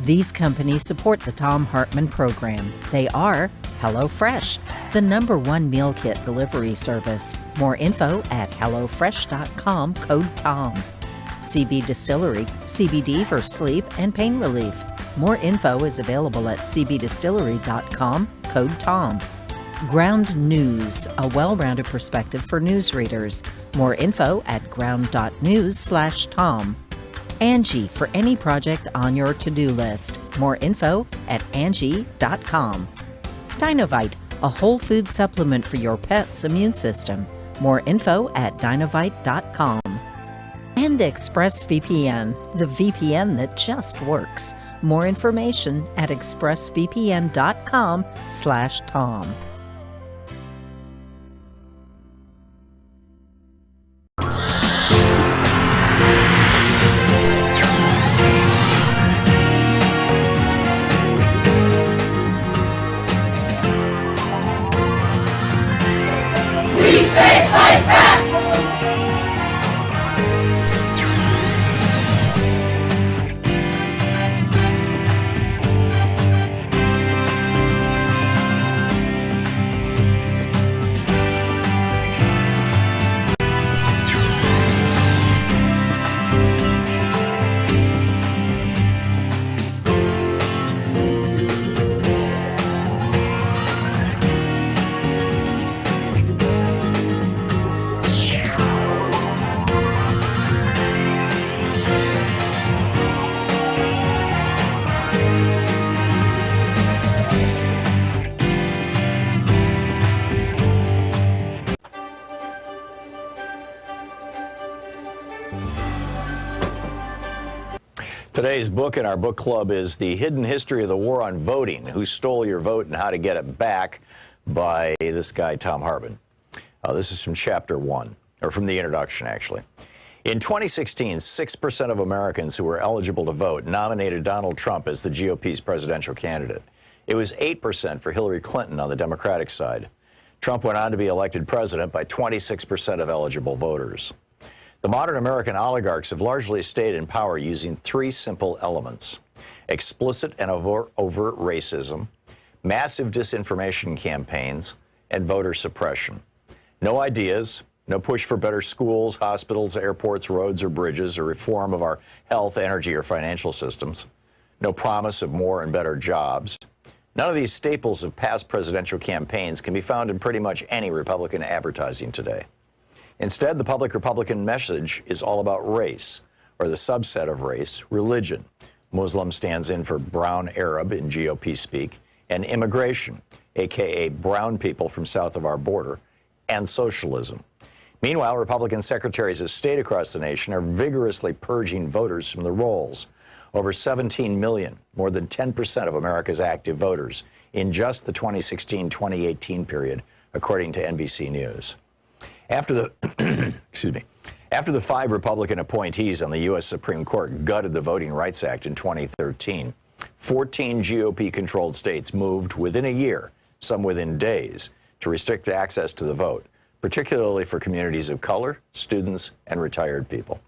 These companies support the Thom Hartmann Program. They are HelloFresh, the #1 meal kit delivery service. More info at hellofresh.com, code TOM. CB Distillery, CBD for sleep and pain relief. More info is available at cbdistillery.com, code TOM. Ground News, a well-rounded perspective for news readers. More info at ground.news/Tom. Angie, for any project on your to-do list. More info at angie.com. Dinovite, a whole food supplement for your pet's immune system. More info at dinovite.com. And ExpressVPN, the VPN that just works. More information at expressvpn.com/Tom. Today's book in our book club is The Hidden History of the War on Voting, Who Stole Your Vote and How to Get It Back, by this guy, Thom Hartmann. This is from chapter 1, or from the introduction, actually. In 2016, 6% of Americans who were eligible to vote nominated Donald Trump as the GOP's presidential candidate. It was 8% for Hillary Clinton on the Democratic side. Trump went on to be elected president by 26% of eligible voters. The modern American oligarchs have largely stayed in power using 3 simple elements: explicit and overt racism, massive disinformation campaigns, and voter suppression. No ideas, no push for better schools, hospitals, airports, roads, or bridges, or reform of our health, energy, or financial systems. No promise of more and better jobs. None of these staples of past presidential campaigns can be found in pretty much any Republican advertising today. Instead, the public Republican message is all about race, or the subset of race, religion. Muslim stands in for brown Arab in GOP speak, and immigration, aka brown people from south of our border, and socialism. Meanwhile, Republican secretaries of state across the nation are vigorously purging voters from the rolls. Over 17 million, more than 10% of America's active voters, in just the 2016-2018 period, according to NBC News. After the, after the 5 Republican appointees on the U.S. Supreme Court gutted the Voting Rights Act in 2013, 14 GOP-controlled states moved within a year, some within days, to restrict access to the vote, particularly for communities of color, students, and retired people.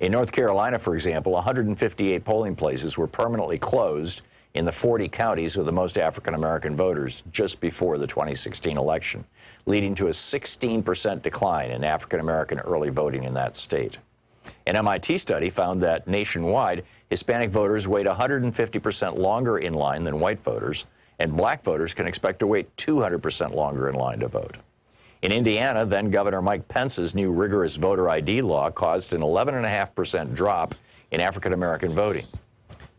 In North Carolina, for example, 158 polling places were permanently closed in the 40 counties with the most African-American voters just before the 2016 election, leading to a 16% decline in African-American early voting in that state. An MIT study found that nationwide, Hispanic voters wait 150% longer in line than white voters, and black voters can expect to wait 200% longer in line to vote. In Indiana, then Governor Mike Pence's new rigorous voter ID law caused an 11.5% drop in African-American voting.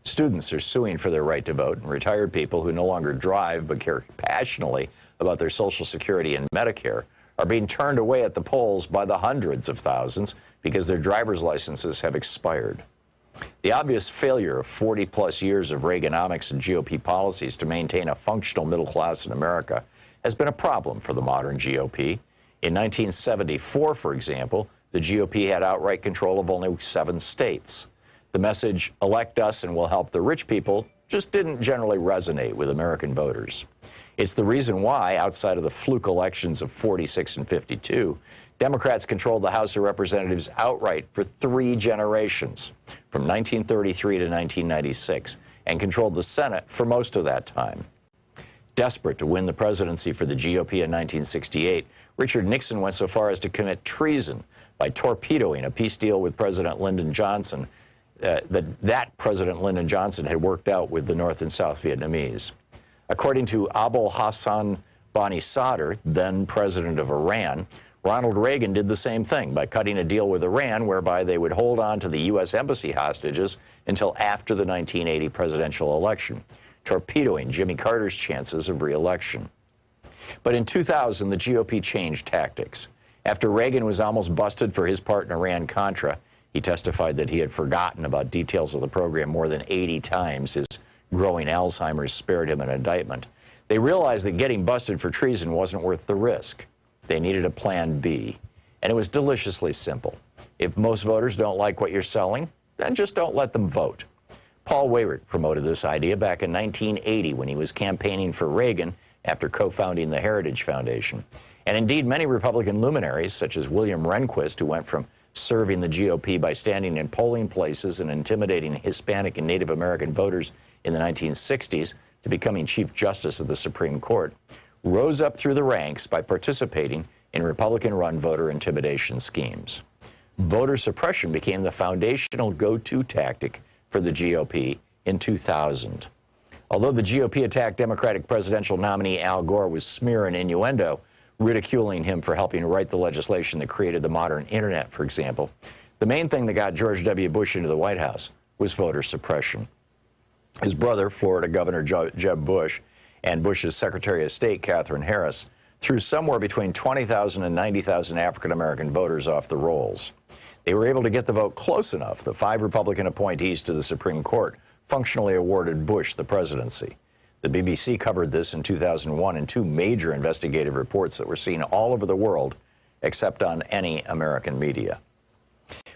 Students are suing for their right to vote, and retired people who no longer drive but care passionately about their Social Security and Medicare are being turned away at the polls by the hundreds of thousands because their driver's licenses have expired. The obvious failure of 40-plus years of Reaganomics and GOP policies to maintain a functional middle class in America has been a problem for the modern GOP. In 1974, for example, the GOP had outright control of only 7 states. The message, elect us and we'll help the rich people, just didn't generally resonate with American voters. It's the reason why, outside of the fluke elections of 46 and 52, Democrats controlled the House of Representatives outright for 3 generations, from 1933 to 1996, and controlled the Senate for most of that time. Desperate to win the presidency for the GOP in 1968, Richard Nixon went so far as to commit treason by torpedoing a peace deal with President Lyndon Johnson that President Lyndon Johnson had worked out with the North and South Vietnamese. According to Abul Hassan Bani Sadr, then president of Iran, Ronald Reagan did the same thing by cutting a deal with Iran whereby they would hold on to the U.S. embassy hostages until after the 1980 presidential election, torpedoing Jimmy Carter's chances of re-election. But in 2000, the GOP changed tactics. After Reagan was almost busted for his part in Iran-Contra, he testified that he had forgotten about details of the program more than 80 times. His growing Alzheimer's spared him an indictment. They realized that getting busted for treason wasn't worth the risk. They needed a plan B, and it was deliciously simple. If most voters don't like what you're selling, then just don't let them vote. Paul Weyrich promoted this idea back in 1980 when he was campaigning for Reagan after co-founding the Heritage Foundation. And indeed, many Republican luminaries, such as William Rehnquist, who went from serving the GOP by standing in polling places and intimidating Hispanic and Native American voters in the 1960s, to becoming Chief Justice of the Supreme Court, rose up through the ranks by participating in Republican-run voter intimidation schemes. Voter suppression became the foundational go-to tactic for the GOP in 2000. Although the GOP attacked Democratic presidential nominee Al Gore with smear and innuendo, ridiculing him for helping write the legislation that created the modern internet, for example, the main thing that got George W. Bush into the White House was voter suppression. His brother, Florida Governor Jeb Bush, and Bush's Secretary of State, Katherine Harris, threw somewhere between 20,000 and 90,000 African-American voters off the rolls. They were able to get the vote close enough that 5 Republican appointees to the Supreme Court functionally awarded Bush the presidency. The BBC covered this in 2001 in 2 major investigative reports that were seen all over the world, except on any American media.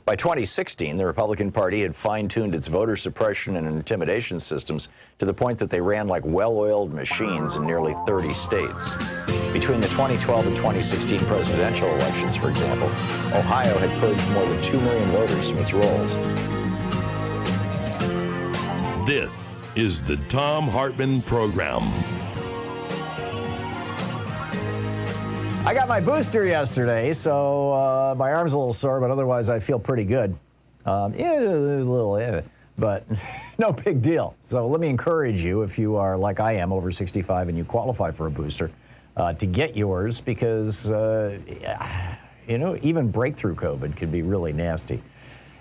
By 2016, the Republican Party had fine-tuned its voter suppression and intimidation systems to the point that they ran like well-oiled machines in nearly 30 states. Between the 2012 and 2016 presidential elections, for example, Ohio had purged more than 2 million voters from its rolls. This is the Thom Hartmann Program. I got my booster yesterday, so my arm's a little sore, but otherwise I feel pretty good. Yeah, a little, but no big deal. So let me encourage you, if you are like I am, over 65, and you qualify for a booster, to get yours because, you know, even breakthrough COVID can be really nasty.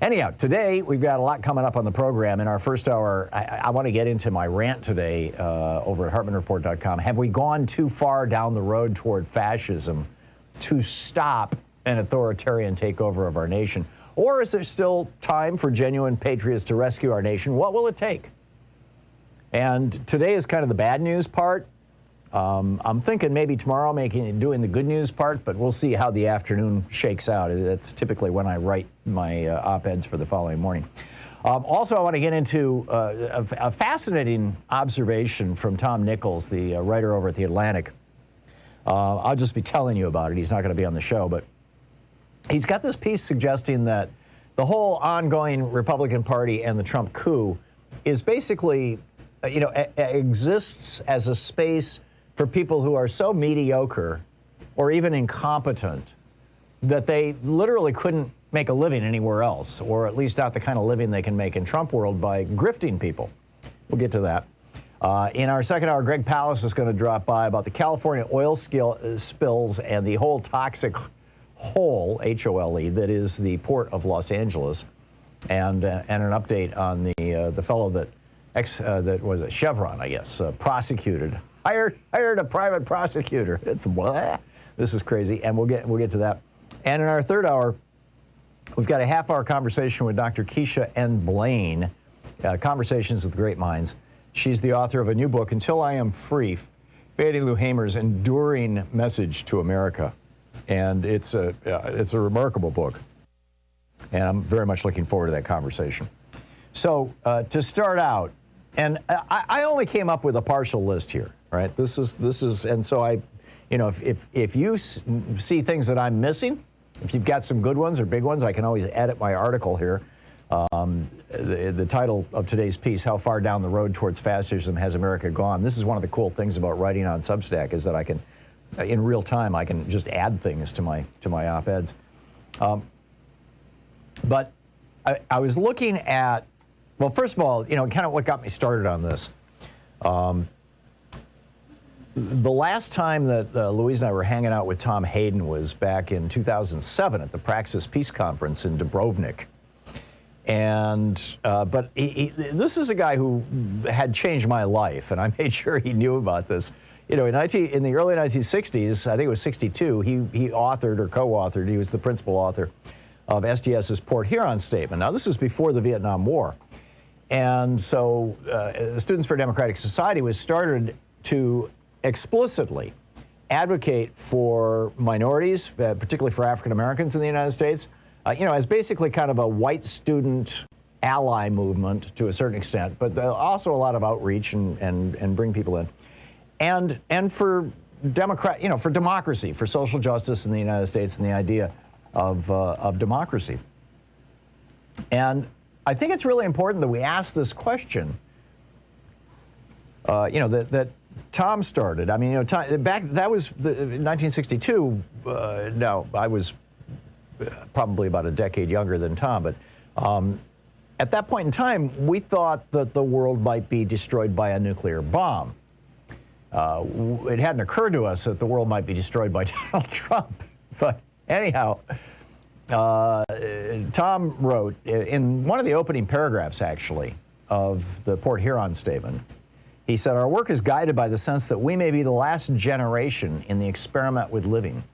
Anyhow, today we've got a lot coming up on the program. In our first hour, I want to get into my rant today over at HartmannReport.com. Have we gone too far down the road toward fascism to stop an authoritarian takeover of our nation? Or is there still time for genuine patriots to rescue our nation? What will it take? And today is kind of the bad news part. I'm thinking maybe tomorrow doing the good news part, but we'll see how the afternoon shakes out. That's typically when I write my op-eds for the following morning. Also, I want to get into a fascinating observation from Tom Nichols, the writer over at The Atlantic. I'll just be telling you about it. He's not going to be on the show, but he's got this piece suggesting that the whole ongoing Republican Party and the Trump coup is basically, exists as a space for people who are so mediocre or even incompetent that they literally couldn't make a living anywhere else, or at least not the kind of living they can make in Trump world by grifting people. We'll get to that. In our second hour, Greg Palast is going to drop by about the California oil spills and the whole toxic hole, H-O-L-E, that is the port of Los Angeles, and an update on the fellow that was a Chevron, I guess, prosecuted. Hired a private prosecutor. It's blah. This is crazy, and we'll get to that. And in our third hour, we've got a half-hour conversation with Dr. Keisha N. Blain, Conversations with Great Minds. She's the author of a new book, Until I Am Free, Fannie Lou Hamer's Enduring Message to America. And it's a remarkable book, and I'm very much looking forward to that conversation. So to start out, and I only came up with a partial list here, right? This is, and so if you see things that I'm missing, if you've got some good ones or big ones, I can always edit my article here. The title of today's piece, How Far Down the Road Towards Fascism Has America Gone? This is one of the cool things about writing on Substack, is that I can, in real time, I can just add things to my op-eds. But I was looking at, well, first of all, kind of what got me started on this. The last time that Louise and I were hanging out with Tom Hayden was back in 2007 at the Praxis Peace Conference in Dubrovnik. And, but this is a guy who had changed my life, and I made sure he knew about this. In the early 1960s, I think it was 62, he authored or co-authored, he was the principal author of SDS's Port Huron Statement. Now, this is before the Vietnam War. And so Students for a Democratic Society was started to explicitly advocate for minorities, particularly for African Americans in the United States, as basically kind of a white student ally movement to a certain extent, but also a lot of outreach and bring people in, and for for democracy, for social justice in the United States, and the idea of democracy. And I think it's really important that we ask this question. That Tom started. I mean, back that was 1962. Now I was probably about a decade younger than Tom, but at that point in time, we thought that the world might be destroyed by a nuclear bomb. It hadn't occurred to us that the world might be destroyed by Donald Trump. But anyhow, Tom wrote in one of the opening paragraphs, actually, of the Port Huron Statement. He said, "Our work is guided by the sense that we may be the last generation in the experiment with living."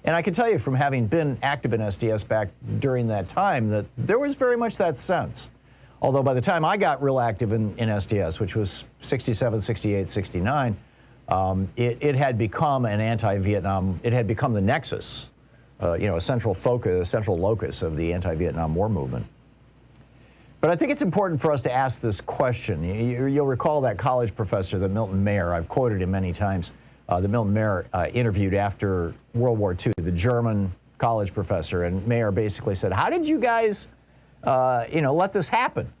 And I can tell you from having been active in SDS back during that time that there was very much that sense. Although by the time I got real active in SDS, which was 67, 68, 69, it had become an anti-Vietnam, it had become the nexus, a central focus, a central locus of the anti-Vietnam War movement. But I think it's important for us to ask this question. You'll recall that college professor, the Milton Mayer, I've quoted him many times, the Milton Mayer interviewed after World War II, the German college professor, and Mayer basically said, "How did you guys, let this happen?"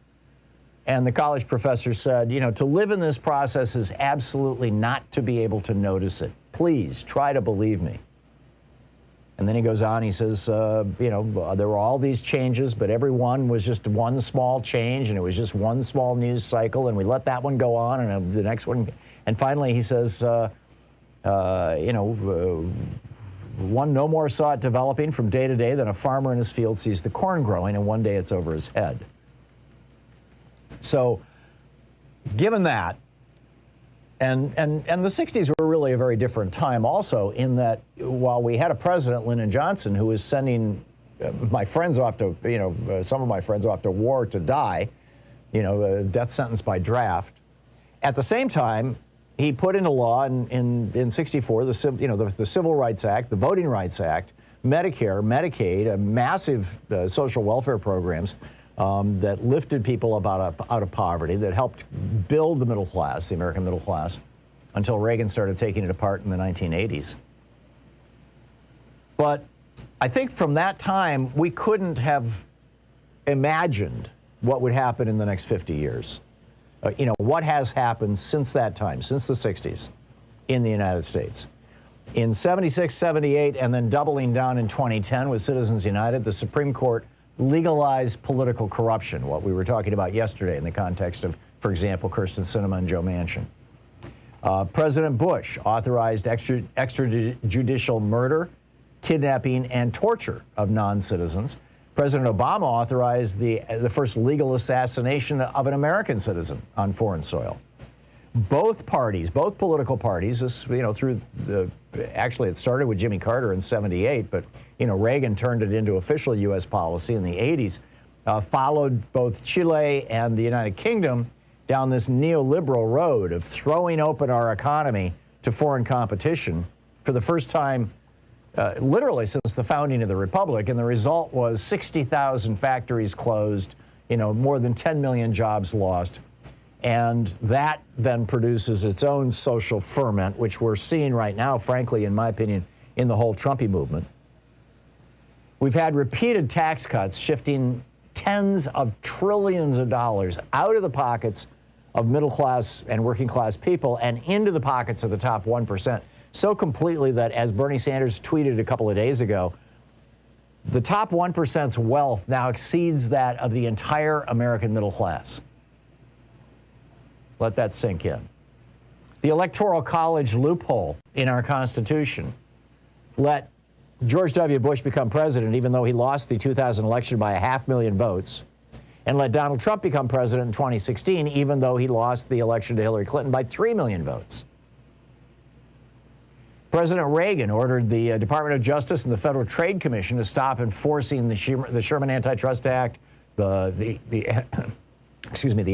And the college professor said, "To live in this process is absolutely not to be able to notice it. Please try to believe me." And then he goes on, he says, there were all these changes, but every one was just one small change, and it was just one small news cycle, and we let that one go on, and the next one, and finally he says, one no more saw it developing from day to day than a farmer in his field sees the corn growing, and one day it's over his head. So, given that, and the 60s were really a very different time also, in that while we had a president, Lyndon Johnson, who was sending my friends off to, some of my friends off to war to die, a death sentence by draft. At the same time, he put into law in 64 the Civil Rights Act, the Voting Rights Act, Medicare, Medicaid, massive social welfare programs that lifted people out of poverty, that helped build the middle class, the American middle class, until Reagan started taking it apart in the 1980s. But I think from that time, we couldn't have imagined what would happen in the next 50 years. What has happened since that time, since the 60s in the United States. In 76, 78, and then doubling down in 2010 with Citizens United, the Supreme Court legalized political corruption, what we were talking about yesterday in the context of, for example, Kyrsten Sinema and Joe Manchin. President Bush authorized extrajudicial murder, kidnapping, and torture of non-citizens. President Obama authorized the first legal assassination of an American citizen on foreign soil. Both parties, both political parties, actually it started with Jimmy Carter in 78, but Reagan turned it into official U.S. policy in the 80s, followed both Chile and the United Kingdom down this neoliberal road of throwing open our economy to foreign competition for the first time literally since the founding of the Republic, and the result was 60,000 factories closed, more than 10 million jobs lost. And that then produces its own social ferment, which we're seeing right now, frankly, in my opinion, in the whole Trumpy movement. We've had repeated tax cuts, shifting tens of trillions of dollars out of the pockets of middle class and working class people and into the pockets of the top 1%, so completely that, as Bernie Sanders tweeted a couple of days ago, the top 1%'s wealth now exceeds that of the entire American middle class. Let that sink in. The Electoral College loophole in our Constitution let George W. Bush become president, even though he lost the 2000 election by 500,000 votes, and let Donald Trump become president in 2016, even though he lost the election to Hillary Clinton by 3 million votes. President Reagan ordered the Department of Justice and the Federal Trade Commission to stop enforcing the Sherman Antitrust Act, the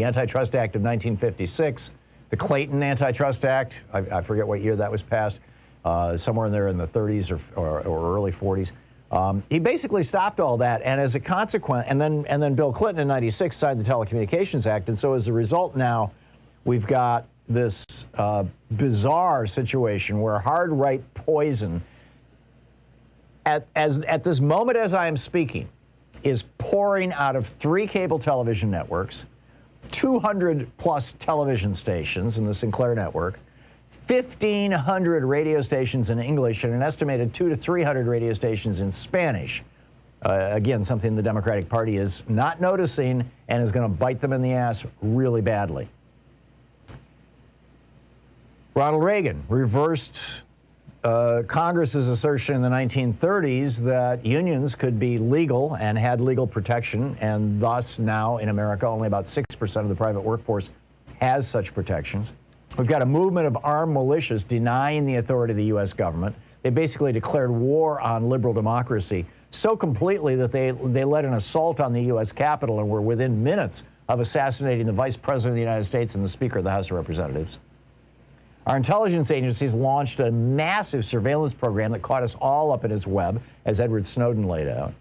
Antitrust Act of 1956, the Clayton Antitrust Act. I forget what year that was passed, somewhere in there in the 30s or early 40s. He basically stopped all that, and as a consequence, and then Bill Clinton in '96 signed the Telecommunications Act, and so as a result now, we've got this bizarre situation where hard right poison, at this moment as I am speaking, is pouring out of 3 cable television networks, 200 plus television stations in the Sinclair network, 1,500 radio stations in English, and an estimated 200 to 300 radio stations in Spanish. Again, something the Democratic Party is not noticing and is going to bite them in the ass really badly. Ronald Reagan reversed Congress's assertion in the 1930s that unions could be legal and had legal protection, and thus now in America only about 6% of the private workforce has such protections. We've got a movement of armed militias denying the authority of the U.S. government. They basically declared war on liberal democracy so completely that they led an assault on the U.S. Capitol and were within minutes of assassinating the Vice President of the United States and the Speaker of the House of Representatives. Our intelligence agencies launched a massive surveillance program that caught us all up in its web, as Edward Snowden laid out.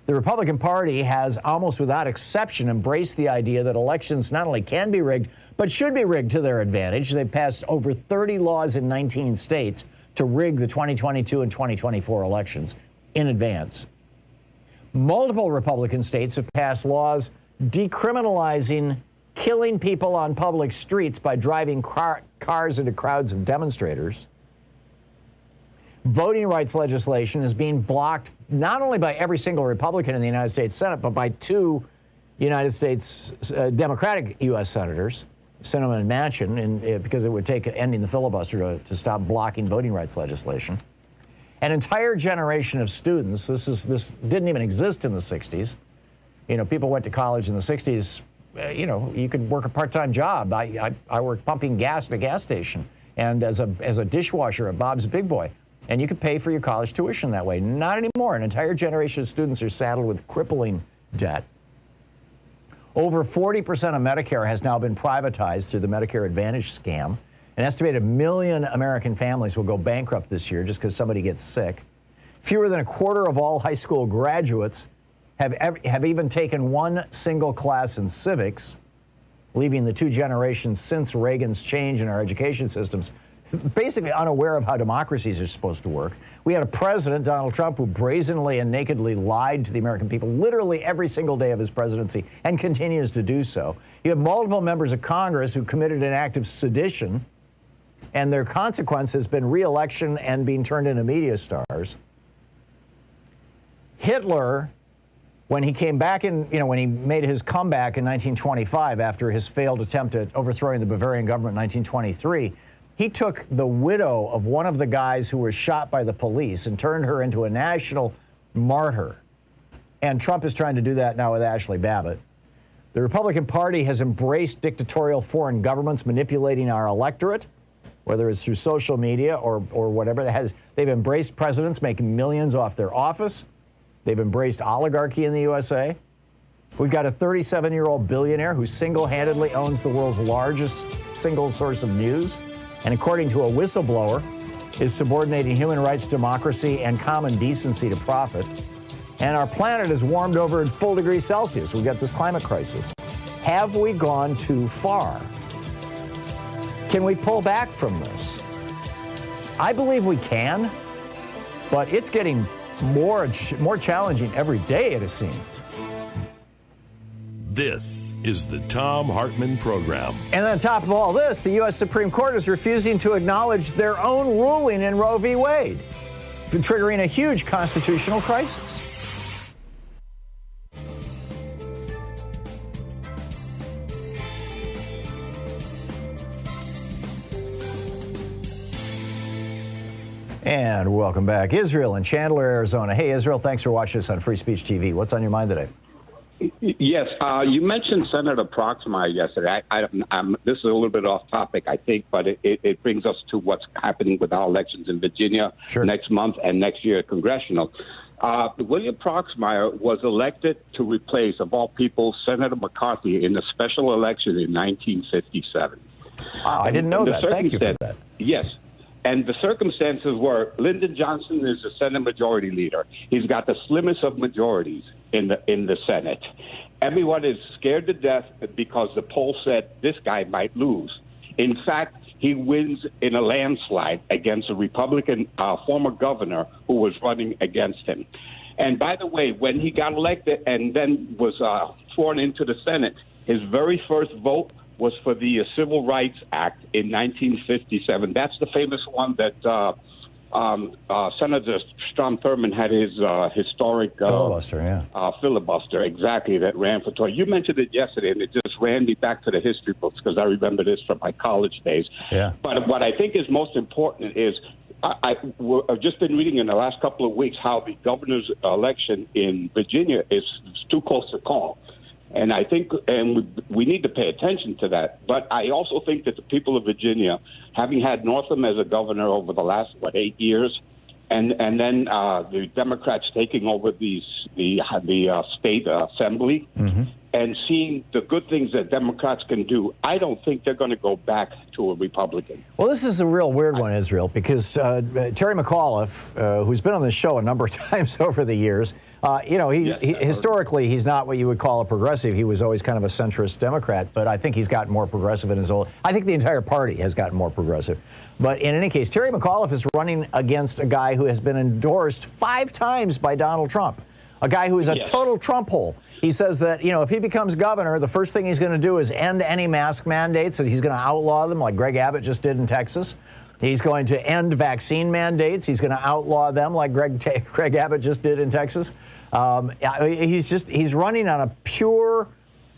The Republican Party has, almost without exception, embraced the idea that elections not only can be rigged, but should be rigged to their advantage. They've passed over 30 laws in 19 states to rig the 2022 and 2024 elections in advance. Multiple Republican states have passed laws decriminalizing killing people on public streets by driving cars into crowds of demonstrators. Voting rights legislation is being blocked not only by every single Republican in the United States Senate, but by 2 United States Democratic U.S. senators, Sinema and Manchin, because it would take ending the filibuster to stop blocking voting rights legislation. An entire generation of students, this didn't even exist in the 60s. You know, people went to college in the 60s. You know, you could work a part-time job. I worked pumping gas at a gas station and as a dishwasher at Bob's Big Boy. And you could pay for your college tuition that way. Not anymore. An entire generation of students are saddled with crippling debt. Over 40% of Medicare has now been privatized through the Medicare Advantage scam. An estimated 1 million American families will go bankrupt this year just because somebody gets sick. Fewer than a quarter of all high school graduates have even taken one single class in civics, leaving the 2 generations since Reagan's change in our education systems basically unaware of how democracies are supposed to work. We had a president, Donald Trump, who brazenly and nakedly lied to the American people literally every single day of his presidency and continues to do so. You have multiple members of Congress who committed an act of sedition, and their consequence has been re-election and being turned into media stars. Hitler, when he came back when he made his comeback in 1925 after his failed attempt at overthrowing the Bavarian government in 1923, he took the widow of one of the guys who was shot by the police and turned her into a national martyr. And Trump is trying to do that now with Ashley Babbitt. The Republican Party has embraced dictatorial foreign governments manipulating our electorate, whether it's through social media or whatever. They've embraced presidents making millions off their office. They've embraced oligarchy in the USA. We've got a 37-year-old billionaire who single-handedly owns the world's largest single source of news, and according to a whistleblower, is subordinating human rights, democracy, and common decency to profit. And our planet is warmed over at full degrees Celsius. We've got this climate crisis. Have we gone too far? Can we pull back from this? I believe we can, but it's getting more challenging every day, it seems. This is the Thom Hartmann Program. And on top of all this, the U.S. Supreme Court is refusing to acknowledge their own ruling in Roe v. Wade, triggering a huge constitutional crisis. And welcome back. Israel in Chandler, Arizona. Hey, Israel, thanks for watching us on Free Speech TV. What's on your mind today? Yes, you mentioned Senator Proxmire yesterday. This is a little bit off topic, I think, but it brings us to what's happening with our elections in Virginia next month and next year congressional. William Proxmire was elected to replace, of all people, Senator McCarthy in a special election in 1957. Wow, I didn't know that. Thank you for that. Yes. And the circumstances were Lyndon Johnson is the Senate Majority Leader. He's got the slimmest of majorities in the Senate. Everyone is scared to death because the poll said this guy might lose. In fact, he wins in a landslide against a Republican former governor who was running against him. And by the way, when he got elected and then was sworn into the Senate, his very first vote was for the Civil Rights Act in 1957. That's the famous one that Senator Thom Hartmann had his historic filibuster, filibuster, exactly, that ran for 20. You mentioned it yesterday, and it just ran me back to the history books because I remember this from my college days. Yeah. But what I think is most important is I've just been reading in the last couple of weeks how the governor's election in Virginia is too close to call. And I think, and we need to pay attention to that. But I also think that the people of Virginia, having had Northam as a governor over the last 8 years, and then the Democrats taking over the state assembly, and seeing the good things that Democrats can do, I don't think they're going to go back to a Republican. Well, this is a real weird one, Israel, because Terry McAuliffe, who's been on this show a number of times over the years, historically, he's not what you would call a progressive. He was always kind of a centrist Democrat, but I think he's gotten more progressive in his old. I think the entire party has gotten more progressive. But in any case, Terry McAuliffe is running against a guy who has been endorsed 5 times by Donald Trump, a guy who is a total Trump hole. He says that, if he becomes governor, the first thing he's going to do is end any mask mandates, and he's going to outlaw them like Greg Abbott just did in Texas. He's going to end vaccine mandates. He's going to outlaw them like Greg Abbott just did in Texas. He's running on a pure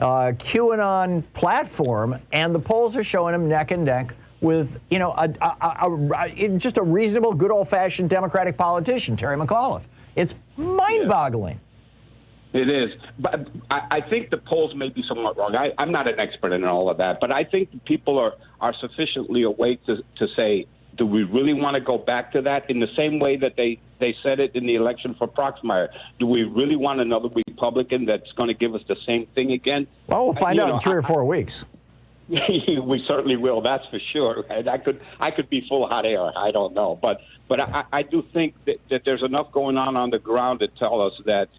QAnon platform, and the polls are showing him neck and neck with, just a reasonable, good old-fashioned Democratic politician, Terry McAuliffe. It's mind-boggling. It is. But I think the polls may be somewhat wrong. I'm not an expert in all of that, but I think people are sufficiently awake to say, do we really want to go back to that in the same way that they said it in the election for Proxmire? Do we really want another Republican that's going to give us the same thing again? Well, we'll find out in 3 or 4 weeks. We certainly will, that's for sure. And I could be full of hot air. I don't know. But I do think that there's enough going on the ground to tell us that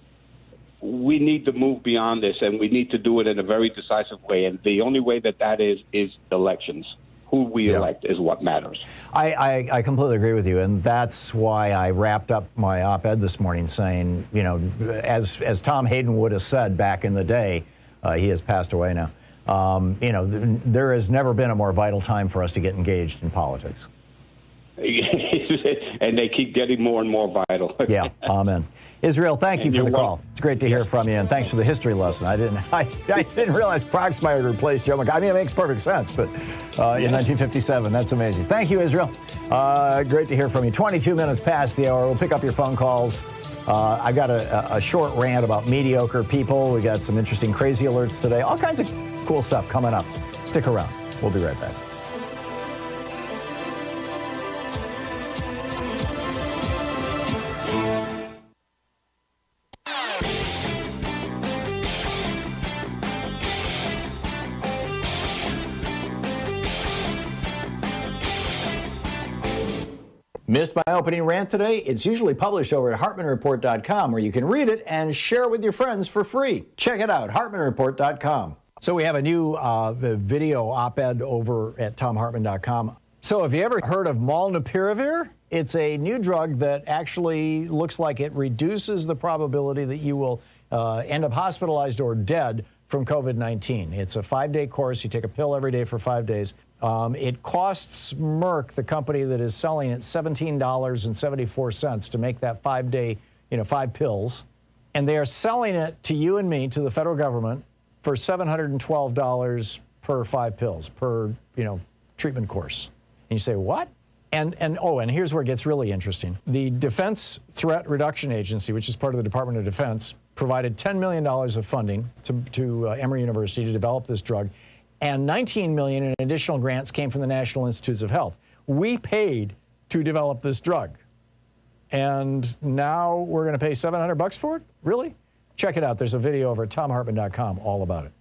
we need to move beyond this, and we need to do it in a very decisive way. And the only way that is elections. Who we elect is what matters. I completely agree with you, and that's why I wrapped up my op-ed this morning saying, as Tom Hayden would have said back in the day, he has passed away now, there has never been a more vital time for us to get engaged in politics. And they keep getting more and more vital. Yeah, amen. Israel, thank you for the call. It's great to hear from you, and thanks for the history lesson. I didn't realize Proxmire replaced Joe McCarthy. I mean, it makes perfect sense, but in 1957, that's amazing. Thank you, Israel. Great to hear from you. 22 minutes past the hour. We'll pick up your phone calls. I got a short rant about mediocre people. We got some interesting crazy alerts today. All kinds of cool stuff coming up. Stick around. We'll be right back. Missed my opening rant today? It's usually published over at HartmannReport.com, where you can read it and share it with your friends for free. Check it out, HartmannReport.com. So we have a new video op-ed over at ThomHartmann.com. So have you ever heard of molnupiravir? It's a new drug that actually looks like it reduces the probability that you will end up hospitalized or dead from COVID-19. It's a 5-day course. You take a pill every day for 5 days. It costs Merck, the company that is selling it, $17.74 to make that 5-day, 5 pills. And they are selling it to you and me, to the federal government, for $712 per 5 pills, per, treatment course. And you say, what? And here's where it gets really interesting. The Defense Threat Reduction Agency, which is part of the Department of Defense, provided $10 million of funding to Emory University to develop this drug, and $19 million in additional grants came from the National Institutes of Health. We paid to develop this drug, and now we're going to pay $700 for it? Really? Check it out. There's a video over at thomhartmann.com all about it.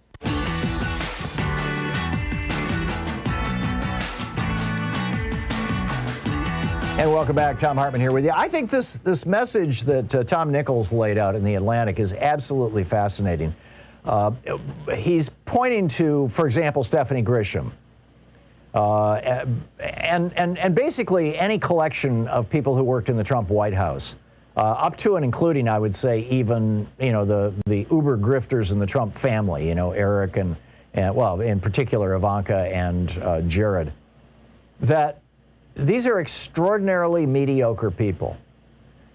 And welcome back. Thom Hartmann here with you. I think this message that Tom Nichols laid out in The Atlantic is absolutely fascinating. He's pointing to, for example, Stephanie Grisham, and basically any collection of people who worked in the Trump White House, up to and including, I would say, even the uber grifters in the Trump family, Eric and well, in particular Ivanka and Jared, that these are extraordinarily mediocre people.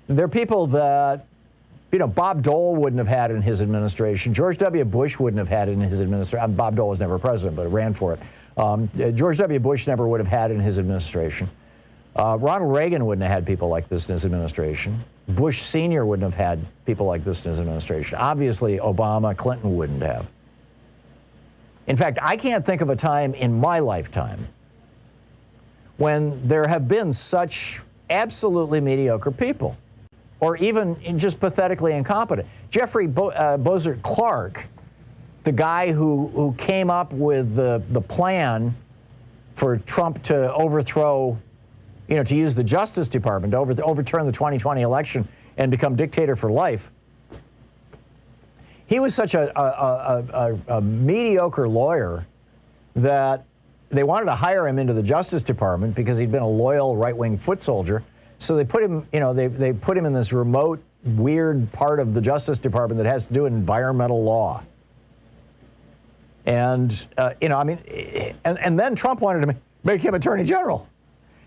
They're people that, Bob Dole wouldn't have had in his administration. George W. Bush wouldn't have had in his administration. Bob Dole was never president, but ran for it. George W. Bush never would have had in his administration. Ronald Reagan wouldn't have had people like this in his administration. Bush Sr. wouldn't have had people like this in his administration. Obviously, Obama, Clinton wouldn't have. In fact, I can't think of a time in my lifetime when there have been such absolutely mediocre people, or even just pathetically incompetent. Jeffrey Bozert Clark, the guy who came up with the plan for Trump to overthrow, to use the Justice Department to overturn the 2020 election and become dictator for life. He was such a mediocre lawyer that they wanted to hire him into the Justice Department because he'd been a loyal right-wing foot soldier. So they put him, they put him in this remote, weird part of the Justice Department that has to do with environmental law. And, and then Trump wanted to make him Attorney General.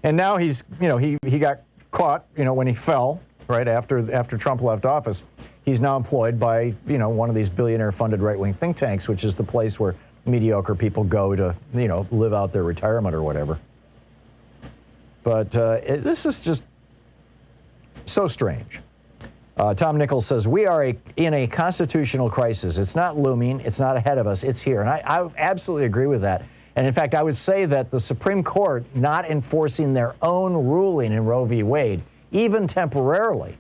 And now he's, he got caught, when he fell, right after Trump left office. He's now employed by, one of these billionaire-funded right-wing think tanks, which is the place where mediocre people go to, live out their retirement or whatever. But this is just so strange. Tom Nichols says, we are in a constitutional crisis. It's not looming. It's not ahead of us. It's here. And I absolutely agree with that. And in fact, I would say that the Supreme Court not enforcing their own ruling in Roe v. Wade, even temporarily,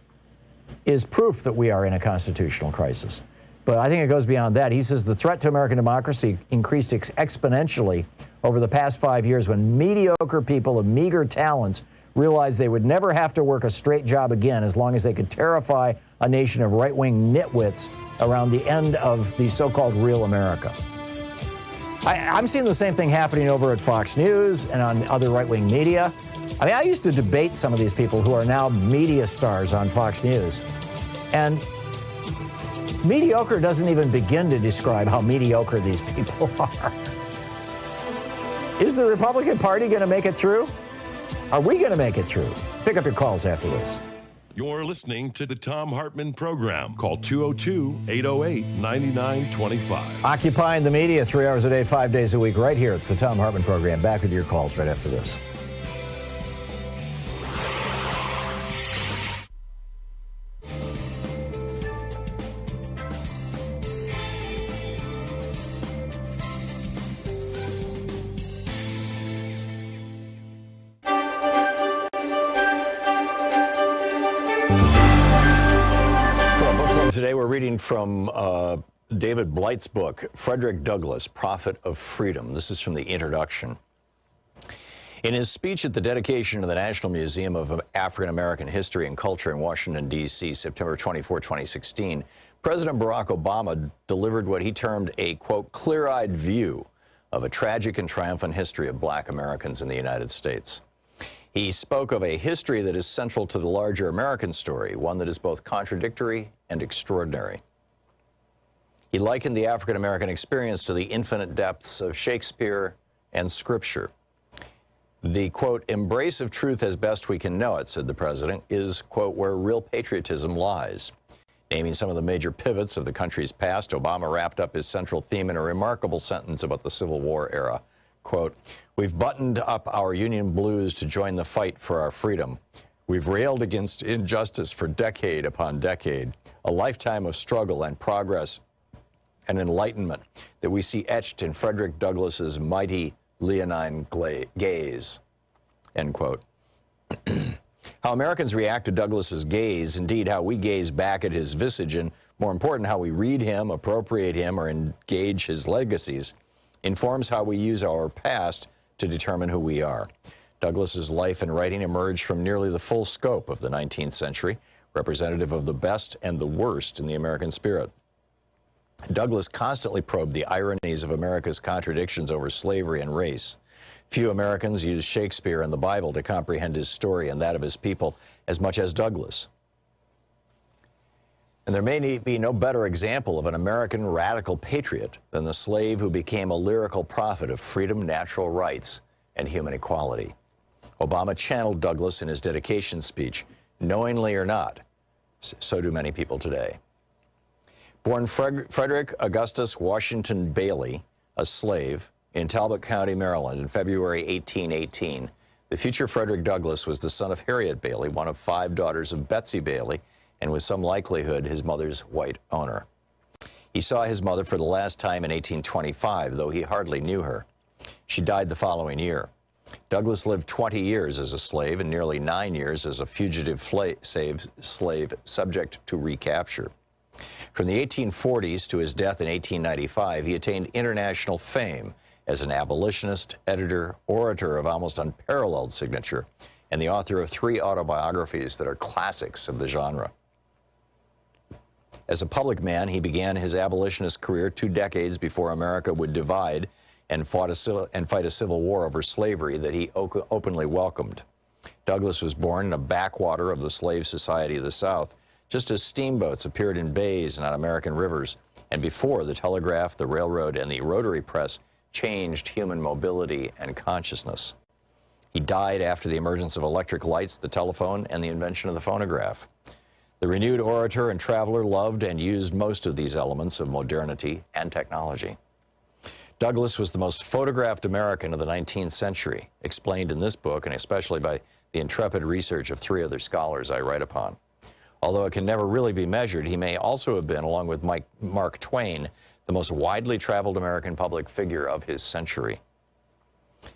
is proof that we are in a constitutional crisis. But I think it goes beyond that. He says the threat to American democracy increased exponentially over the past 5 years when mediocre people of meager talents realized they would never have to work a straight job again as long as they could terrify a nation of right-wing nitwits around the end of the so-called real America. I'm seeing the same thing happening over at Fox News and on other right-wing media. I mean, I used to debate some of these people who are now media stars on Fox News. And mediocre doesn't even begin to describe how mediocre these people are. Is the Republican Party going to make it through? Are we going to make it through? Pick up your calls after this. You're listening to the Thom Hartmann Program. Call 202-808-9925. Occupying the media 3 hours a day, 5 days a week, right here at the Thom Hartmann Program. Back with your calls right after this. Today we're reading from David Blight's book, Frederick Douglass, Prophet of Freedom. This is from the introduction. In his speech at the dedication of the National Museum of African American History and Culture in Washington, D.C., September 24, 2016, President Barack Obama delivered what he termed a, quote, clear-eyed view of a tragic and triumphant history of black Americans in the United States. He spoke of a history that is central to the larger American story, one that is both contradictory and extraordinary. He likened the African American experience to the infinite depths of Shakespeare and Scripture. The, quote, embrace of truth as best we can know it, said the president, is, quote, where real patriotism lies. Naming some of the major pivots of the country's past, Obama wrapped up his central theme in a remarkable sentence about the Civil War era. Quote, we've buttoned up our Union blues to join the fight for our freedom. We've railed against injustice for decade upon decade, a lifetime of struggle and progress and enlightenment that we see etched in Frederick Douglass's mighty leonine gaze, end quote. How Americans react to Douglass's gaze, indeed how we gaze back at his visage, and more important, how we read him, appropriate him, or engage his legacies, informs how we use our past to determine who we are. Douglass's life and writing emerged from nearly the full scope of the 19th century, representative of the best and the worst in the American spirit. Douglass constantly probed the ironies of America's contradictions over slavery and race. Few Americans use Shakespeare and the Bible to comprehend his story and that of his people as much as Douglass. And there may be no better example of an American radical patriot than the slave who became a lyrical prophet of freedom, natural rights, and human equality. Obama channeled Douglass in his dedication speech, knowingly or not. So do many people today. Born Frederick Augustus Washington Bailey, a slave, in Talbot County, Maryland, in February 1818, the future Frederick Douglass was the son of Harriet Bailey, one of 5 daughters of Betsy Bailey, and with some likelihood his mother's white owner. He saw his mother for the last time in 1825, though he hardly knew her. She died the following year. Douglass lived 20 years as a slave and nearly 9 years as a fugitive slave subject to recapture. From the 1840s to his death in 1895, he attained international fame as an abolitionist, editor, orator of almost unparalleled signature, and the author of 3 autobiographies that are classics of the genre. As a public man, he began his abolitionist career 2 decades before America would divide and fight a civil war over slavery that he openly welcomed. Douglass was born in a backwater of the slave society of the South, just as steamboats appeared in bays and on American rivers, and before the telegraph, the railroad, and the rotary press changed human mobility and consciousness. He died after the emergence of electric lights, the telephone, and the invention of the phonograph. The renewed orator and traveler loved and used most of these elements of modernity and technology. Douglass was the most photographed American of the 19th century, explained in this book, and especially by the intrepid research of 3 other scholars I write upon. Although it can never really be measured, he may also have been, along with Mark Twain, the most widely traveled American public figure of his century.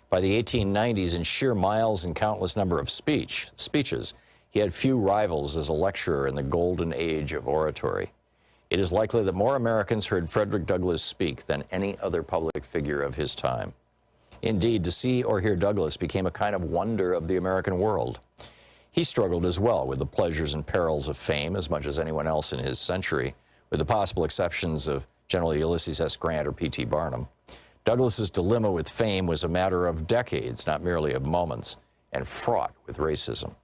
By the 1890s, in sheer miles and countless number of speeches, he had few rivals as a lecturer in the golden age of oratory. It is likely that more Americans heard Frederick Douglass speak than any other public figure of his time. Indeed, to see or hear Douglass became a kind of wonder of the American world. He struggled as well with the pleasures and perils of fame as much as anyone else in his century, with the possible exceptions of General Ulysses S. Grant or P.T. Barnum. Douglass's dilemma with fame was a matter of decades, not merely of moments, and fraught with racism.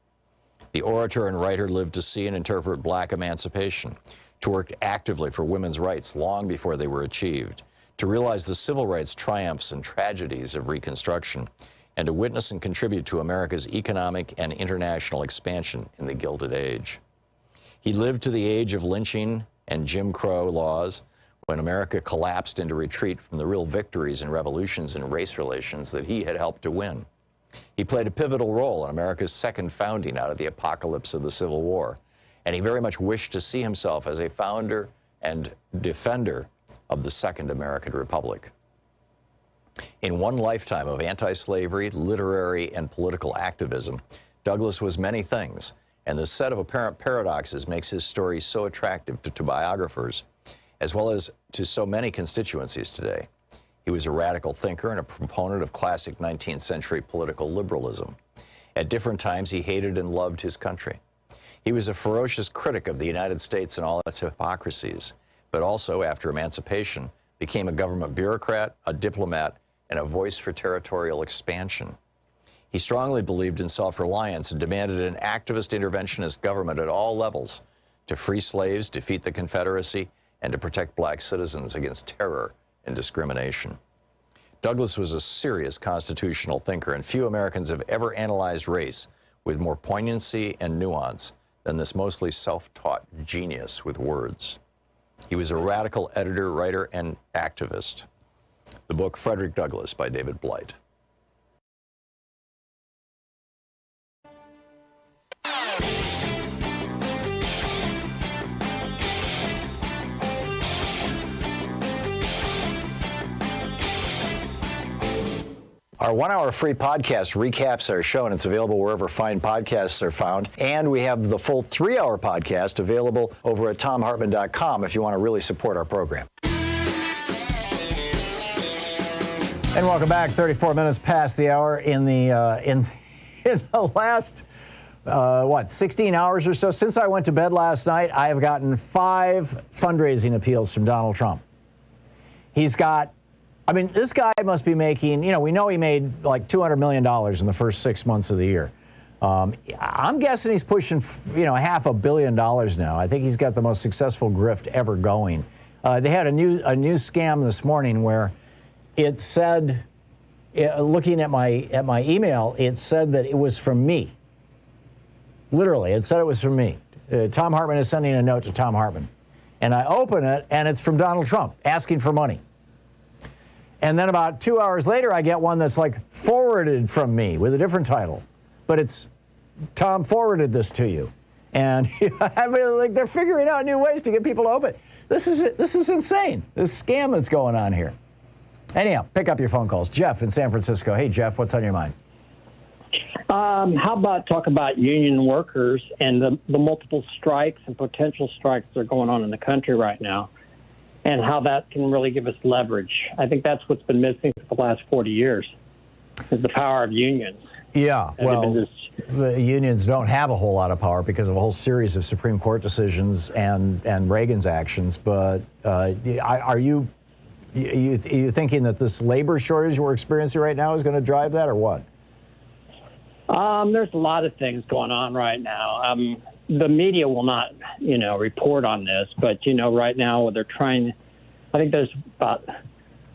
The orator and writer lived to see and interpret black emancipation, to work actively for women's rights long before they were achieved, to realize the civil rights triumphs and tragedies of Reconstruction, and to witness and contribute to America's economic and international expansion in the Gilded Age. He lived to the age of lynching and Jim Crow laws, when America collapsed into retreat from the real victories and revolutions in race relations that he had helped to win. He played a pivotal role in America's second founding out of the apocalypse of the Civil War, and he very much wished to see himself as a founder and defender of the Second American Republic. In one lifetime of anti-slavery, literary, and political activism, Douglass was many things, and the set of apparent paradoxes makes his story so attractive to biographers, as well as to so many constituencies today. He was a radical thinker and a proponent of classic 19th century political liberalism. At different times, he hated and loved his country. He was a ferocious critic of the United States and all its hypocrisies, but also, after emancipation, became a government bureaucrat, a diplomat, and a voice for territorial expansion. He strongly believed in self-reliance and demanded an activist interventionist government at all levels to free slaves, defeat the Confederacy, and to protect black citizens against terror and discrimination. Douglas was a serious constitutional thinker, and few Americans have ever analyzed race with more poignancy and nuance than this mostly self-taught genius with words. He was a radical editor, writer, and activist. The book Frederick Douglass by David Blight. Our 1-hour free podcast recaps our show, and it's available wherever fine podcasts are found. And we have the full 3-hour podcast available over at thomhartmann.com if you want to really support our program. And welcome back. 34 minutes past the hour. In the last 16 hours or so since I went to bed last night, I have gotten 5 fundraising appeals from Donald Trump. He's got. I mean, this guy must be making, we know he made like $200 million in the first 6 months of the year. I'm guessing he's pushing, $500 million now. I think he's got the most successful grift ever going. They had a new scam this morning where it said, looking at my email, it said that it was from me. Literally, it said it was from me. Thom Hartmann is sending a note to Thom Hartmann. And I open it, and it's from Donald Trump asking for money. And then about 2 hours later, I get one that's like forwarded from me with a different title. But it's, Tom forwarded this to you. And I mean, like, they're figuring out new ways to get people to open. This is insane, this scam that's going on here. Anyhow, pick up your phone calls. Jeff in San Francisco. Hey, Jeff, what's on your mind? How about talk about union workers and the multiple strikes and potential strikes that are going on in the country right now, and how that can really give us leverage. I think that's what's been missing for the last 40 years, is the power of unions. Yeah, well, the unions don't have a whole lot of power because of a whole series of Supreme Court decisions and Reagan's actions. But are you thinking that this labor shortage we're experiencing right now is going to drive that, or what? There's a lot of things going on right now. The media will not, report on this, but, right now they're trying, I think there's about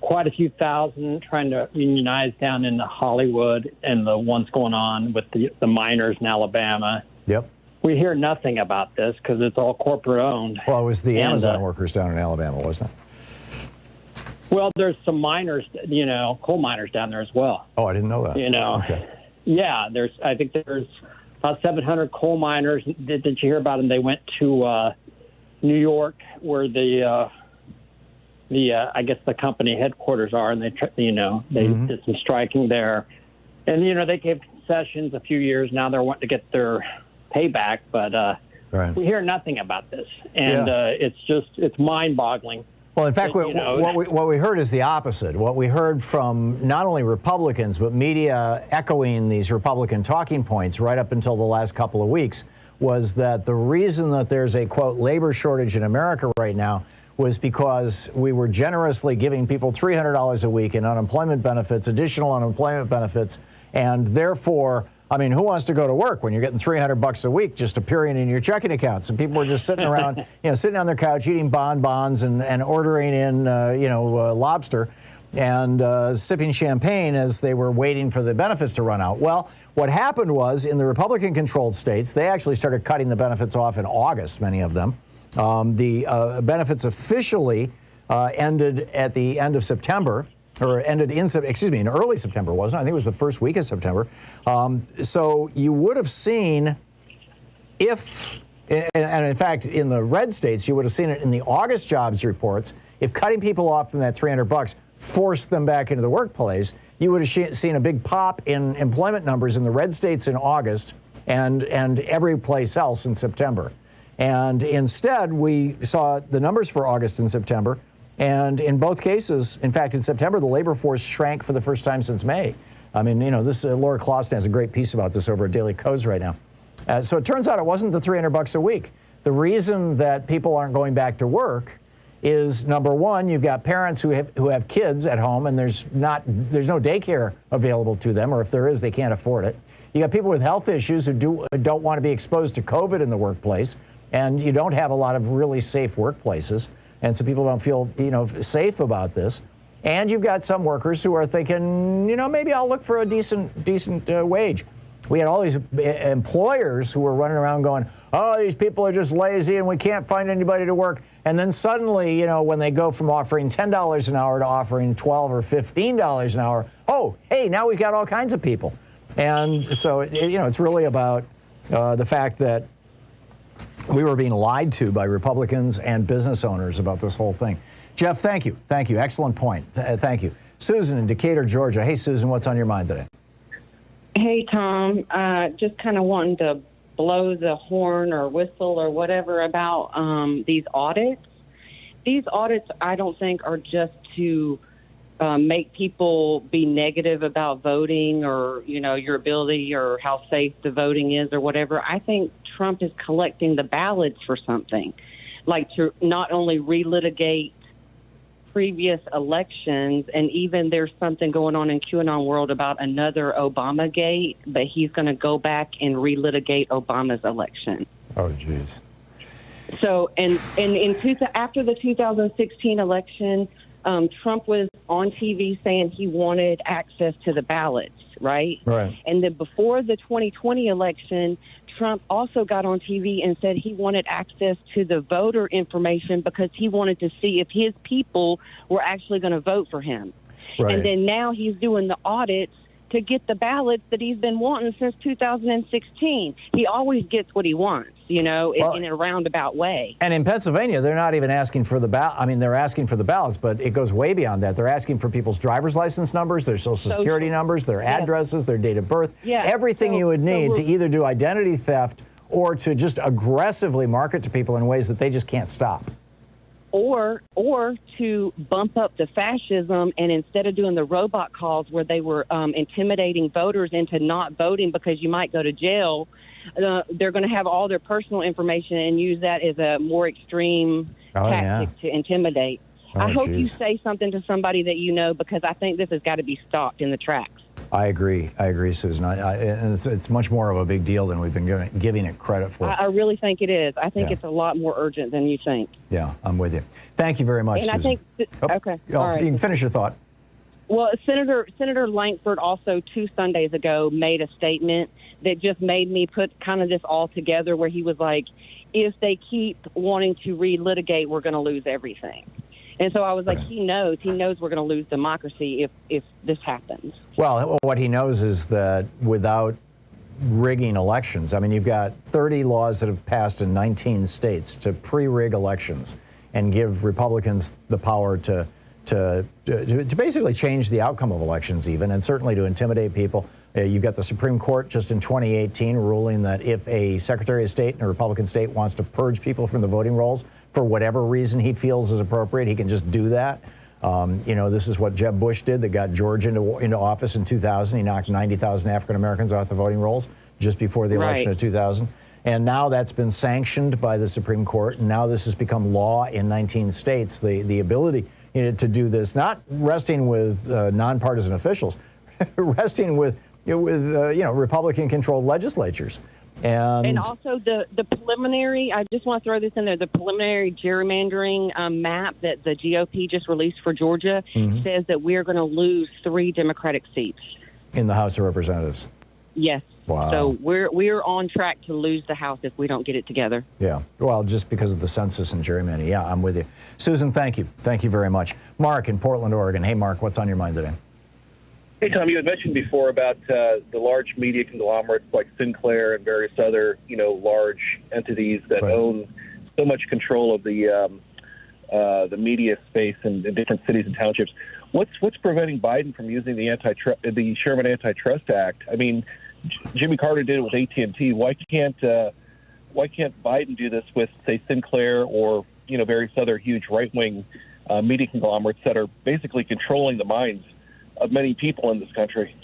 quite a few thousand trying to unionize down in Hollywood, and the ones going on with the miners in Alabama. Yep. We hear nothing about this because it's all corporate owned. Well, it was the Amazon workers down in Alabama, wasn't it? Well, there's some miners, coal miners down there as well. Oh, I didn't know that. Okay. Yeah, I think there's about 700 coal miners. Did you hear about them? They went to New York, where I guess the company headquarters are, and they did some striking there. And they gave concessions a few years. Now they're wanting to get their payback, but right. We hear nothing about this, and it's mind-boggling. Well, in fact, what we heard is the opposite. What we heard from not only Republicans, but media echoing these Republican talking points right up until the last couple of weeks was that the reason that there's a, quote, labor shortage in America right now was because we were generously giving people $300 a week in unemployment benefits, additional unemployment benefits, and therefore, I mean, who wants to go to work when you're getting $300 a week just appearing in your checking accounts? And people were just sitting around, sitting on their couch eating bonbons and ordering in, lobster and sipping champagne as they were waiting for the benefits to run out. Well, what happened was in the Republican-controlled states, they actually started cutting the benefits off in August, many of them. The benefits officially ended at the end of September. Or ended in early September, wasn't it? I think it was the first week of September. So you would have seen and in fact, in the red states, you would have seen it in the August jobs reports. If cutting people off from that $300 forced them back into the workplace, you would have seen a big pop in employment numbers in the red states in August and every place else in September. And instead, we saw the numbers for August and September. And in both cases, in fact, in September, the labor force shrank for the first time since May. I mean, this Laura Clausen has a great piece about this over at Daily Kos right now. So it turns out it wasn't the $300 a week. The reason that people aren't going back to work is, number one, you've got parents who have kids at home, and there's no daycare available to them, or if there is, they can't afford it. You got people with health issues who don't want to be exposed to COVID in the workplace, and you don't have a lot of really safe workplaces. and so people don't feel, safe about this. And you've got some workers who are thinking, maybe I'll look for a decent wage. We had all these employers who were running around going, oh, these people are just lazy and we can't find anybody to work. And then suddenly, when they go from offering $10 an hour to offering $12 or $15 an hour, oh, hey, now we've got all kinds of people. And so, it's really about the fact that we were being lied to by Republicans and business owners about this whole thing. Jeff, thank you. Thank you. Excellent point. Thank you. Susan in Decatur, Georgia. Hey, Susan, what's on your mind today? Hey, Tom. Just kind of wanting to blow the horn or whistle or whatever about these audits. These audits, I don't think, are just to make people be negative about voting or, your ability or how safe the voting is or whatever. I think Trump is collecting the ballots for something, like to not only relitigate previous elections, and even there's something going on in QAnon world about another Obamagate, but he's going to go back and relitigate Obama's election. Oh, geez. So, after the 2016 election, Trump was on TV saying he wanted access to the ballots, right? Right. And then before the 2020 election, Trump also got on TV and said he wanted access to the voter information because he wanted to see if his people were actually going to vote for him. Right. And then now he's doing the audits to get the ballots that he's been wanting since 2016. He always gets what he wants, in a roundabout way. And in Pennsylvania, they're not even asking for the ballot. I mean, they're asking for the ballots, but it goes way beyond that. They're asking for people's driver's license numbers, their social security numbers, their addresses, their date of birth, everything you would need to either do identity theft or to just aggressively market to people in ways that they just can't stop. Or to bump up the fascism, and instead of doing the robot calls where they were intimidating voters into not voting because you might go to jail, they're going to have all their personal information and use that as a more extreme tactic to intimidate. I hope you say something to somebody that because I think this has got to be stopped in the tracks. I agree, Susan. And it's much more of a big deal than we've been giving it credit for. I really think it is. I think it's a lot more urgent than you think. Yeah, I'm with you. Thank you very much, and Susan. Okay. All right. You can finish your thought. Well, Senator Lankford also 2 Sundays ago made a statement that just made me put kind of this all together, where he was like, if they keep wanting to relitigate, we're going to lose everything. And so I was like, he knows we're going to lose democracy if this happens. Well, what he knows is that without rigging elections, I mean, you've got 30 laws that have passed in 19 states to pre-rig elections and give Republicans the power to basically change the outcome of elections even, and certainly to intimidate people. You've got the Supreme Court just in 2018 ruling that if a Secretary of State in a Republican state wants to purge people from the voting rolls for whatever reason he feels is appropriate, he can just do that. This is what Jeb Bush did that got George into office in 2000. He knocked 90,000 African Americans off the voting rolls just before the election of 2000. And now that's been sanctioned by the Supreme Court, and now this has become law in 19 states. The ability to do this, not resting with nonpartisan officials, resting with Republican-controlled legislatures. And also the preliminary, I just want to throw this in there, the preliminary gerrymandering map that the GOP just released for Georgia says that we're going to lose 3 Democratic seats. In the House of Representatives? Yes. Wow. So we're on track to lose the House if we don't get it together. Yeah. Well, just because of the census and gerrymandering. Yeah, I'm with you. Susan, thank you. Thank you very much. Mark in Portland, Oregon. Hey, Mark, what's on your mind today? Hey, Tom, you had mentioned before about the large media conglomerates like Sinclair and various other, large entities that own so much control of the media space in different cities and townships. What's preventing Biden from using the Sherman Antitrust Act? I mean, Jimmy Carter did it with AT&T. Why can't Biden do this with, say, Sinclair or various other huge right-wing media conglomerates that are basically controlling the minds of many people in this country?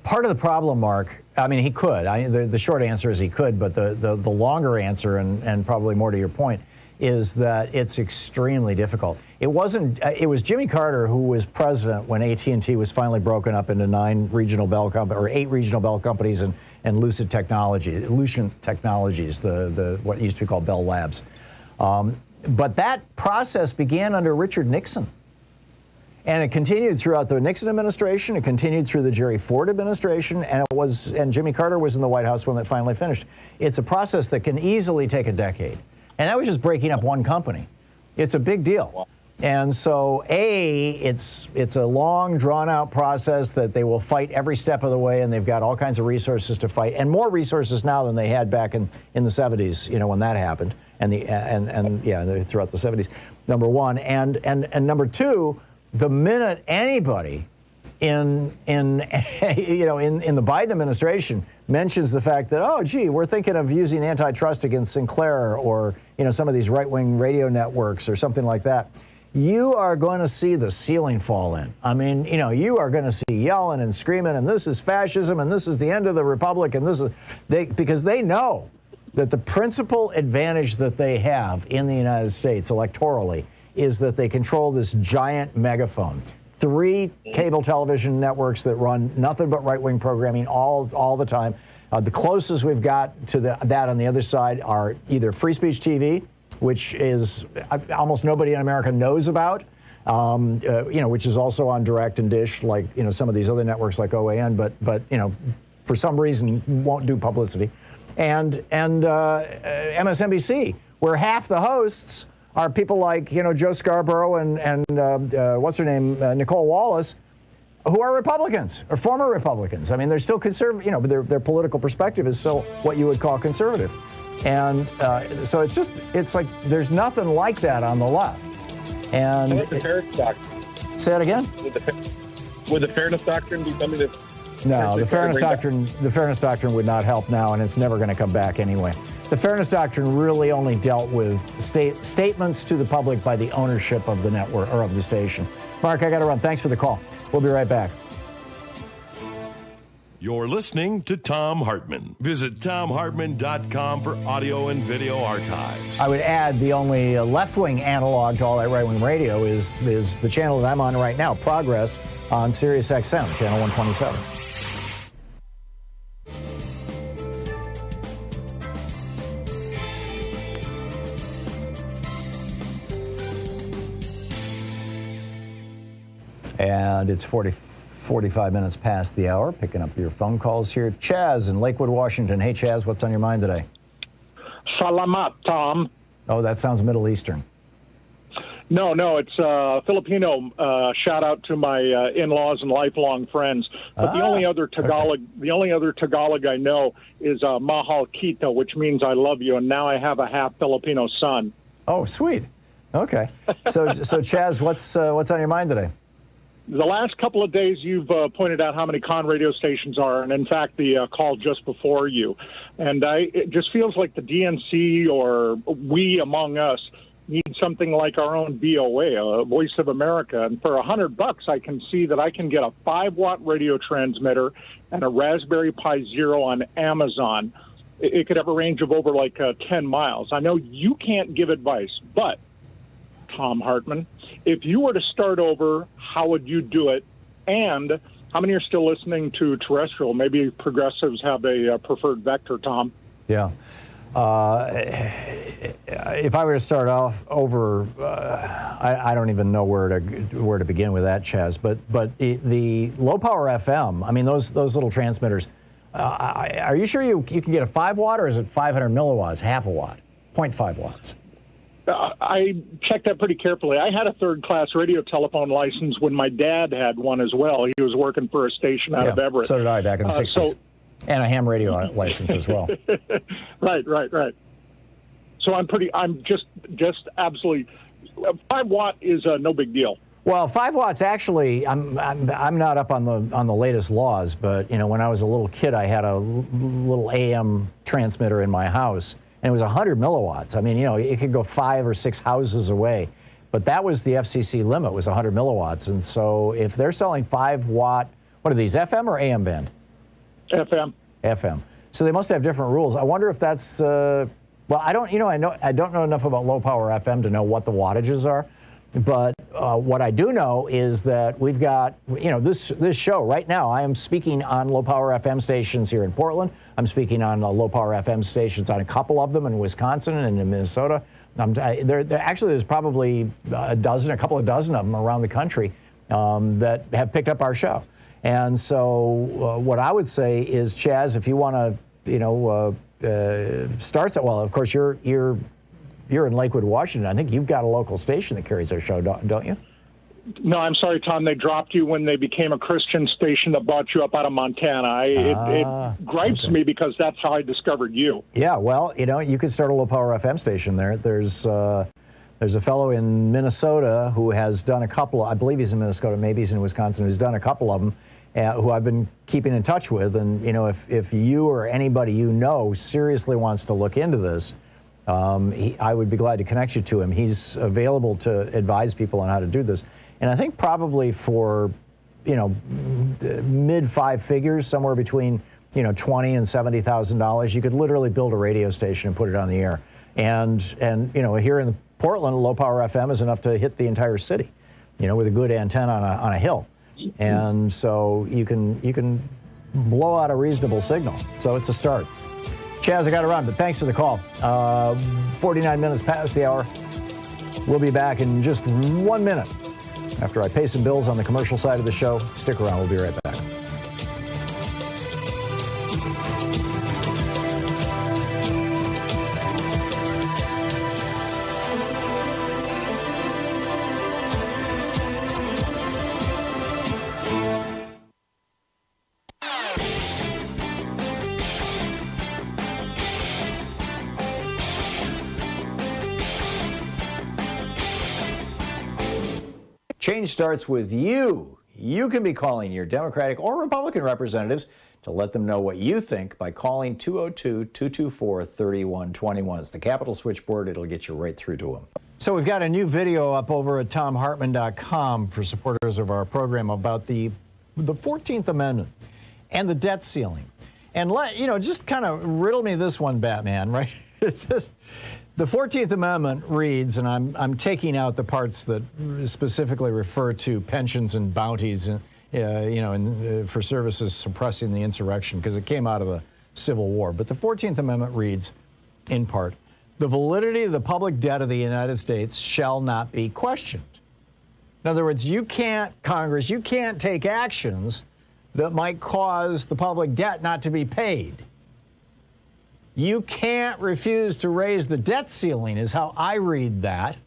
Part of the problem, Mark, I mean, he could. The short answer is he could, but the longer answer, and probably more to your point, is that it's extremely difficult. It was Jimmy Carter who was president when AT&T was finally broken up into 8 regional bell companies and Lucent Technologies, the what used to be called Bell Labs. But that process began under Richard Nixon. And it continued throughout the Nixon administration. It continued through the Jerry Ford administration, and Jimmy Carter was in the White House when it finally finished. It's a process that can easily take a decade. And that was just breaking up one company. It's a big deal. And so, it's a long, drawn-out process that they will fight every step of the way, and they've got all kinds of resources to fight, and more resources now than they had back in the 70s, when that happened, and throughout the 70s. Number one, and number two, the minute anybody in the Biden administration mentions the fact that, oh, gee, we're thinking of using antitrust against Sinclair or some of these right-wing radio networks or something like that, you are going to see the ceiling fall in. I mean, you are going to see yelling and screaming, and this is fascism, and this is the end of the republic, and because they know that the principal advantage that they have in the United States electorally is that they control this giant megaphone. 3 cable television networks that run nothing but right-wing programming all the time. The closest we've got to that on the other side are either Free Speech TV, which is almost nobody in America knows about, which is also on Direct and Dish, like some of these other networks like OAN, but for some reason won't do publicity, and MSNBC, where half the hosts are people like Joe Scarborough and what's her name, Nicole Wallace, who are Republicans or former Republicans. I mean, they're still conservative, but their political perspective is still what you would call conservative. And so it's like there's nothing like that on the left. And how about the fairness doctrine? Say that again? Would the fairness doctrine be something that? No, the fairness doctrine would not help now, and it's never going to come back anyway. The fairness doctrine really only dealt with statements to the public by the ownership of the network or of the station. Mark, I got to run. Thanks for the call. We'll be right back. You're listening to Thom Hartmann. Visit thomhartmann.com for audio and video archives. I would add the only left-wing analog to all that right-wing radio is the channel that I'm on right now, Progress, on Sirius XM, channel 127. And it's 45 minutes past the hour, picking up your phone calls here. Chaz in Lakewood, Washington. Hey, Chaz, what's on your mind today? Salamat, Tom. Oh, that sounds Middle Eastern. No, it's Filipino. Shout out to my in-laws and lifelong friends. But the only other Tagalog I know is Mahal Kita, which means I love you. And now I have a half Filipino son. Oh, sweet. Okay. So Chaz, what's on your mind today? The last couple of days, you've pointed out how many con radio stations are, and in fact, the call just before you. And it just feels like the DNC or we among us need something like our own VOA, Voice of America. And for $100, I can see that I can get a 5-watt radio transmitter and a Raspberry Pi Zero on Amazon. It could have a range of over 10 miles. I know you can't give advice, but Thom Hartmann, if you were to start over, how would you do it? And how many are still listening to terrestrial? Maybe progressives have a preferred vector, Tom. Yeah. If I were to start off over, I don't even know where to begin with that, Chaz. But the low power FM, I mean those little transmitters. Are you sure you can get a 5-watt, or is it 500 milliwatts, half a watt, 0.5 watts? I checked that pretty carefully. I had a third-class radio telephone license when my dad had one as well. He was working for a station out of Everett. So did I back in the 60s. And a ham radio license as well. Right. So I'm just absolutely, 5-watt is no big deal. Well, 5 watts actually, I'm not up on the latest laws, but when I was a little kid, I had a little AM transmitter in my house. And it was 100 milliwatts. I mean, it could go 5 or 6 houses away. But that was the FCC limit, was 100 milliwatts. And so if they're selling 5-watt, what are these, FM or AM band? FM. So they must have different rules. I wonder if that's, well, I don't know enough about low power FM to know what the wattages are. But what I do know is that we've got, this show right now, I am speaking on low power FM stations here in Portland. I'm speaking on low power FM stations on a couple of them in Wisconsin and in Minnesota. There's probably a couple of dozen of them around the country that have picked up our show. And so what I would say is, Chaz, if you want to, start, well, of course, you're in Lakewood, Washington. I think you've got a local station that carries our show, don't you? No, I'm sorry, Tom. They dropped you when they became a Christian station that brought you up out of Montana. It gripes me because that's how I discovered you. Yeah, well, you could start a low-power FM station there. There's a fellow in Minnesota who has done a couple. I believe he's in Minnesota, maybe he's in Wisconsin, who's done a couple of them, who I've been keeping in touch with. And, if you or anybody you know seriously wants to look into this, I would be glad to connect you to him. He's available to advise people on how to do this. And I think probably for, mid five figures, somewhere between, $20,000 and $70,000, you could literally build a radio station and put it on the air. And here in Portland, low power FM is enough to hit the entire city, with a good antenna on a hill. And so you can blow out a reasonable signal. So it's a start. Chaz, I got to run, but thanks for the call. 49 minutes past the hour. We'll be back in just 1 minute after I pay some bills on the commercial side of the show. Stick around. We'll be right back. Change starts with you. You can be calling your Democratic or Republican representatives to let them know what you think by calling 202-224-3121. It's the Capitol switchboard. It'll get you right through to them. So we've got a new video up over at thomhartmann.com for supporters of our program about the 14th Amendment and the debt ceiling. And just kind of riddle me this one, Batman, right? The 14th Amendment reads, and I'm taking out the parts that specifically refer to pensions and bounties, for services suppressing the insurrection, because it came out of the Civil War. But the 14th Amendment reads, in part, the validity of the public debt of the United States shall not be questioned. In other words, Congress, you can't take actions that might cause the public debt not to be paid. You can't refuse to raise the debt ceiling, is how I read that.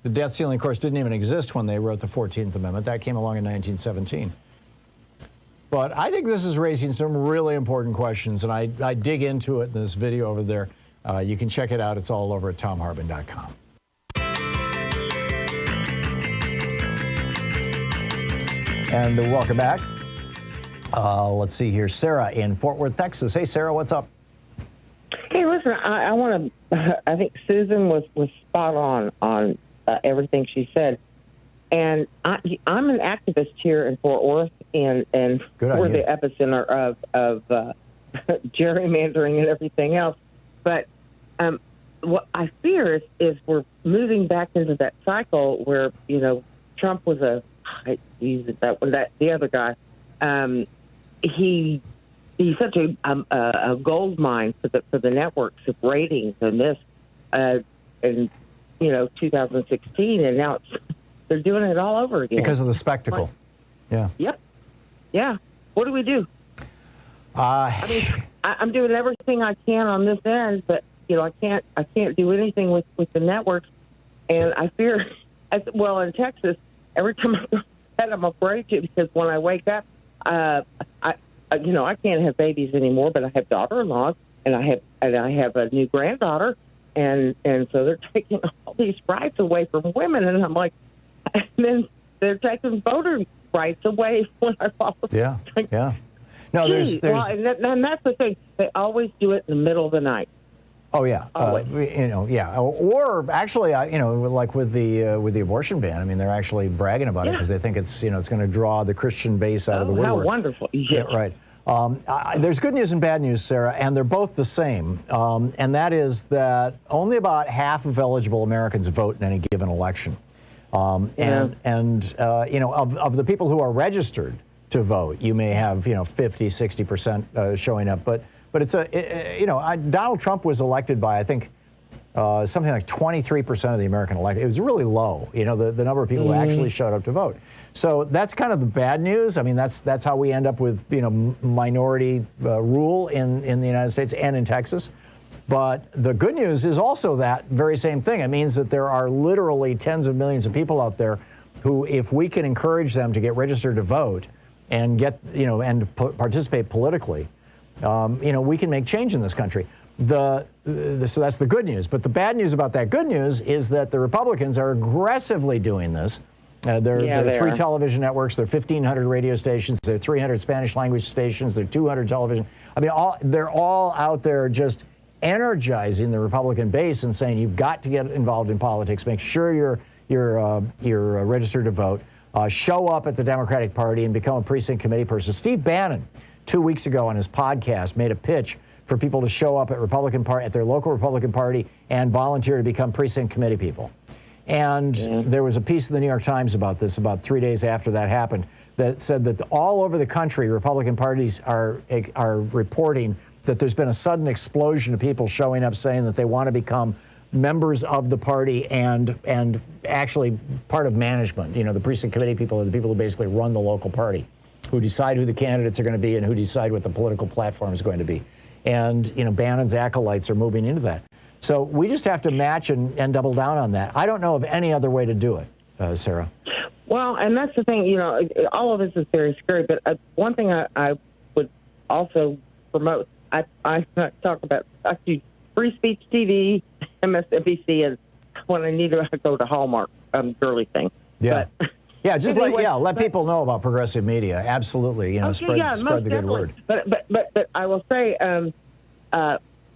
The debt ceiling, of course, didn't even exist when they wrote the 14th Amendment. That came along in 1917. But I think this is raising some really important questions, and I dig into it in this video over there. You can check it out. It's all over at thomhartmann.com. And welcome back. Let's see here. Sarah in Fort Worth, Texas. Hey, Sarah, what's up? Hey, listen, I think Susan was spot on everything she said. And I'm an activist here in Fort Worth, and we're the epicenter of gerrymandering and everything else. But what I fear is we're moving back into that cycle where, Trump was the other guy. He's such a gold mine for the networks of ratings and this, in 2016, and now they're doing it all over again because of the spectacle. Yeah. Yep. Yeah. What do we do? I'm doing everything I can on this end, but I can't do anything with the networks, and I fear, in Texas, every time I go to bed, I'm afraid to, because when I wake up, I can't have babies anymore, but I have daughter-in-laws, and I have a new granddaughter, and so they're taking all these rights away from women, and I'm like, and then they're taking voter rights away when I follow. Yeah, yeah. No, there's and that's the thing. They always do it in the middle of the night. Oh yeah, yeah. Or actually, like with the abortion ban. I mean, they're actually bragging about it because they think it's it's going to draw the Christian base out of the woodwork. How wonderful! Yeah, right. There's good news and bad news, Sarah, and they're both the same. And that is that only about half of eligible Americans vote in any given election. Of the people who are registered to vote, you may have 50, 60% showing up, but it's Donald Trump was elected by, I think, something like 23% of the American electorate. It was really low, the number of people who actually showed up to vote. So that's kind of the bad news. I mean, that's how we end up with, minority rule in the United States and in Texas. But the good news is also that very same thing. It means that there are literally tens of millions of people out there who, if we can encourage them to get registered to vote and get, and participate politically, we can make change in this country. So that's the good news. But the bad news about that good news is that the Republicans are aggressively doing this. There are 3 television networks, there are 1,500 radio stations, there are 300 Spanish language stations, there are 200 television. I mean, they're all out there just energizing the Republican base and saying you've got to get involved in politics. Make sure you're registered to vote. Show up at the Democratic Party and become a precinct committee person. Steve Bannon, 2 weeks ago on his podcast, made a pitch for people to show up at their local Republican Party and volunteer to become precinct committee people. And there was a piece in the New York Times about this about 3 days after that happened that said that all over the country, Republican parties are reporting that there's been a sudden explosion of people showing up saying that they want to become members of the party and actually part of management. The precinct committee people are the people who basically run the local party, who decide who the candidates are going to be and who decide what the political platform is going to be. And, Bannon's acolytes are moving into that. So we just have to match and double down on that. I don't know of any other way to do it, Sarah. Well, and that's the thing, all of this is very scary. But one thing I would also promote, I talk about, I do Free Speech TV, MSNBC, and when I need to, I go to Hallmark, girly thing. Yeah. But, yeah, just let people know about progressive media. Absolutely, spread the good word. But I will say,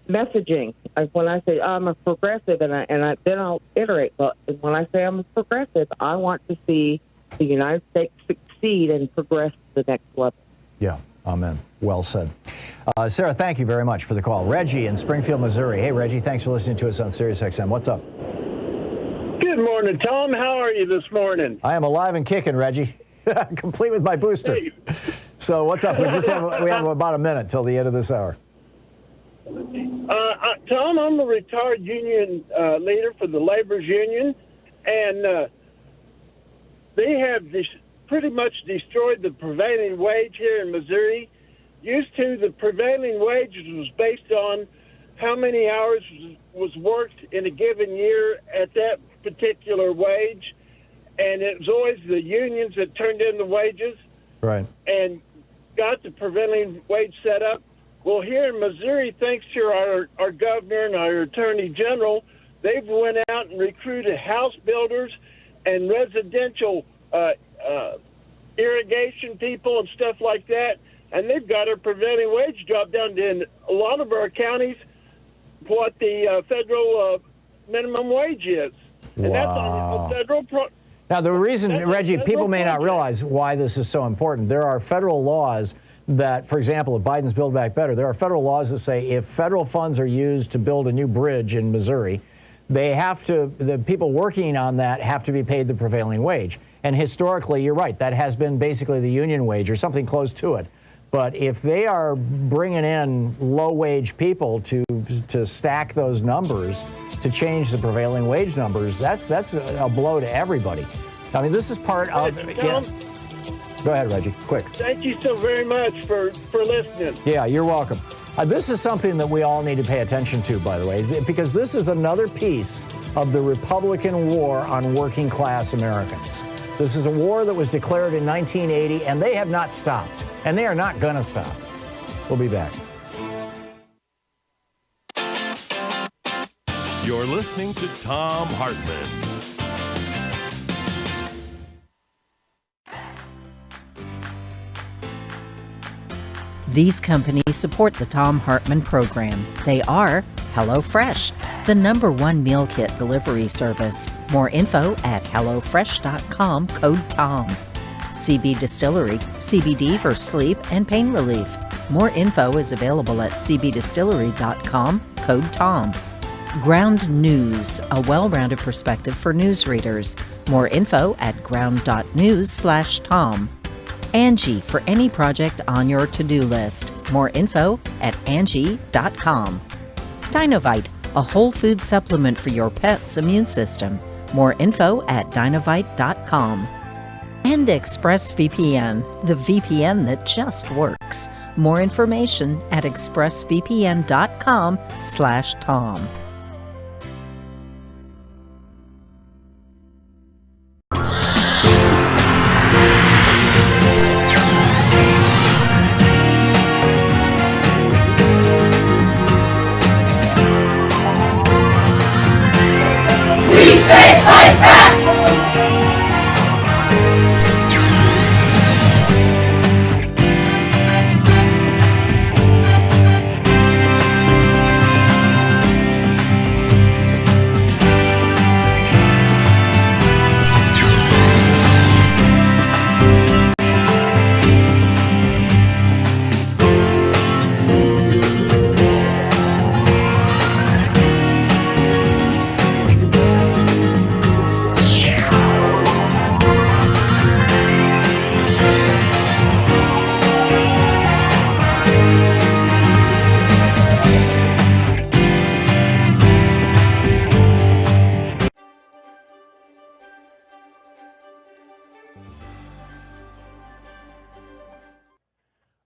messaging. When I say I'm a progressive, then I'll iterate. But when I say I'm a progressive, I want to see the United States succeed and progress to the next level. Yeah, amen. Well said. Sarah, thank you very much for the call. Reggie in Springfield, Missouri. Hey, Reggie, thanks for listening to us on Sirius XM. What's up? Good morning, Tom. How are you this morning? I am alive and kicking, Reggie. Complete with my booster. Hey. So what's up? We have about a minute till the end of this hour. Tom, I'm a retired union leader for the Labor's Union, and they have pretty much destroyed the prevailing wage here in Missouri. Used to, the prevailing wage was based on how many hours was worked in a given year at that particular wage, and it was always the unions that turned in the wages right, and got the prevailing wage set up. Well, here in Missouri, thanks to our governor and our attorney general, they've went out and recruited house builders and residential irrigation people and stuff like that, and they've got our prevailing wage dropped down to, in a lot of our counties, what the federal minimum wage is. And that's on a federal Now, the reason, Reggie, people may not realize why this is so important. There are federal laws that, for example, if Biden's Build Back Better, there are federal laws that say if federal funds are used to build a new bridge in Missouri, the people working on that have to be paid the prevailing wage. And historically, you're right, that has been basically the union wage or something close to it. But if they are bringing in low-wage people to stack those numbers, to change the prevailing wage numbers, that's a blow to everybody. I mean, this is part of... Tom, go ahead, Reggie, quick. Thank you so very much for listening. Yeah, you're welcome. This is something that we all need to pay attention to, by the way, because this is another piece of the Republican war on working-class Americans. This is a war that was declared in 1980, and they have not stopped, and they are not going to stop. We'll be back. You're listening to Thom Hartmann. These companies support the Thom Hartmann Program. They are HelloFresh, the #1 meal kit delivery service. More info at HelloFresh.com, code TOM. CB Distillery, CBD for sleep and pain relief. More info is available at cbdistillery.com, code TOM. Ground News, a well-rounded perspective for news readers. More info at ground.news/Tom. Angie, for any project on your to-do list. More info at Angie.com. Dinovite, a whole food supplement for your pet's immune system. More info at Dinovite.com. And ExpressVPN, the VPN that just works. More information at expressvpn.com/Tom.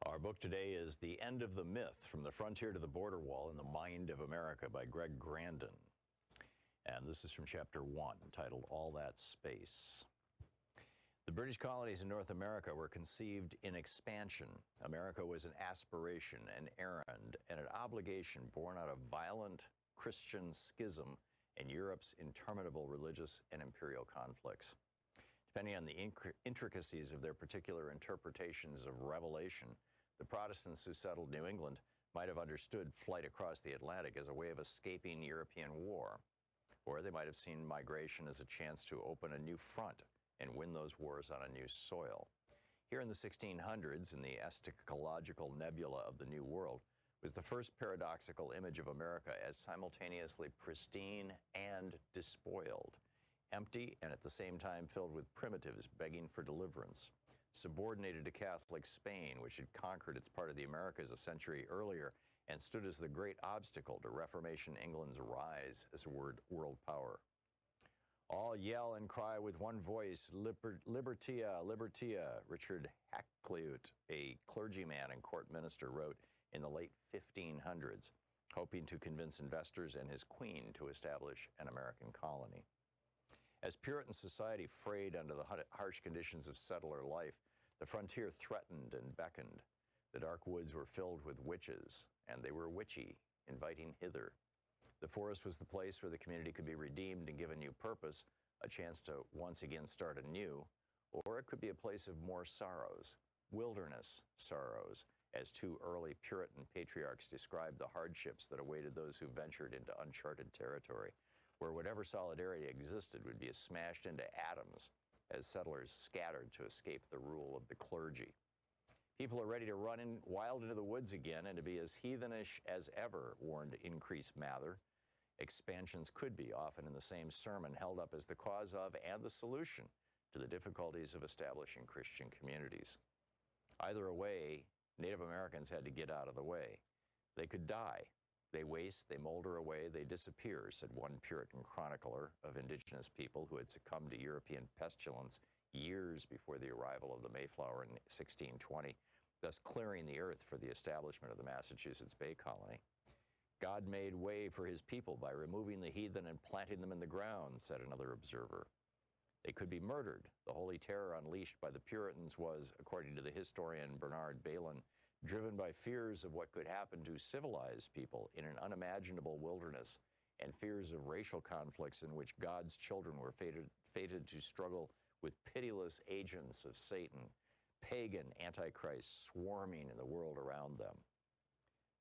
Our book today is The End of the Myth, From the Frontier to the Border Wall in the Mind of America by Greg Grandin. And this is from Chapter 1, titled All That Space. The British colonies in North America were conceived in expansion. America was an aspiration, an errand, and an obligation born out of violent Christian schism and Europe's interminable religious and imperial conflicts. Depending on the intricacies of their particular interpretations of Revelation, the Protestants who settled New England might have understood flight across the Atlantic as a way of escaping European war, or they might have seen migration as a chance to open a new front and win those wars on a new soil. Here in the 1600s, in the eschatological nebula of the New World, was the first paradoxical image of America as simultaneously pristine and despoiled, empty and at the same time filled with primitives begging for deliverance, subordinated to Catholic Spain, which had conquered its part of the Americas a century earlier and stood as the great obstacle to Reformation England's rise as a world power. All yell and cry with one voice, Libertia, Libertia, Richard Hakluyt, a clergyman and court minister, wrote in the late 1500s, hoping to convince investors and his queen to establish an American colony. As Puritan society frayed under the harsh conditions of settler life, the frontier threatened and beckoned. The dark woods were filled with witches, and they were witchy, inviting hither. The forest was the place where the community could be redeemed and given new purpose, a chance to once again start anew, or it could be a place of more sorrows, wilderness sorrows, as two early Puritan patriarchs described the hardships that awaited those who ventured into uncharted territory, where whatever solidarity existed would be smashed into atoms as settlers scattered to escape the rule of the clergy. People are ready to run wild into the woods again and to be as heathenish as ever, warned Increase Mather. Expansions could be, often in the same sermon, held up as the cause of and the solution to the difficulties of establishing Christian communities. Either way, Native Americans had to get out of the way. They could die. They waste, they molder away, they disappear, said one Puritan chronicler of indigenous people who had succumbed to European pestilence years before the arrival of the Mayflower in 1620, thus clearing the earth for the establishment of the Massachusetts Bay Colony. God made way for his people by removing the heathen and planting them in the ground, said another observer. They could be murdered. The holy terror unleashed by the Puritans was, according to the historian Bernard Balin, driven by fears of what could happen to civilized people in an unimaginable wilderness and fears of racial conflicts in which God's children were fated to struggle with pitiless agents of Satan, pagan antichrists swarming in the world around them.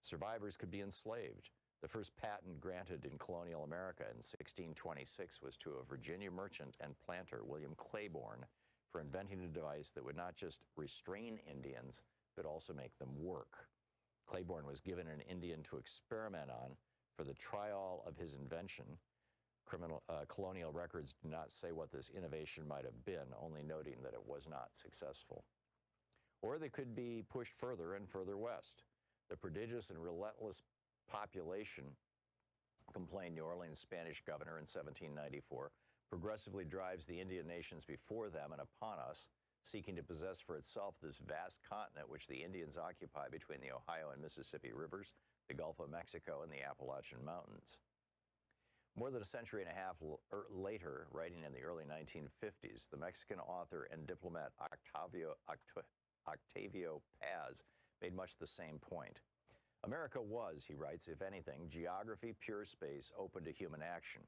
Survivors could be enslaved. The first patent granted in colonial America in 1626 was to a Virginia merchant and planter, William Claiborne, for inventing a device that would not just restrain Indians, but also make them work. Claiborne was given an Indian to experiment on for the trial of his invention. Colonial records do not say what this innovation might have been, only noting that it was not successful. Or they could be pushed further and further west. The prodigious and relentless population complained New Orleans Spanish governor in 1794, progressively drives the Indian nations before them and upon us, seeking to possess for itself this vast continent which the Indians occupy between the Ohio and Mississippi rivers, the Gulf of Mexico, and the Appalachian Mountains. More than a century and a half later, writing in the early 1950s, the Mexican author and diplomat Octavio Paz made much the same point. America was, he writes, if anything, geography, pure space, open to human action.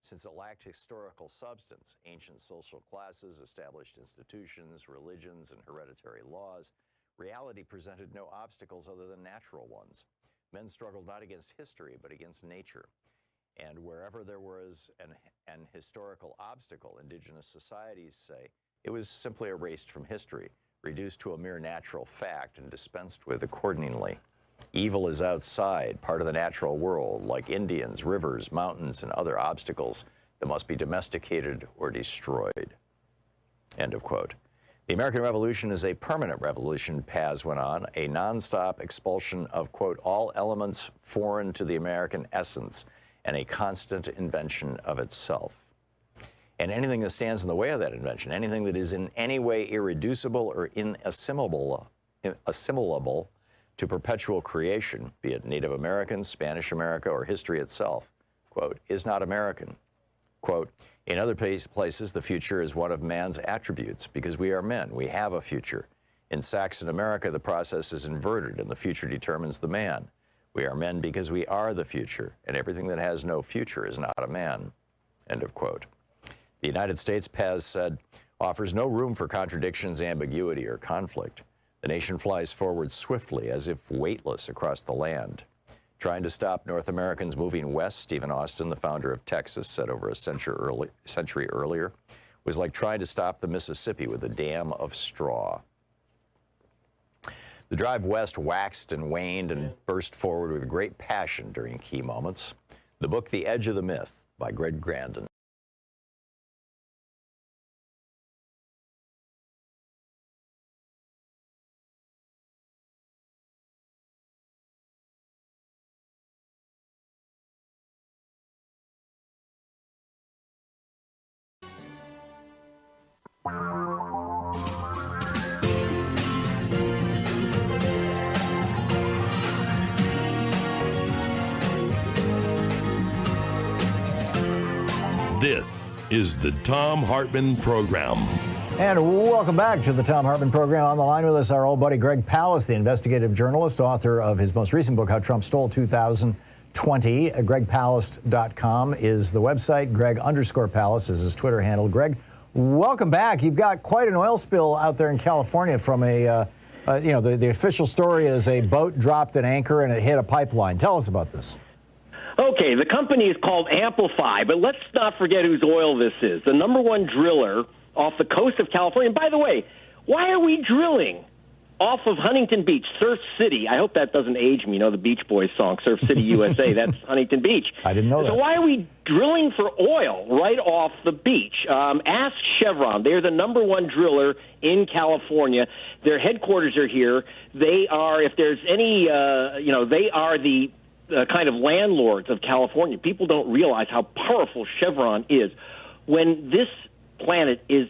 Since it lacked historical substance, ancient social classes, established institutions, religions, and hereditary laws, reality presented no obstacles other than natural ones. Men struggled not against history, but against nature. And wherever there was an historical obstacle, indigenous societies say, it was simply erased from history, reduced to a mere natural fact and dispensed with accordingly. Evil is outside, part of the natural world, like Indians, rivers, mountains, and other obstacles that must be domesticated or destroyed. End of quote. The American Revolution is a permanent revolution, Paz went on, a nonstop expulsion of, quote, all elements foreign to the American essence and a constant invention of itself. And anything that stands in the way of that invention, anything that is in any way irreducible or inassimilable to perpetual creation, be it Native American, Spanish America, or history itself, quote, is not American. Quote, in other places, the future is one of man's attributes because we are men, we have a future. In Saxon America, the process is inverted and the future determines the man. We are men because we are the future, and everything that has no future is not a man. End of quote. The United States, Paz said, offers no room for contradictions, ambiguity, or conflict. The nation flies forward swiftly, as if weightless across the land. Trying to stop North Americans moving west, Stephen Austin, the founder of Texas, said over a century earlier, was like trying to stop the Mississippi with a dam of straw. The drive west waxed and waned and burst forward with great passion during key moments. The book, The Edge of the Myth, by Greg Grandin. This is the Thom Hartmann Program. And welcome back to the Thom Hartmann Program. On the line with us, our old buddy Greg Palast, the investigative journalist, author of his most recent book, How Trump Stole 2020. GregPalast.com is the website. Greg_Palast is his Twitter handle. Greg, welcome back. You've got quite an oil spill out there in California from the official story is a boat dropped an anchor and it hit a pipeline. Tell us about this. Okay, the company is called Amplify, but let's not forget whose oil this is. The #1 driller off the coast of California. And by the way, why are we drilling off of Huntington Beach, Surf City? I hope that doesn't age me. You know the Beach Boys song, Surf City, USA. That's Huntington Beach. I didn't know that. So why are we drilling for oil right off the beach? Ask Chevron. They're the #1 driller in California. Their headquarters are here. They are, if there's any, they are the kind of landlords of California. People don't realize how powerful Chevron is. When this planet is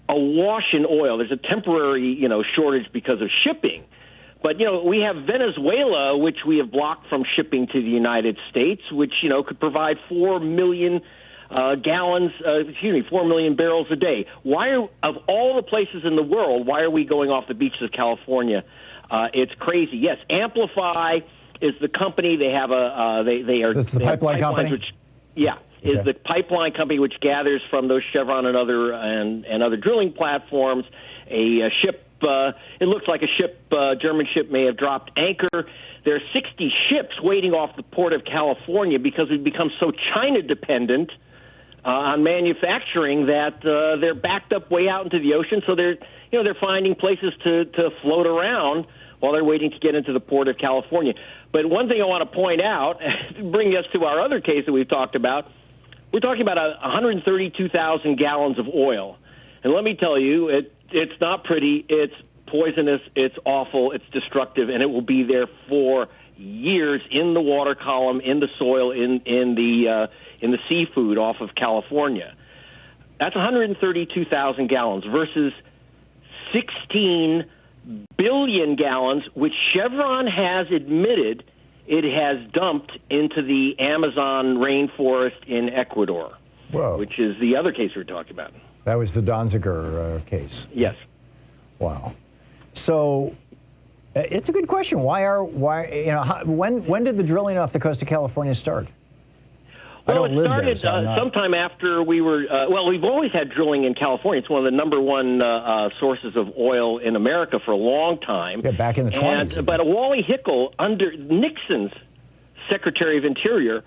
awash in oil, there's a temporary, shortage because of shipping. But, we have Venezuela, which we have blocked from shipping to the United States, which, could provide 4 million 4 million barrels a day. Of all the places in the world, why are we going off the beaches of California? It's crazy. Yes, Amplify is the company. They have That's the pipeline company? Is the pipeline company which gathers from those Chevron and other drilling platforms. A ship, it looks like a ship, German ship may have dropped anchor. There are 60 ships waiting off the port of California because we've become so China dependent on manufacturing that they're backed up way out into the ocean. So they're finding places to float around while they're waiting to get into the port of California. But one thing I want to point out, bringing us to our other case that we've talked about, we're talking about 132,000 gallons of oil. And let me tell you, it's not pretty. It's poisonous, it's awful, it's destructive, and it will be there for years in the water column, in the soil, in the seafood off of California. That's 132,000 gallons versus 16 billion gallons, which Chevron has admitted it has dumped into the Amazon rainforest in Ecuador, which is the other case we're talking about. That was the Donziger case. Yes. Wow. So it's a good question. When did the drilling off the coast of California start? Well, it started sometime after we were, we've always had drilling in California. It's one of the number one sources of oil in America for a long time. Yeah, back in the 20s. But Wally Hickel, under Nixon's Secretary of Interior,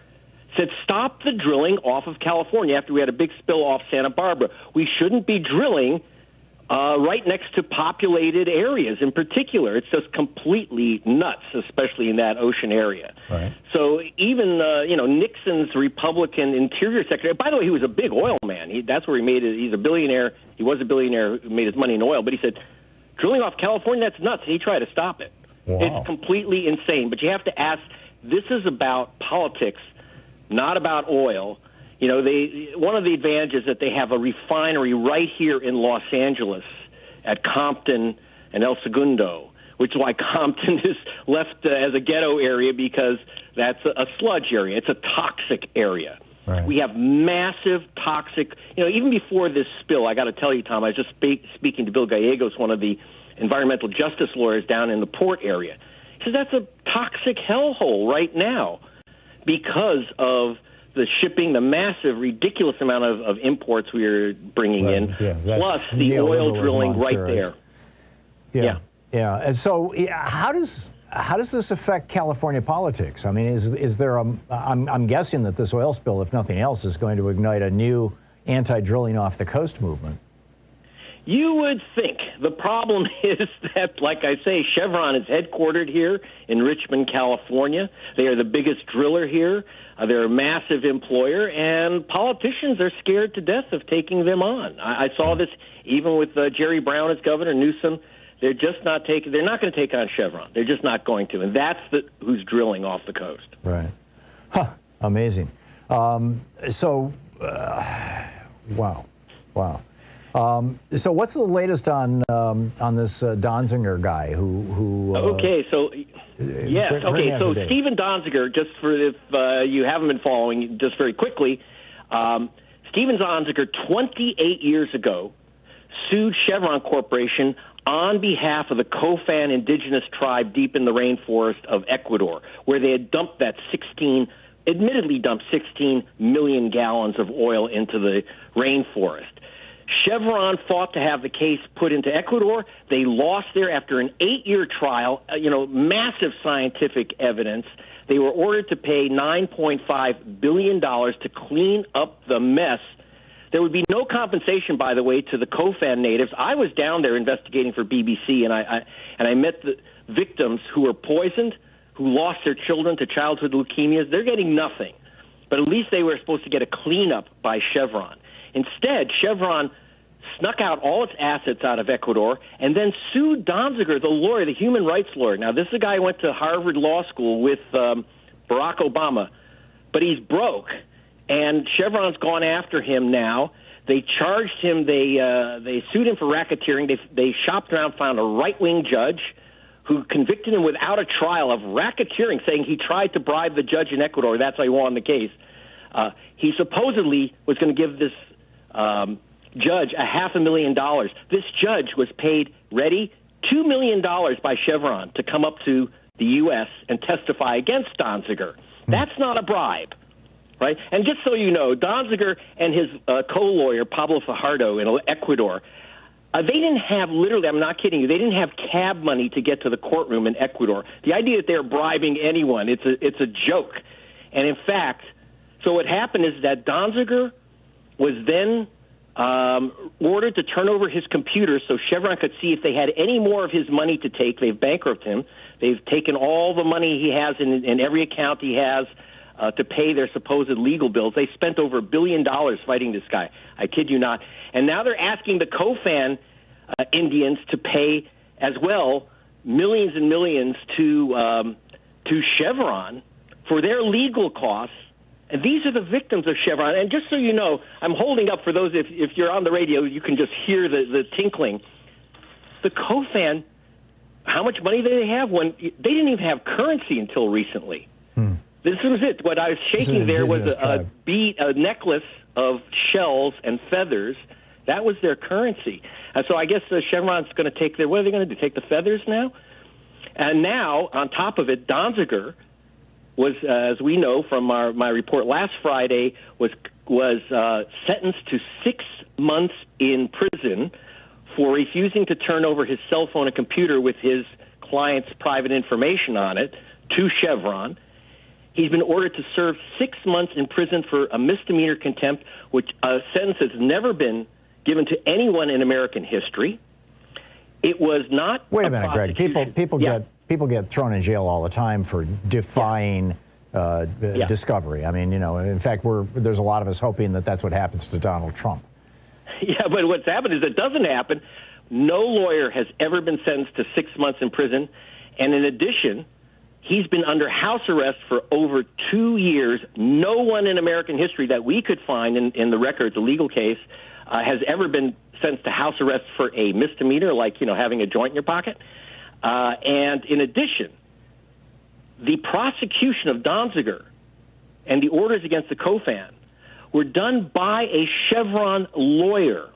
said stop the drilling off of California after we had a big spill off Santa Barbara. We shouldn't be drilling right next to populated areas in particular. It's just completely nuts, especially in that ocean area. Right. So even, Nixon's Republican Interior Secretary, by the way, he was a big oil man. That's where he made it. He's a billionaire. He was a billionaire who made his money in oil. But he said, drilling off California, that's nuts. And he tried to stop it. Wow. It's completely insane. But you have to ask, this is about politics, not about oil. You know, one of the advantages that they have a refinery right here in Los Angeles at Compton and El Segundo, which is why Compton is left as a ghetto area, because that's a sludge area. It's a toxic area. Right. We have massive toxic, even before this spill, I got to tell you, Tom, I was just speaking to Bill Gallegos, one of the environmental justice lawyers down in the port area. He says that's a toxic hellhole right now because of the shipping, the massive, ridiculous amount of imports we are bringing in, plus the oil drilling right there. Yeah. And so, how does this affect California politics? I mean, is there I'm guessing that this oil spill, if nothing else, is going to ignite a new anti-drilling off the coast movement. You would think. The problem is that, like I say, Chevron is headquartered here in Richmond, California. They are the biggest driller here. They're a massive employer, and politicians are scared to death of taking them on. I saw this even with Jerry Brown as governor, Newsom. They're just not taking. They're not going to take on Chevron. They're just not going to, and that's who's drilling off the coast. Right. Huh. Amazing. Wow. So what's the latest on this Donziger guy who okay, so yes, okay, so Stephen Donziger, just for if you haven't been following, just very quickly, Stephen Donziger 28 years ago sued Chevron Corporation on behalf of the Kofan indigenous tribe deep in the rainforest of Ecuador, where they had admittedly dumped 16 million gallons of oil into the rainforest. Chevron fought to have the case put into Ecuador. They lost there after an 8-year trial, massive scientific evidence. They were ordered to pay $9.5 billion to clean up the mess. There would be no compensation, by the way, to the Kofan natives. I was down there investigating for BBC, and I met the victims who were poisoned, who lost their children to childhood leukemias. They're getting nothing. But at least they were supposed to get a cleanup by Chevron. Instead, Chevron snuck out all its assets out of Ecuador and then sued Donziger, the lawyer, the human rights lawyer. Now, this is a guy who went to Harvard Law School with Barack Obama, but he's broke, and Chevron's gone after him now. They charged him. They sued him for racketeering. They shopped around, found a right-wing judge who convicted him without a trial of racketeering, saying he tried to bribe the judge in Ecuador. That's how he won the case. He supposedly was going to give this judge $500,000. This judge was paid, ready, $2 million by Chevron to come up to the U.S. and testify against Donziger. That's not a bribe, right? And just so you know, Donziger and his co-lawyer, Pablo Fajardo, in Ecuador, they didn't have, literally, I'm not kidding you, they didn't have cab money to get to the courtroom in Ecuador. The idea that they're bribing anyone, it's a joke. And in fact, so what happened is that Donziger was then ordered to turn over his computer so Chevron could see if they had any more of his money to take. They've bankrupted him. They've taken all the money he has in every account he has to pay their supposed legal bills. They spent over $1 billion fighting this guy. I kid you not. And now they're asking the Kofan Indians to pay as well, millions and millions to Chevron for their legal costs. And these are the victims of Chevron. And just so you know, I'm holding up for those, if you're on the radio, you can just hear the tinkling. The COFAN, how much money did they have when they didn't even have currency until recently? This was it. What I was shaking there was a necklace of shells and feathers. That was their currency. And so I guess Chevron's going to take what are they going to do, take the feathers now? And now, on top of it, Donziger was, as we know from my report last Friday, was sentenced to 6 months in prison for refusing to turn over his cell phone and computer with his client's private information on it to Chevron. He's been ordered to serve 6 months in prison for a misdemeanor contempt, which a sentence has never been given to anyone in American history. It was not. Wait a minute, Greg. People get thrown in jail all the time for defying discovery. I mean, in fact, there's a lot of us hoping that that's what happens to Donald Trump. Yeah, but what's happened is it doesn't happen. No lawyer has ever been sentenced to 6 months in prison, and in addition, he's been under house arrest for over 2 years. No one in American history that we could find in the record, the legal case, has ever been sentenced to house arrest for a misdemeanor, like having a joint in your pocket. And in addition, the prosecution of Donziger and the orders against the COFAN were done by a Chevron lawyer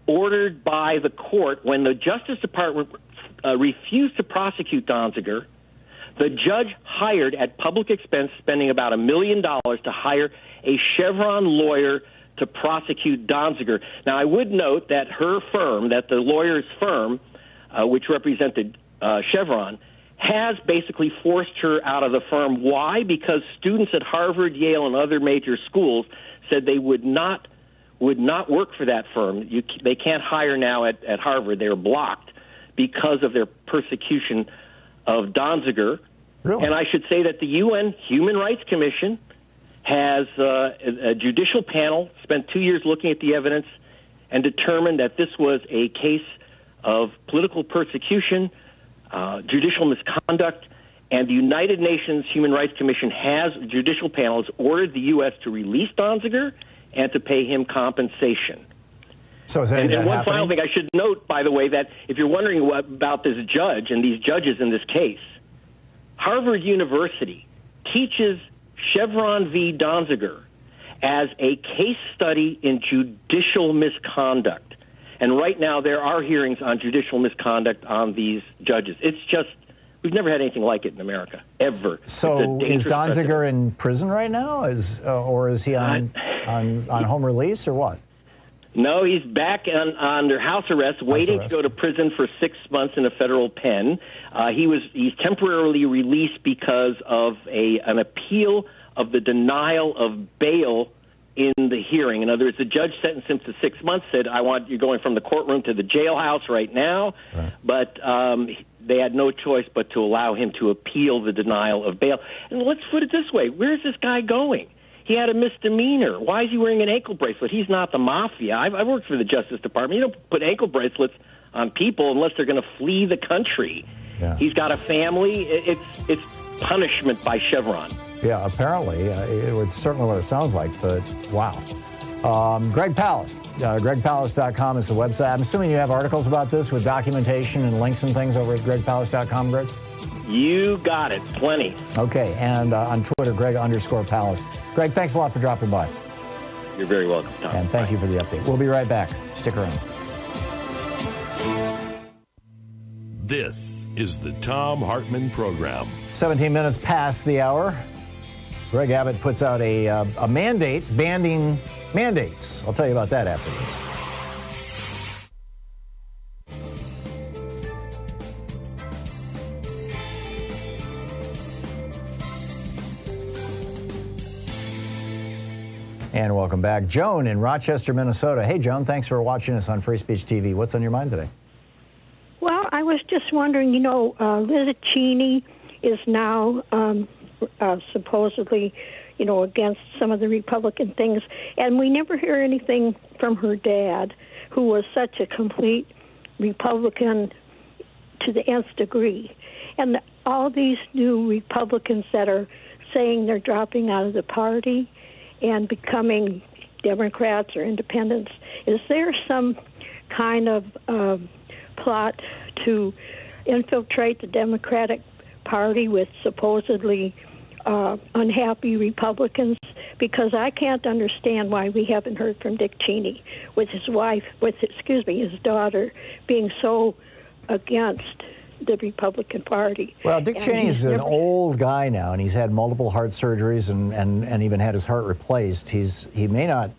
ordered by the court when the Justice Department refused to prosecute Donziger. The judge hired at public expense, spending about $1 million to hire a Chevron lawyer to prosecute Donziger. Now, I would note that her firm, that the lawyer's firm, which represented Chevron, has basically forced her out of the firm. Why? Because students at Harvard, Yale, and other major schools said they would not work for that firm. They can't hire now at Harvard. They're blocked because of their persecution of Donziger. Really? And I should say that the UN Human Rights Commission has a judicial panel, spent 2 years looking at the evidence, and determined that this was a case of political persecution, judicial misconduct, and the United Nations Human Rights Commission has, the judicial panel has ordered the U.S. to release Donziger and to pay him compensation. So is that and one happening? final thing I should note, by the way, that if you're wondering about this judge and these judges in this case, Harvard University teaches Chevron v. Donziger as a case study in judicial misconduct. And right now there are hearings on judicial misconduct on these judges. It's just, we've never had anything like it in America, ever. So is Donziger in prison right now, or is he on home release, or what? No, he's back under house arrest, waiting to go to prison for 6 months in a federal pen. He's temporarily released because of an appeal of the denial of bail in the hearing. In other words, the judge sentenced him to 6 months, said, I want you going from the courtroom to the jailhouse right now. Right. But they had no choice but to allow him to appeal the denial of bail. And let's put it this way. Where's this guy going? He had a misdemeanor. Why is he wearing an ankle bracelet? He's not the mafia. I've worked for the Justice Department. You don't put ankle bracelets on people unless they're going to flee the country. Yeah. He's got a family. It's punishment by Chevron. Yeah, apparently. It's certainly what it sounds like, but wow. Greg Palast. GregPalast.com is the website. I'm assuming you have articles about this with documentation and links and things over at GregPalast.com, Greg? You got it. Plenty. Okay, and on Twitter, Greg_Palast. Greg, thanks a lot for dropping by. You're very welcome, Tom. And thank you for the update. We'll be right back. Stick around. This is the Thom Hartmann Program. 17 minutes past the hour. Greg Abbott puts out a mandate banning mandates. I'll tell you about that after this. And welcome back. Joan in Rochester, Minnesota. Hey, Joan, thanks for watching us on Free Speech TV. What's on your mind today? Well, I was just wondering, Liz Cheney is now supposedly, against some of the Republican things, and we never hear anything from her dad, who was such a complete Republican, to the nth degree. And all these new Republicans that are saying they're dropping out of the party and becoming Democrats or independents, is there some kind of plot to infiltrate the Democratic Party with supposedly unhappy Republicans? Because I can't understand why we haven't heard from Dick Cheney with his wife, his daughter being so against the Republican Party. Well, Dick Cheney's an old guy now, and he's had multiple heart surgeries and even had his heart replaced. He may not,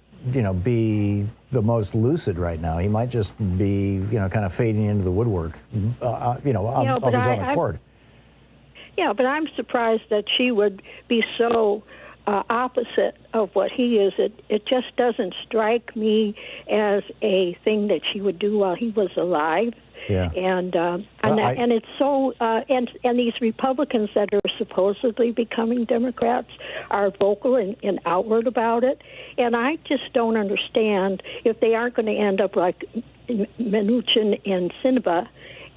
be the most lucid right now. He might just be, kind of fading into the woodwork, of his own accord. Yeah, but I'm surprised that she would be so opposite of what he is. It just doesn't strike me as a thing that she would do while he was alive. Yeah. And it's so and these Republicans that are supposedly becoming Democrats are vocal and outward about it, and I just don't understand if they aren't going to end up like Mnuchin and Sinema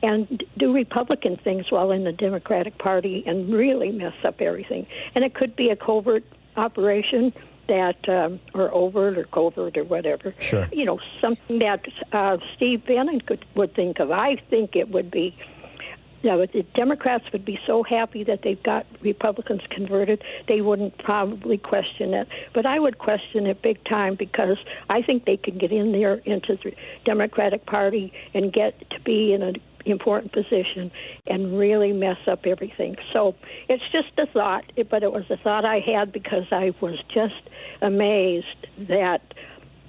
and do Republican things while in the Democratic Party and really mess up everything. And it could be a covert operation that, or overt or covert or whatever. Sure. Something that Steve Bannon would think of. I think it would be, the Democrats would be so happy that they've got Republicans converted, they wouldn't probably question it. But I would question it big time because I think they could get in there into the Democratic Party and get to be in an important position and really mess up everything. So it's just a thought, but it was a thought I had because I was just amazed that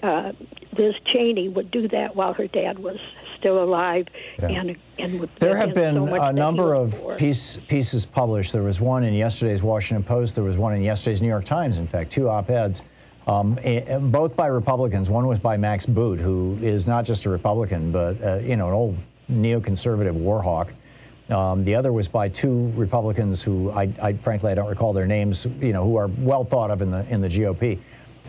Liz Cheney would do that while her dad was still alive. Yeah. And would there have been so a number of pieces published. There was one in yesterday's Washington Post. There was one in yesterday's New York Times, in fact, 2 op-eds, both by Republicans. One was by Max Boot, who is not just a Republican, but an old neoconservative war hawk. The other was by 2 Republicans who I frankly I don't recall their names, who are well thought of in the GOP.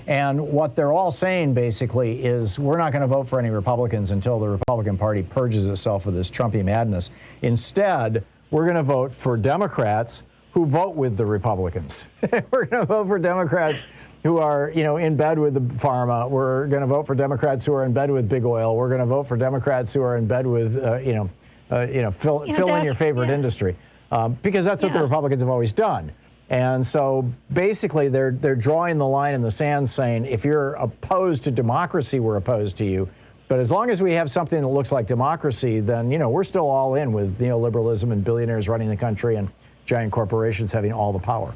And what they're all saying basically is we're not going to vote for any Republicans until the Republican Party purges itself of this Trumpy madness. Instead, we're going to vote for Democrats who vote with the Republicans. We're going to vote for Democrats who are, in bed with the pharma. We're going to vote for Democrats who are in bed with big oil. We're going to vote for Democrats who are in bed with, fill in your favorite industry, because that's what the Republicans have always done. And so basically they're drawing the line in the sand saying, if you're opposed to democracy, we're opposed to you. But as long as we have something that looks like democracy, then, we're still all in with neoliberalism and billionaires running the country and giant corporations having all the power.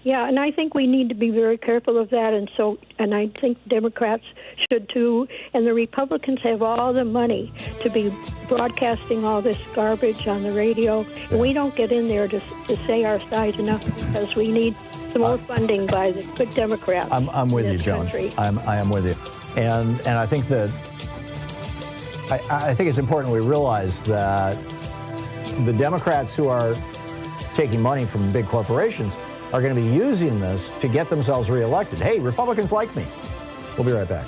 Yeah, and I think we need to be very careful of that, and I think Democrats should too, and the Republicans have all the money to be broadcasting all this garbage on the radio, and we don't get in there to say our side enough because we need some more funding by the good Democrats. I'm with you, Joan. I am with you, and I think that I think it's important we realize that the Democrats who are taking money from big corporations are going to be using this to get themselves reelected. Hey, Republicans like me. We'll be right back.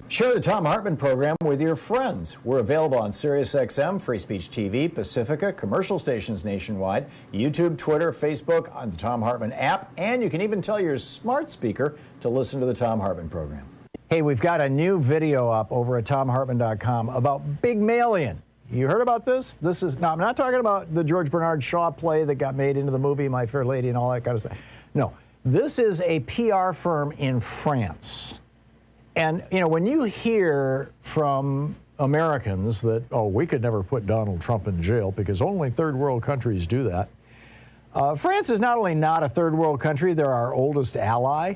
Share the Thom Hartmann Program with your friends. We're available on SiriusXM, Free Speech TV, Pacifica, commercial stations nationwide, YouTube, Twitter, Facebook, on the Thom Hartmann app, and you can even tell your smart speaker to listen to the Thom Hartmann Program. Hey, we've got a new video up over at ThomHartmann.com about Big Mail-In. You heard about this? Now, I'm not talking about the George Bernard Shaw play that got made into the movie My Fair Lady and all that kind of stuff. No, this is a PR firm in France. And, when you hear from Americans that, we could never put Donald Trump in jail because only third world countries do that. France is not only not a third world country, they're our oldest ally.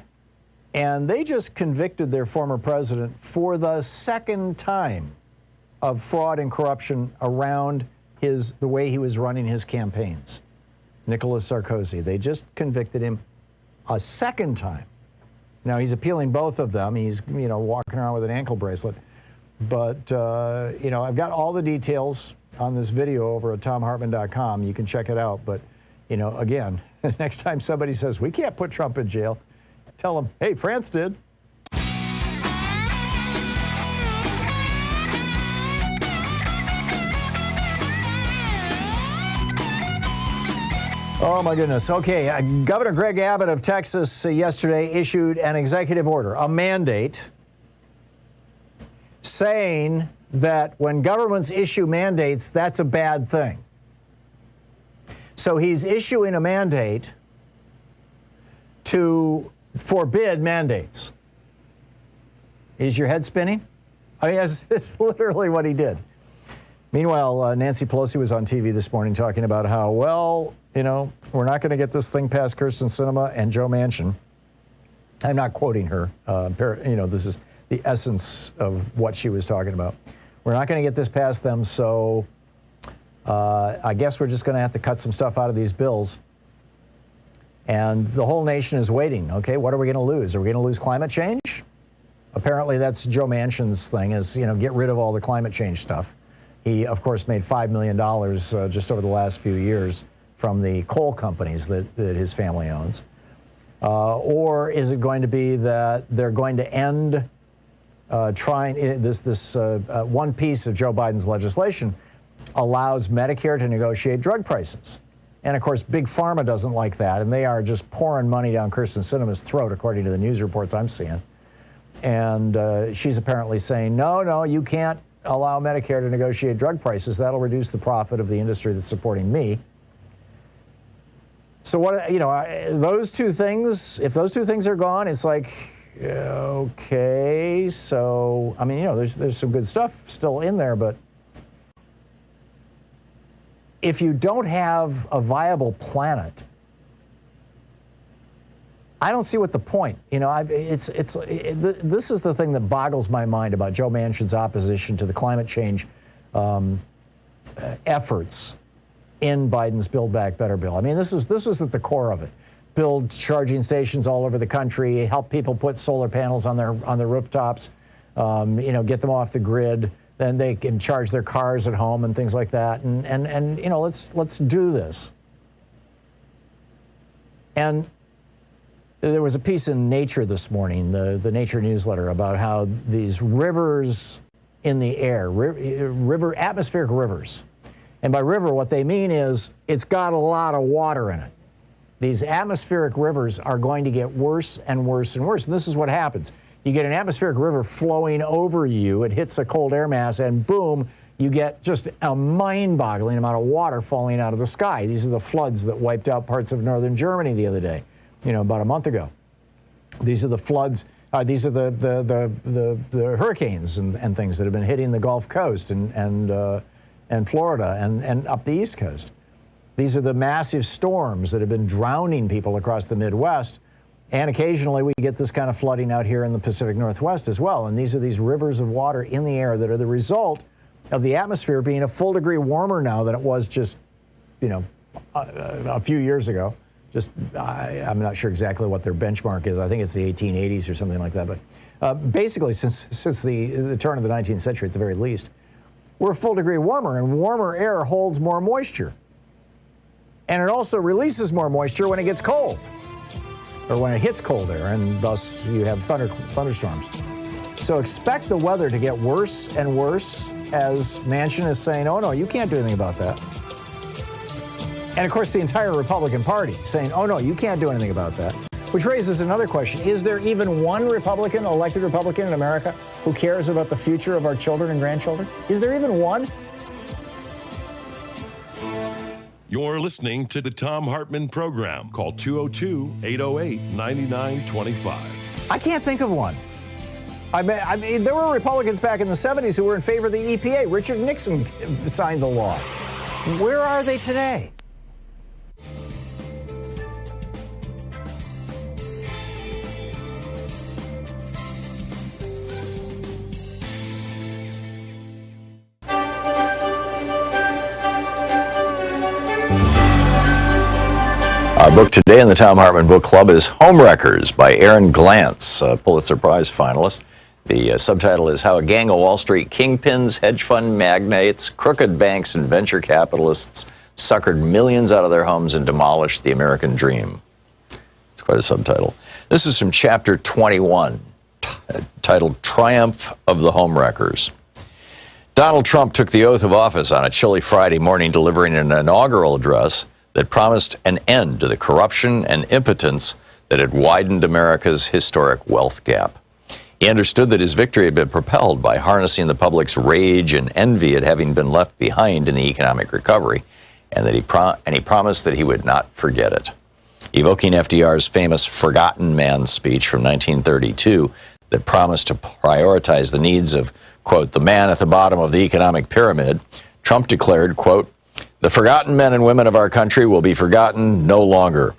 And they just convicted their former president for the 2nd time of fraud and corruption around the way he was running his campaigns. Nicolas Sarkozy. They just convicted him a 2nd time. Now, he's appealing both of them. He's, walking around with an ankle bracelet. But, I've got all the details on this video over at ThomHartmann.com. You can check it out. But again, next time somebody says, we can't put Trump in jail, tell them, hey, France did. Oh, my goodness. Okay, Governor Greg Abbott of Texas yesterday issued an executive order, a mandate, saying that when governments issue mandates, that's a bad thing. So he's issuing a mandate to forbid mandates. Is your head spinning? I mean, it's literally what he did. Meanwhile, Nancy Pelosi was on TV this morning talking about how, well, we're not going to get this thing past Kyrsten Sinema and Joe Manchin. I'm not quoting her. This is the essence of what she was talking about. We're not going to get this past them, so I guess we're just going to have to cut some stuff out of these bills. And the whole nation is waiting. Okay, what are we going to lose? Are we going to lose climate change? Apparently, that's Joe Manchin's thing, is, get rid of all the climate change stuff. He, of course, made $5 million just over the last few years from the coal companies that his family owns. Or is it going to be that they're going to end this one piece of Joe Biden's legislation allows Medicare to negotiate drug prices? And, of course, Big Pharma doesn't like that, and they are just pouring money down Kyrsten Sinema's throat, according to the news reports I'm seeing. And she's apparently saying, no, you can't allow Medicare to negotiate drug prices. That'll reduce the profit of the industry that's supporting me. So what, those two things, if those two things are gone, it's like, okay, so, I mean, there's some good stuff still in there, but if you don't have a viable planet, I don't see what the point. This is the thing that boggles my mind about Joe Manchin's opposition to the climate change efforts in Biden's Build Back Better bill. I mean, this was at the core of it. Build charging stations all over the country, help people put solar panels on their rooftops, get them off the grid. Then they can charge their cars at home and things like that. And let's do this. And there was a piece in Nature this morning, the Nature newsletter, about how these rivers in the air, atmospheric rivers. And by river, what they mean is it's got a lot of water in it. These atmospheric rivers are going to get worse and worse and worse. And this is what happens. You get an atmospheric river flowing over you, it hits a cold air mass, and boom, you get just a mind-boggling amount of water falling out of the sky. These are the floods that wiped out parts of northern Germany the other day, about a month ago. These are the floods, these are the hurricanes and things that have been hitting the Gulf Coast and Florida and up the East Coast. These are the massive storms that have been drowning people across the Midwest. And occasionally we get this kind of flooding out here in the Pacific Northwest as well. And these are these rivers of water in the air that are the result of the atmosphere being a full degree warmer now than it was just, a few years ago. I'm not sure exactly what their benchmark is. I think it's the 1880s or something like that. But basically, since the turn of the 19th century at the very least, we're a full degree warmer, and warmer air holds more moisture. And it also releases more moisture when it gets cold, or when it hits cold air, and thus you have thunderstorms. So expect the weather to get worse and worse as Manchin is saying, oh no, you can't do anything about that. And of course the entire Republican Party saying, oh no, you can't do anything about that. Which raises another question. Is there even one elected Republican in America who cares about the future of our children and grandchildren? Is there even one? You're listening to the Thom Hartmann Program. Call 202-808-9925. I can't think of one. I mean, there were Republicans back in the 70s who were in favor of the EPA. Richard Nixon signed the law. Where are they today? Our book today in the Thom Hartmann Book Club is Homewreckers by Aaron Glantz, a Pulitzer Prize finalist. The subtitle is How a Gang of Wall Street Kingpins, Hedge Fund Magnates, Crooked Banks, and Venture Capitalists suckered millions out of their homes and demolished the American dream. It's quite a subtitle. This is from chapter 21, titled Triumph of the Homewreckers. Donald Trump took the oath of office on a chilly Friday morning, delivering an inaugural address that promised an end to the corruption and impotence that had widened America's historic wealth gap. He understood that his victory had been propelled by harnessing the public's rage and envy at having been left behind in the economic recovery, and that he promised that he would not forget it. Evoking FDR's famous Forgotten Man speech from 1932 that promised to prioritize the needs of, quote, the man at the bottom of the economic pyramid, Trump declared, quote, the forgotten men and women of our country will be forgotten no longer.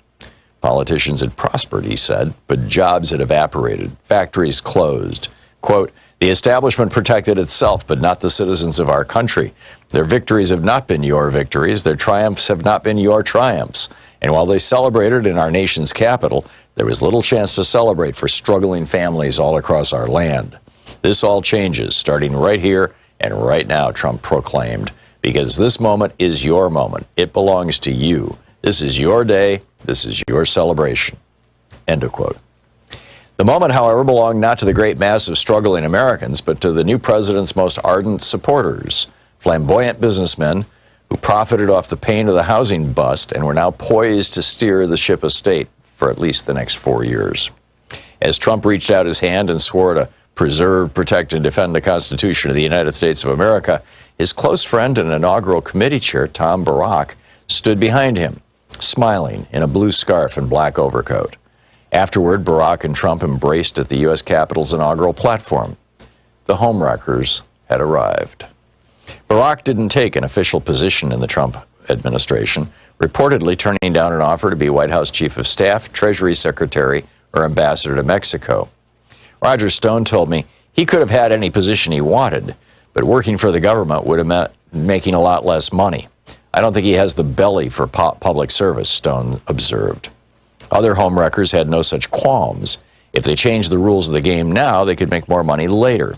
Politicians had prospered, he said, but jobs had evaporated, factories closed. Quote, the establishment protected itself, but not the citizens of our country. Their victories have not been your victories. Their triumphs have not been your triumphs. And while they celebrated in our nation's capital, there was little chance to celebrate for struggling families all across our land. This all changes, starting right here and right now, Trump proclaimed, because this moment is your moment. It belongs to you. This is your day. This is your celebration. End of quote. The moment, however, belonged not to the great mass of struggling Americans, but to the new president's most ardent supporters, flamboyant businessmen who profited off the pain of the housing bust and were now poised to steer the ship of state for at least the next 4 years. As Trump reached out his hand and swore to preserve, protect, and defend the Constitution of the United States of America, his close friend and inaugural committee chair, Tom Barack, stood behind him, smiling in a blue scarf and black overcoat. Afterward, Barack and Trump embraced at the U.S. Capitol's inaugural platform. The homewreckers had arrived. Barack didn't take an official position in the Trump administration, reportedly turning down an offer to be White House Chief of Staff, Treasury Secretary, or Ambassador to Mexico. Roger Stone told me he could have had any position he wanted, but working for the government would have meant making a lot less money. I don't think he has the belly for public service, Stone observed. Other homewreckers had no such qualms. If they changed the rules of the game now, they could make more money later.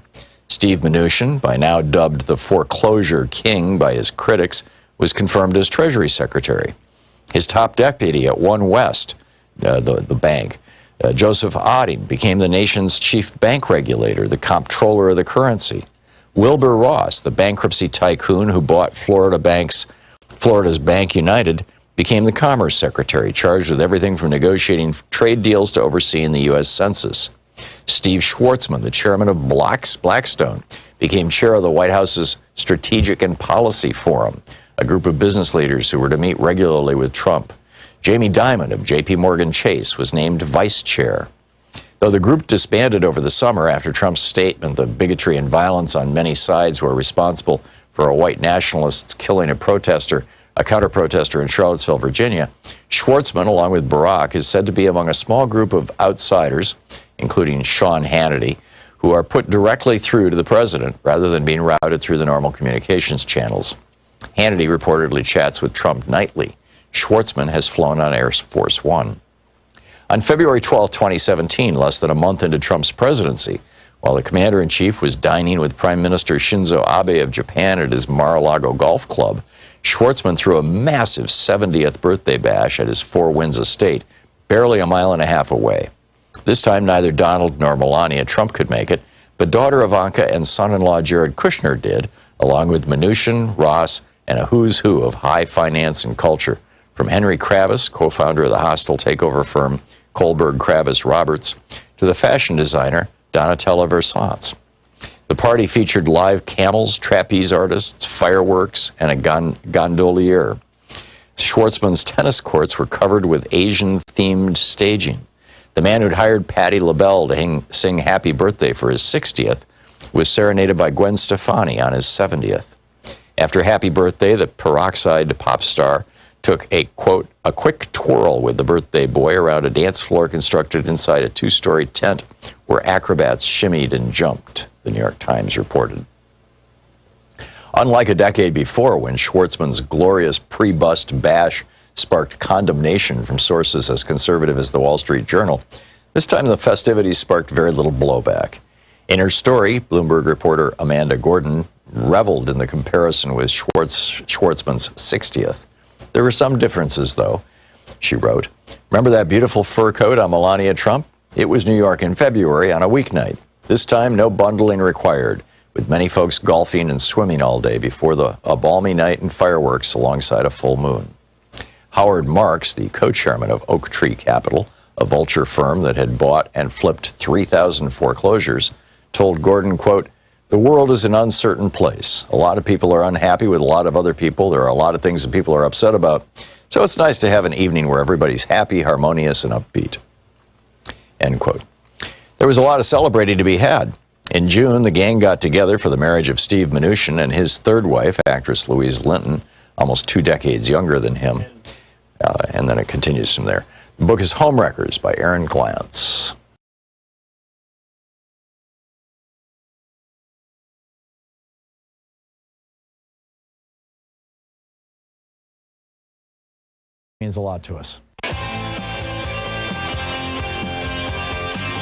Steve Mnuchin, by now dubbed the foreclosure king by his critics, was confirmed as Treasury Secretary. His top deputy at One West, the bank, Joseph Otting, became the nation's chief bank regulator, the comptroller of the currency. Wilbur Ross, the bankruptcy tycoon who bought Florida's Bank United, became the Commerce Secretary, charged with everything from negotiating trade deals to overseeing the U.S. Census. Steve Schwarzman, the chairman of Blackstone, became chair of the White House's Strategic and Policy Forum, a group of business leaders who were to meet regularly with Trump. Jamie Dimon of J.P. Morgan Chase was named vice chair. Though the group disbanded over the summer after Trump's statement that bigotry and violence on many sides were responsible for a white nationalist's killing a counter-protester in Charlottesville, Virginia, Schwarzman, along with Barack, is said to be among a small group of outsiders, including Sean Hannity, who are put directly through to the president rather than being routed through the normal communications channels. Hannity reportedly chats with Trump nightly. Schwarzman has flown on Air Force One. On February 12, 2017, less than a month into Trump's presidency, while the commander-in-chief was dining with Prime Minister Shinzo Abe of Japan at his Mar-a-Lago golf club, Schwarzman threw a massive 70th birthday bash at his Four Winds estate, barely a mile and a half away. This time, neither Donald nor Melania Trump could make it, but daughter Ivanka and son-in-law Jared Kushner did, along with Mnuchin, Ross, and a who's who of high finance and culture, from Henry Kravis, co-founder of the hostile takeover firm Kohlberg Kravis Roberts, to the fashion designer Donatella Versace. The party featured live camels, trapeze artists, fireworks, and a gondolier. Schwarzman's tennis courts were covered with Asian-themed staging. The man who'd hired Patti LaBelle to sing Happy Birthday for his 60th was serenaded by Gwen Stefani on his 70th. After Happy Birthday, the peroxide pop star took a, quote, a quick twirl with the birthday boy around a dance floor constructed inside a two-story tent where acrobats shimmied and jumped, the New York Times reported. Unlike a decade before, when Schwarzman's glorious pre-bust bash sparked condemnation from sources as conservative as the Wall Street Journal, this time the festivities sparked very little blowback. In her story, Bloomberg reporter Amanda Gordon reveled in the comparison with Schwarzman's 60th. There were some differences, though. She wrote, "Remember that beautiful fur coat on Melania Trump? It was New York in February on a weeknight. This time, no bundling required, with many folks golfing and swimming all day before a balmy night and fireworks alongside a full moon." Howard Marks, the co-chairman of Oak Tree Capital, a vulture firm that had bought and flipped 3,000 foreclosures, told Gordon, quote, "The world is an uncertain place. A lot of people are unhappy with a lot of other people. There are a lot of things that people are upset about. So it's nice to have an evening where everybody's happy, harmonious, and upbeat." End quote. There was a lot of celebrating to be had. In June, the gang got together for the marriage of Steve Mnuchin and his third wife, actress Louise Linton, almost 2 decades younger than him. And then it continues from there. The book is Homewreckers by Aaron Glantz. Means a lot to us.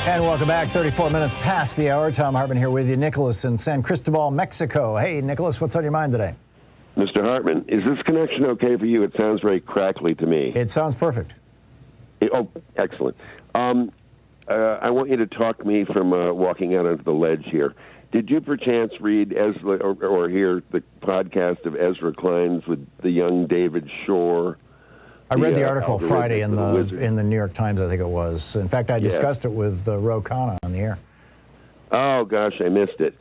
And welcome back. 34 minutes past the hour. Thom Hartmann here with you. Nicholas in San Cristobal, Mexico. Hey, Nicholas, what's on your mind today? Mr. Hartmann, is this connection okay for you? It sounds very crackly to me. It sounds perfect. Oh, excellent. I want you to talk me from walking out onto the ledge here. Did you perchance read or hear the podcast of Ezra Klein's with the young David Shore? I read the article Friday in the New York Times, I think it was. In fact, I discussed it with Ro Khanna on the air. Oh, gosh, I missed it.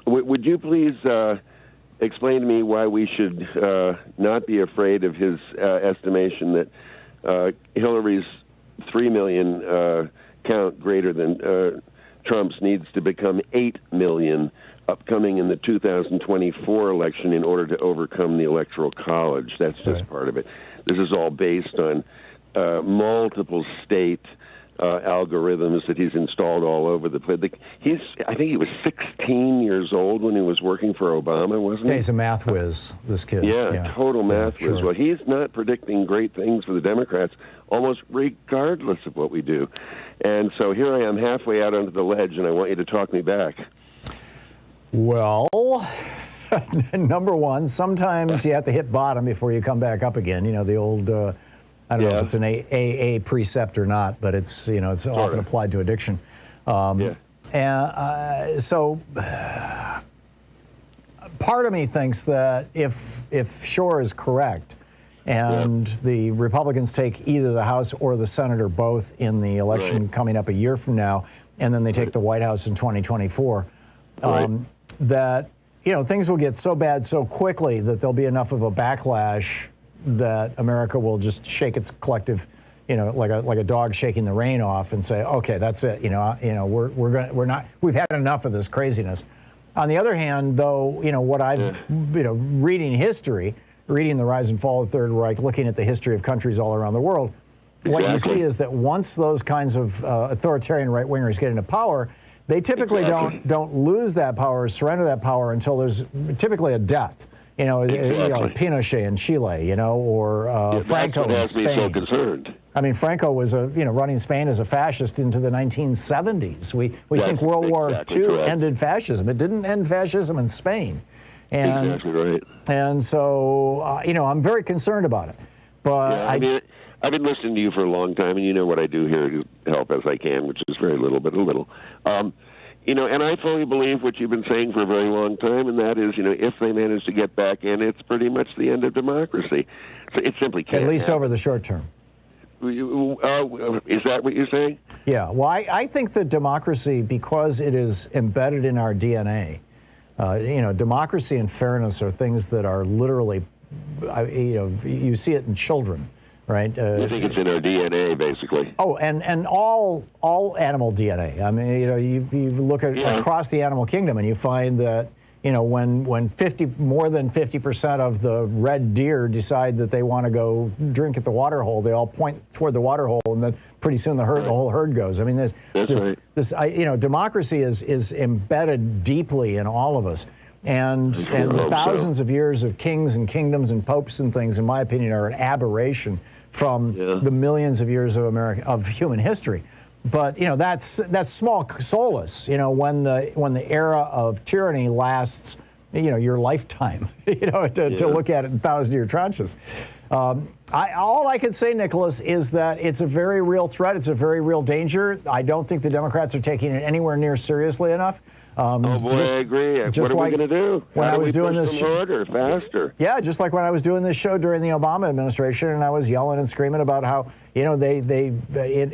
Would you please explain to me why we should not be afraid of his estimation that Hillary's 3 million count greater than Trump's needs to become 8 million upcoming in the 2024 election in order to overcome the Electoral College? That's just part of it. This is all based on multiple state algorithms that he's installed all over the place. I think he was 16 years old when he was working for Obama, wasn't he? Yeah, he's a math whiz, this kid. Yeah, total math whiz. Well, he's not predicting great things for the Democrats, almost regardless of what we do. And so here I am halfway out onto the ledge, and I want you to talk me back. Well, number one, sometimes you have to hit bottom before you come back up again. You know, the old, I don't know if it's an AA precept or not, but it's, you know, it's often applied to addiction. And so part of me thinks that if Shore is correct and the Republicans take either the House or the Senate or both in the election coming up a year from now, and then they take the White House in 2024, that, you know, things will get so bad so quickly that there'll be enough of a backlash that America will just shake its collective, you know, like a dog shaking the rein off and say, okay, that's it. We've had enough of this craziness. On the other hand, though, you know, what I've, reading history, reading the rise and fall of the Third Reich, looking at the history of countries all around the world, what you see is that once those kinds of authoritarian right-wingers get into power, they typically don't lose that power or surrender that power until there's typically a death. You know, like Pinochet in Chile, you know, or Franco in Spain. Me so concerned. I mean, Franco was running Spain as a fascist into the 1970s. We think World War II ended fascism. It didn't end fascism in Spain. And, exactly right. And so, I'm very concerned about it. But I've been listening to you for a long time, and you know what I do here to help as I can, which is very little, but a little. And I fully believe what you've been saying for a very long time, and that is, if they manage to get back in, it's pretty much the end of democracy. So it simply can't At least happen. over the short term. Is that what you're saying? Yeah. Well, I think that democracy, because it is embedded in our DNA, democracy and fairness are things that are literally, you see it in children. Right. You think it's in our DNA, basically? Oh, and all animal DNA. I mean, you look at across the animal kingdom, and you find that when more than 50% of the red deer decide that they want to go drink at the water hole, they all point toward the water hole, and then pretty soon the whole herd goes. I mean, democracy is embedded deeply in all of us. And the thousands of years of kings and kingdoms and popes and things, in my opinion, are an aberration from the millions of years of human history. But that's small solace. When the era of tyranny lasts your lifetime, to look at it in 1,000-year tranches. All I can say, Nicholas, is that it's a very real threat. It's a very real danger. I don't think the Democrats are taking it anywhere near seriously enough. I agree. What are we going to do? When I was doing this harder, faster. Yeah, just like when I was doing this show during the Obama administration, and I was yelling and screaming about how they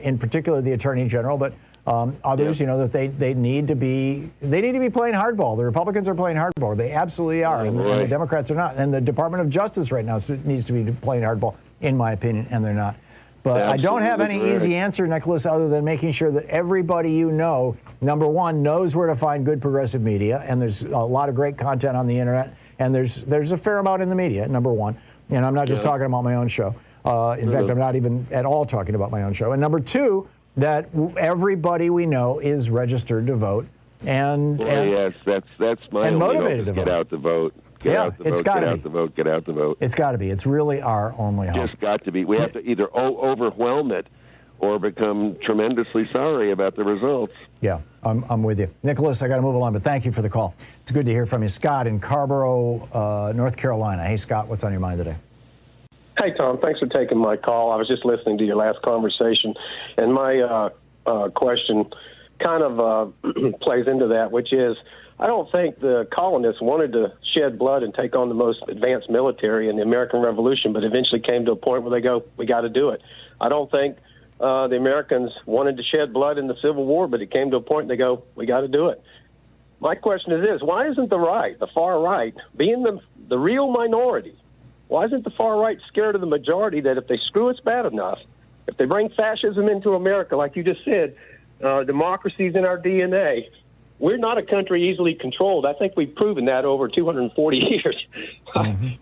in particular the Attorney General, but others, that they need to be playing hardball. The Republicans are playing hardball. They absolutely are, and the Democrats are not. And the Department of Justice right now needs to be playing hardball, in my opinion, and they're not. But I don't have any easy answer, Nicholas, other than making sure that everybody number one, knows where to find good progressive media, and there's a lot of great content on the internet, and there's a fair amount in the media, number one. And I'm not just talking about my own show. In fact, I'm not even at all talking about my own show. And number two, that everybody we know is registered to vote, and yes, that's my and only motivated hope, to vote. Get out the vote. Get out the vote. Get out the vote. Get out the vote. It's got to be. It's really our only hope. It's got to be. We have to either overwhelm it or become tremendously sorry about the results. Yeah, I'm with you. Nicholas, I got to move along, but thank you for the call. It's good to hear from you. Scott in Carborough, North Carolina. Hey, Scott, what's on your mind today? Hey, Tom, thanks for taking my call. I was just listening to your last conversation, and my question kind of plays into that, which is, I don't think the colonists wanted to shed blood and take on the most advanced military in the American Revolution, but eventually came to a point where they go, we got to do it. I don't think the Americans wanted to shed blood in the Civil War, but it came to a point and they go, we got to do it. My question is this: why isn't the right, the far right, being the real minority, why isn't the far right scared of the majority that if they screw us bad enough, if they bring fascism into America, like you just said, democracy's in our DNA, we're not a country easily controlled. I think we've proven that over 240 years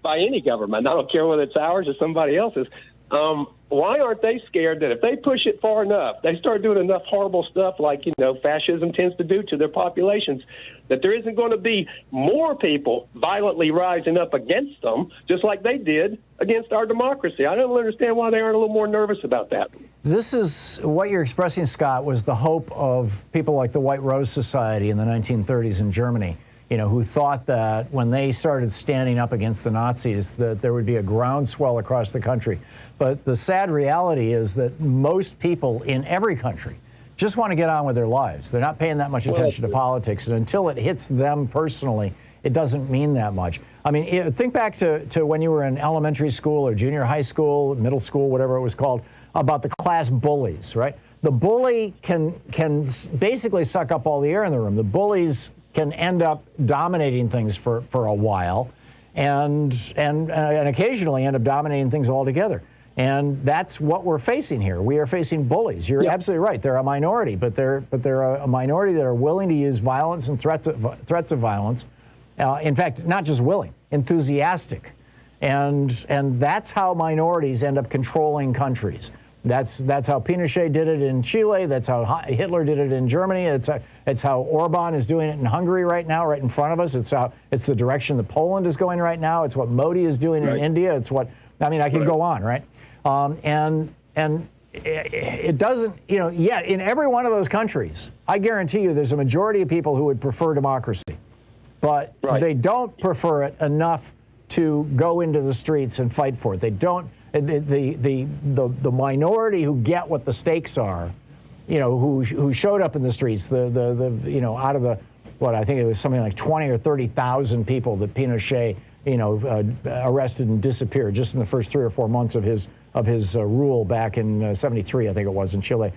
by any government. I don't care whether it's ours or somebody else's. Why aren't they scared that if they push it far enough, they start doing enough horrible stuff like, fascism tends to do to their populations, that there isn't going to be more people violently rising up against them, just like they did against our democracy? I don't understand why they aren't a little more nervous about that. This is what you're expressing, Scott, was the hope of people like the White Rose Society in the 1930s in Germany, who thought that when they started standing up against the Nazis, that there would be a groundswell across the country. But the sad reality is that most people in every country just want to get on with their lives. They're not paying that much attention to politics, and until it hits them personally, it doesn't mean that much. I mean, think back to when you were in elementary school or junior high school, middle school, whatever it was called, about the class bullies, right? The bully can basically suck up all the air in the room. The bullies can end up dominating things for a while, and occasionally end up dominating things altogether. And that's what we're facing here. We are facing bullies. You're absolutely right. They're a minority, but they're a minority that are willing to use violence and threats of violence. In fact, not just willing, enthusiastic, and that's how minorities end up controlling countries. That's how Pinochet did it in Chile. That's how Hitler did it in Germany. It's how Orban is doing it in Hungary right now, right in front of us. It's the direction that Poland is going right now. It's what Modi is doing in India. It's what I could go on, right? And it doesn't, in every one of those countries, I guarantee you, there's a majority of people who would prefer democracy, but they don't prefer it enough to go into the streets and fight for it. They don't. The minority who get what the stakes are, who showed up in the streets, out of the, I think it was something like 20 or 30,000 people that Pinochet, arrested and disappeared just in the first 3 or 4 months of his rule back in '73, I think it was, in Chile.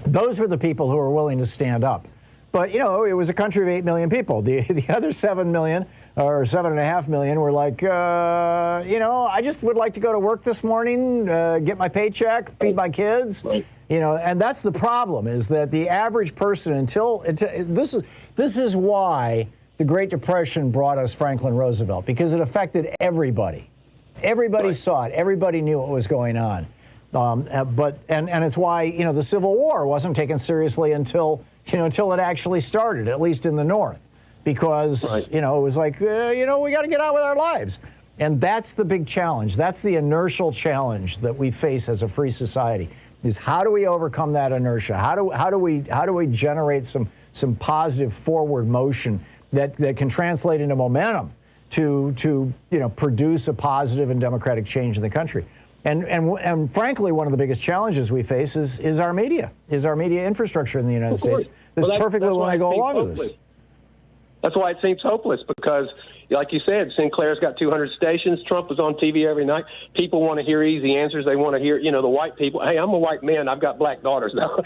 Those were the people who were willing to stand up. But, it was a country of 8 million people. The other 7 million or 7.5 million were like, I just would like to go to work this morning, get my paycheck, feed my kids. And that's the problem, is that the average person this is why the Great Depression brought us Franklin Roosevelt, because it affected everybody. Everybody saw it. Everybody knew what was going on. But it's why, the Civil War wasn't taken seriously until it actually started, at least in the North, because, it was like, we got to get on with our lives. And that's the big challenge. That's the inertial challenge that we face as a free society, is how do we overcome that inertia? How do we generate some positive forward motion that can translate into momentum to produce a positive and democratic change in the country. And frankly, one of the biggest challenges we face is our media, infrastructure in the United States. This is perfectly when I go along with this. That's why it seems hopeless, because, like you said, Sinclair's got 200 stations. Trump was on TV every night. People want to hear easy answers. They want to hear, the white people. Hey, I'm a white man. I've got black daughters, though.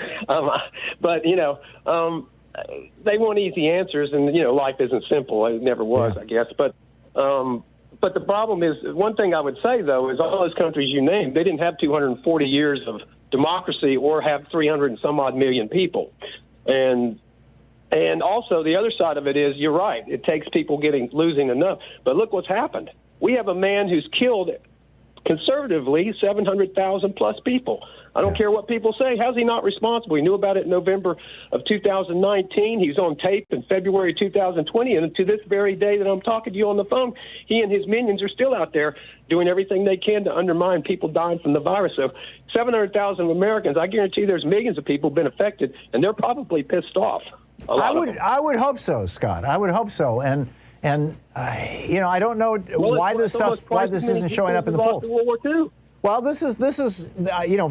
But they want easy answers, and, life isn't simple. It never was, I guess. But the problem is, one thing I would say, though, is all those countries you named, they didn't have 240 years of democracy or have 300 and some odd million people. And also the other side of it is, you're right, it takes people losing enough. But look what's happened. We have a man who's killed, conservatively, 700,000 plus people. I don't care what people say. How's he not responsible? He knew about it in November of 2019. He's on tape in February 2020. And to this very day that I'm talking to you on the phone, he and his minions are still out there doing everything they can to undermine people dying from the virus. So 700,000 Americans, I guarantee there's millions of people been affected, and they're probably pissed off. I would hope so, Scott. I would hope so. And I don't know why this isn't showing up in the polls. World War II. Well, this is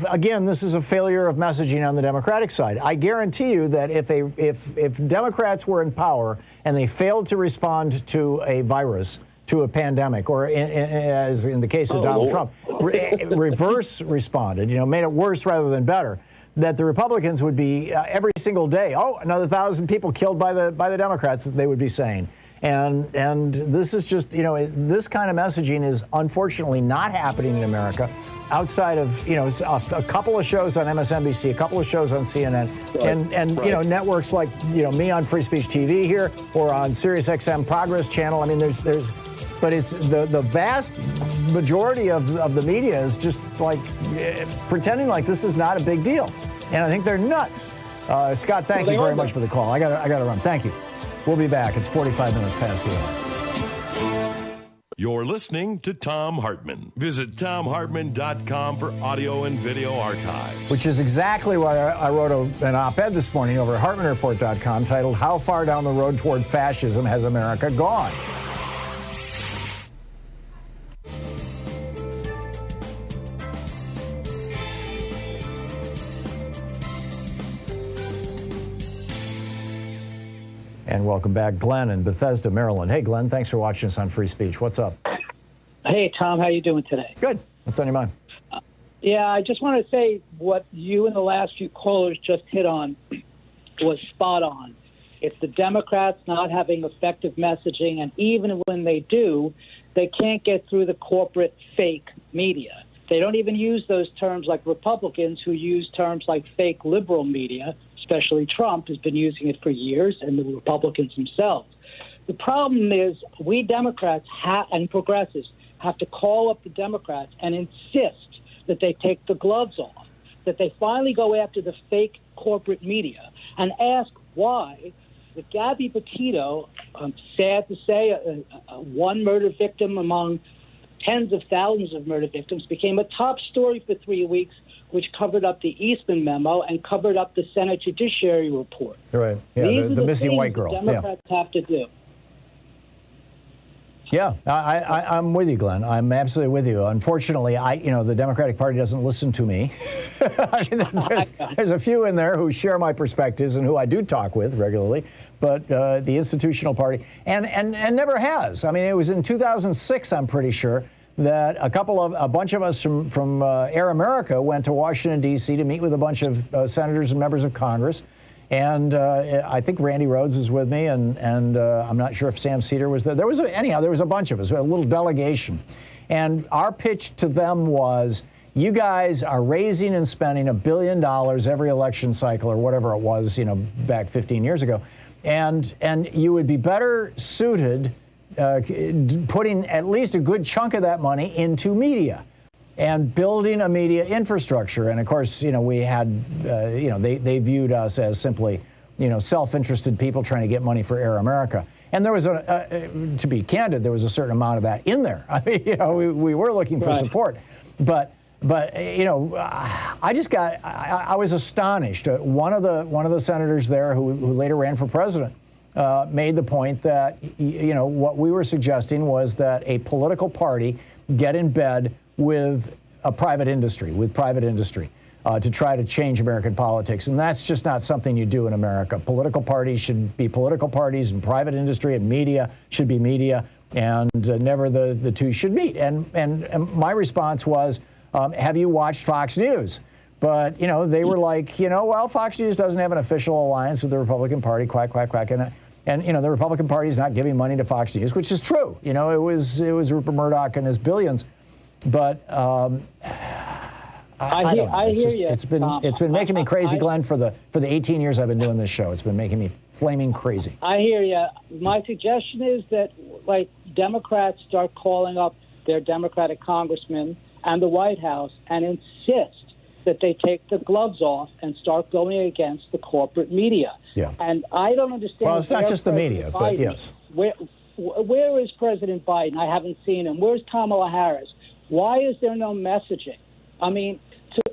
again, this is a failure of messaging on the Democratic side. I guarantee you that if Democrats were in power and they failed to respond to a virus, to a pandemic, or as in the case of Donald Trump, reverse responded, made it worse rather than better, that the Republicans would be every single day, another 1,000 people killed by the Democrats, they would be saying. And this is just, this kind of messaging is unfortunately not happening in America outside of, a couple of shows on MSNBC, a couple of shows on CNN, and networks like, me on Free Speech TV here or on SiriusXM Progress Channel. I mean, but it's the vast majority of the media is just like pretending like this is not a big deal. And I think they're nuts. Scott, thank you very much for the call. I got to run. Thank you. We'll be back. It's 45 minutes past the hour. You're listening to Thom Hartmann. Visit thomhartmann.com for audio and video archives. Which is exactly why I wrote an op-ed this morning over at HartmannReport.com titled, "How Far Down the Road Toward Fascism Has America Gone?" And welcome back, Glenn in Bethesda, Maryland. Hey, Glenn, thanks for watching us on Free Speech. What's up? Hey, Tom, how you doing today? Good. What's on your mind? Yeah, I just want to say what you and the last few callers just hit on was spot on. It's the Democrats not having effective messaging, and even when they do, they can't get through the corporate fake media. They don't even use those terms like Republicans, who use terms like fake liberal media. Especially Trump has been using it for years, and the Republicans themselves. The problem is we Democrats and progressives have to call up the Democrats and insist that they take the gloves off, that they finally go after the fake corporate media and ask why the Gabby Petito, sad to say, one murder victim among tens of thousands of murder victims, became a top story for 3 weeks, which covered up the Eastman memo and covered up the Senate Judiciary Report. Right. Yeah, the missing white girl. Democrats have to do. Yeah, I'm with you, Glenn. I'm absolutely with you. Unfortunately, the Democratic Party doesn't listen to me. I mean, there's a few in there who share my perspectives and who I do talk with regularly, but the institutional party, and never has. I mean, it was in 2006, I'm pretty sure, that a bunch of us from Air America went to Washington, D.C. to meet with a bunch of senators and members of Congress. And I think Randy Rhodes was with me, and I'm not sure if Sam Cedar was there. There was a bunch of us, a little delegation. And our pitch to them was, you guys are raising and spending $1 billion every election cycle or whatever it was, back 15 years ago. And you would be better suited putting at least a good chunk of that money into media and building a media infrastructure. And of course, we had, they viewed us as simply, self-interested people trying to get money for Air America. And there was to be candid, there was a certain amount of that in there. I mean, we were looking for support, but I was astonished. One of the senators there who later ran for president made the point that, what we were suggesting was that a political party get in bed with a private industry, to try to change American politics. And that's just not something you do in America. Political parties should be political parties, and private industry and media should be media, and never the two should meet. And my response was, have you watched Fox News? But, they were like, well, Fox News doesn't have an official alliance with the Republican Party, quack, quack, quack. And the Republican Party is not giving money to Fox News, which is true. It was Rupert Murdoch and his billions. But I don't know. hear you. It's been making me crazy, Glenn, for the 18 years I've been doing this show. It's been making me flaming crazy. I hear you. My suggestion is that, Democrats start calling up their Democratic congressmen and the White House and insist that they take the gloves off and start going against the corporate media. Yeah. And I don't understand. Well, it's not just the media, but yes. Where is President Biden? I haven't seen him. Where's Kamala Harris? Why is there no messaging? I mean,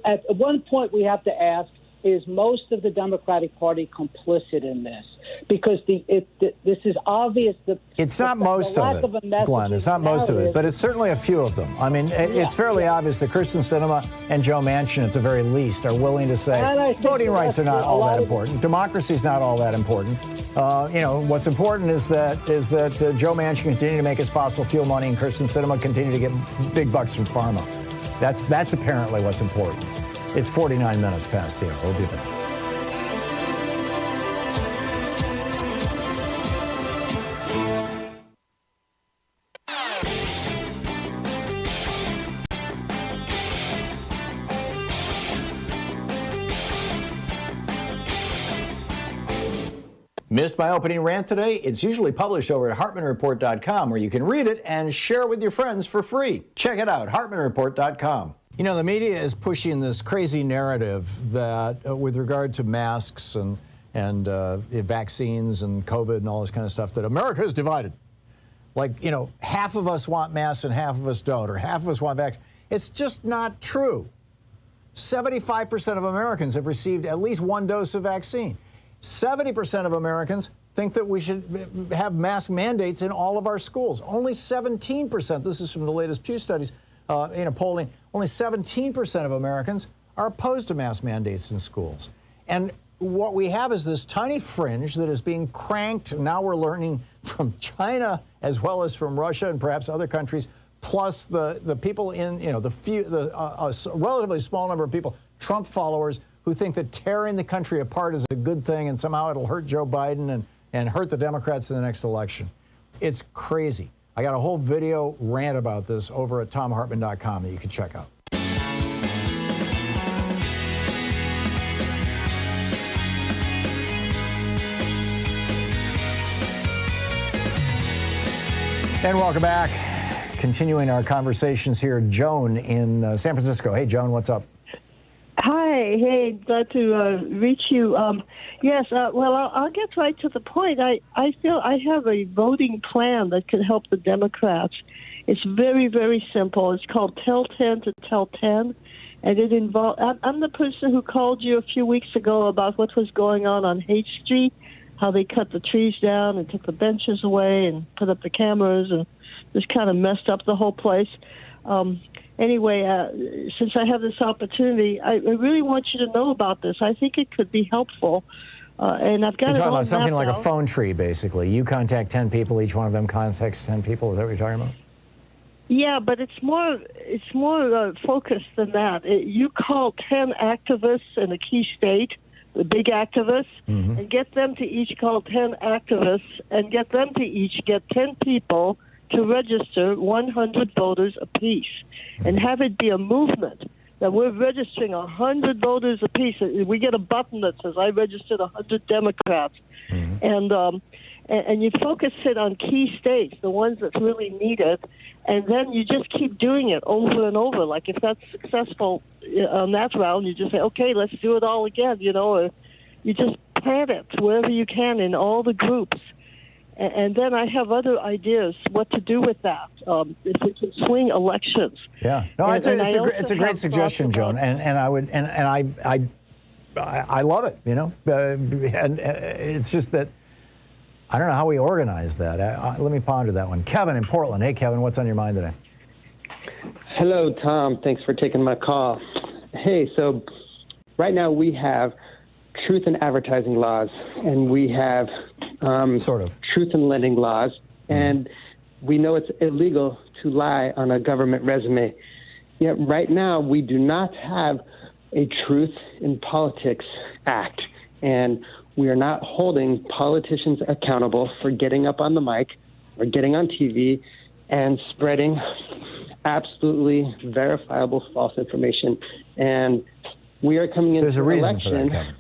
at one point we have to ask, is most of the Democratic Party complicit in this? Because this is obvious. It's not most of it, Glenn. It's not most of it, but it's certainly a few of them. I mean, it's fairly obvious that Kyrsten Sinema and Joe Manchin, at the very least, are willing to say voting rights are not all that important. Democracy is not all that important. What's important is that Joe Manchin continue to make his fossil fuel money and Kyrsten Sinema continue to get big bucks from pharma. That's apparently what's important. It's 49 minutes past the hour. We'll be back. Missed my opening rant today? It's usually published over at HartmannReport.com, where you can read it and share it with your friends for free. Check it out, HartmannReport.com. The media is pushing this crazy narrative that with regard to masks and vaccines and COVID and all this kind of stuff, that America is divided. Half of us want masks and half of us don't, or half of us want vaccines. It's just not true. 75% of Americans have received at least one dose of vaccine. 70% of Americans think that we should have mask mandates in all of our schools. Only 17%, this is from the latest Pew studies, polling, only 17% of Americans are opposed to mask mandates in schools. And what we have is this tiny fringe that is being cranked. Now we're learning from China as well as from Russia and perhaps other countries, plus the people in, a relatively small number of people, Trump followers, who think that tearing the country apart is a good thing and somehow it'll hurt Joe Biden and hurt the Democrats in the next election. It's crazy. I got a whole video rant about this over at ThomHartmann.com that you can check out. And welcome back. Continuing our conversations here, Joan in San Francisco. Hey, Joan, what's up? Hi, hey, glad to reach you. Yes, well, I'll get right to the point. I feel I have a voting plan that could help the Democrats. It's very, very simple. It's called Tell 10 to Tell 10, and it involves. I'm the person who called you a few weeks ago about what was going on Haight Street, how they cut the trees down and took the benches away and put up the cameras and just kind of messed up the whole place. Anyway, since I have this opportunity, I really want you to know about this. I think it could be helpful. And I've got You're it talking all about something mapped like out. a phone tree, basically. You contact 10 people, each one of them contacts 10 people. Is that what you're talking about? Yeah, but it's more focused than that. You call 10 activists in a key state, the big activists, and get them to each call 10 activists and get them to each get 10 people to register 100 voters apiece and have it be a movement that we're registering 100 voters apiece. We get a button that says, I registered 100 Democrats. And you focus it on key states, the ones that really need it, and then you just keep doing it over and over. Like if that's successful on that round, you just say, okay, let's do it all again, or you just plan it wherever you can in all the groups. And then I have other ideas what to do with that. If we can swing elections. Yeah, no, it's a great suggestion, Joan, and I would I love it. And it's just that I don't know how we organize that. Let me ponder that one. Kevin in Portland. Hey, Kevin, what's on your mind today? Hello, Tom. Thanks for taking my call. Hey, so right now we have truth in advertising laws, and we have truth in lending laws, and we know it's illegal to lie on a government resume. Yet right now we do not have a Truth in Politics Act, and we are not holding politicians accountable for getting up on the mic or getting on TV and spreading absolutely verifiable false information. And we are coming into There's a reason election, for that, Kevin.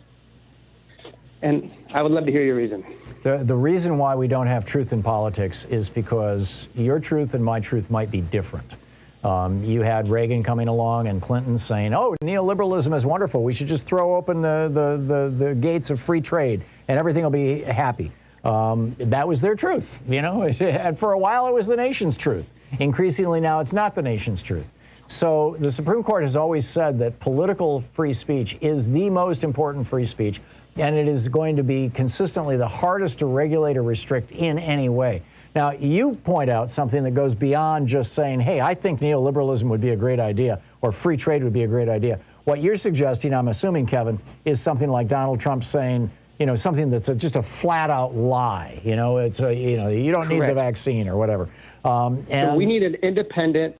And I would love to hear your reason. The reason why we don't have truth in politics is because your truth and my truth might be different. You had Reagan coming along and Clinton saying, oh, neoliberalism is wonderful. We should just throw open the gates of free trade and everything will be happy. That was their truth, you know, and for a while it was the nation's truth. Increasingly now it's not the nation's truth. So the Supreme Court has always said that political free speech is the most important free speech, and it is going to be consistently the hardest to regulate or restrict in any way. Now, you point out something that goes beyond just saying, hey, I think neoliberalism would be a great idea or free trade would be a great idea. What you're suggesting, I'm assuming, Kevin, is something like Donald Trump saying, you know, something that's just a flat out lie. You know, it's a, you know, you don't need the vaccine or whatever. And so we need an independent,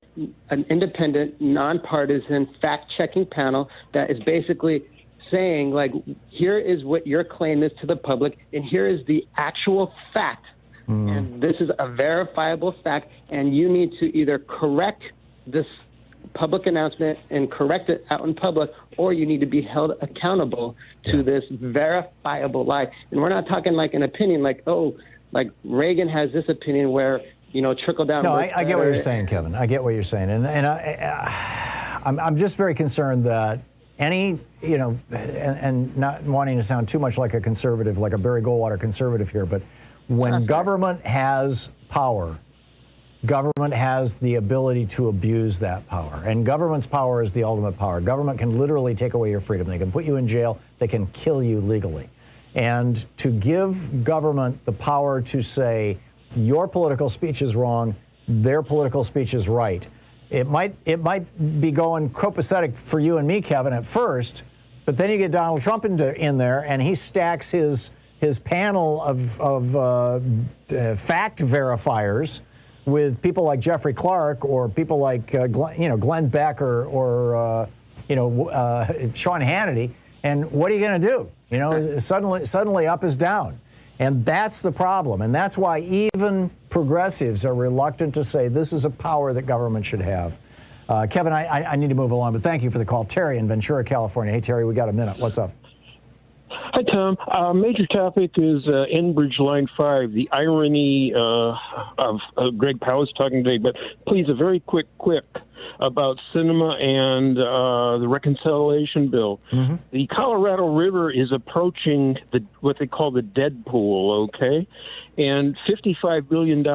nonpartisan, fact-checking panel that is basically saying, like, here is what your claim is to the public, and here is the actual fact. And this is a verifiable fact, and you need to either correct this public announcement and correct it out in public, or you need to be held accountable to this verifiable lie. And we're not talking like an opinion, like, oh, like Reagan has this opinion where, you know, trickle down. No, I get what you're saying, Kevin. I get what you're saying. And I'm just very concerned that any, you know, and not wanting to sound too much like a conservative, like a Barry Goldwater conservative here, but when government has power, government has the ability to abuse that power. And government's power is the ultimate power. Government can literally take away your freedom. They can put you in jail. They can kill you legally. And to give government the power to say, your political speech is wrong, their political speech is right. It might be going copacetic for you and me, Kevin, at first, but then you get Donald Trump in there, and he stacks his panel of fact verifiers with people like Jeffrey Clark or people like Glenn Beck or Sean Hannity. And what are you going to do? You know, suddenly up is down. And that's the problem. And that's why even progressives are reluctant to say this is a power that government should have. Kevin, I need to move along, but thank you for the call. Terry in Ventura, California. Hey, Terry, we got a minute. What's up? Hi, Tom. Major topic is Enbridge Line 5, the irony of Greg Palast talking today. But please, a very quick about cinema and the reconciliation bill. Mm-hmm. The Colorado River is approaching what they call the dead pool, okay? And $55 billion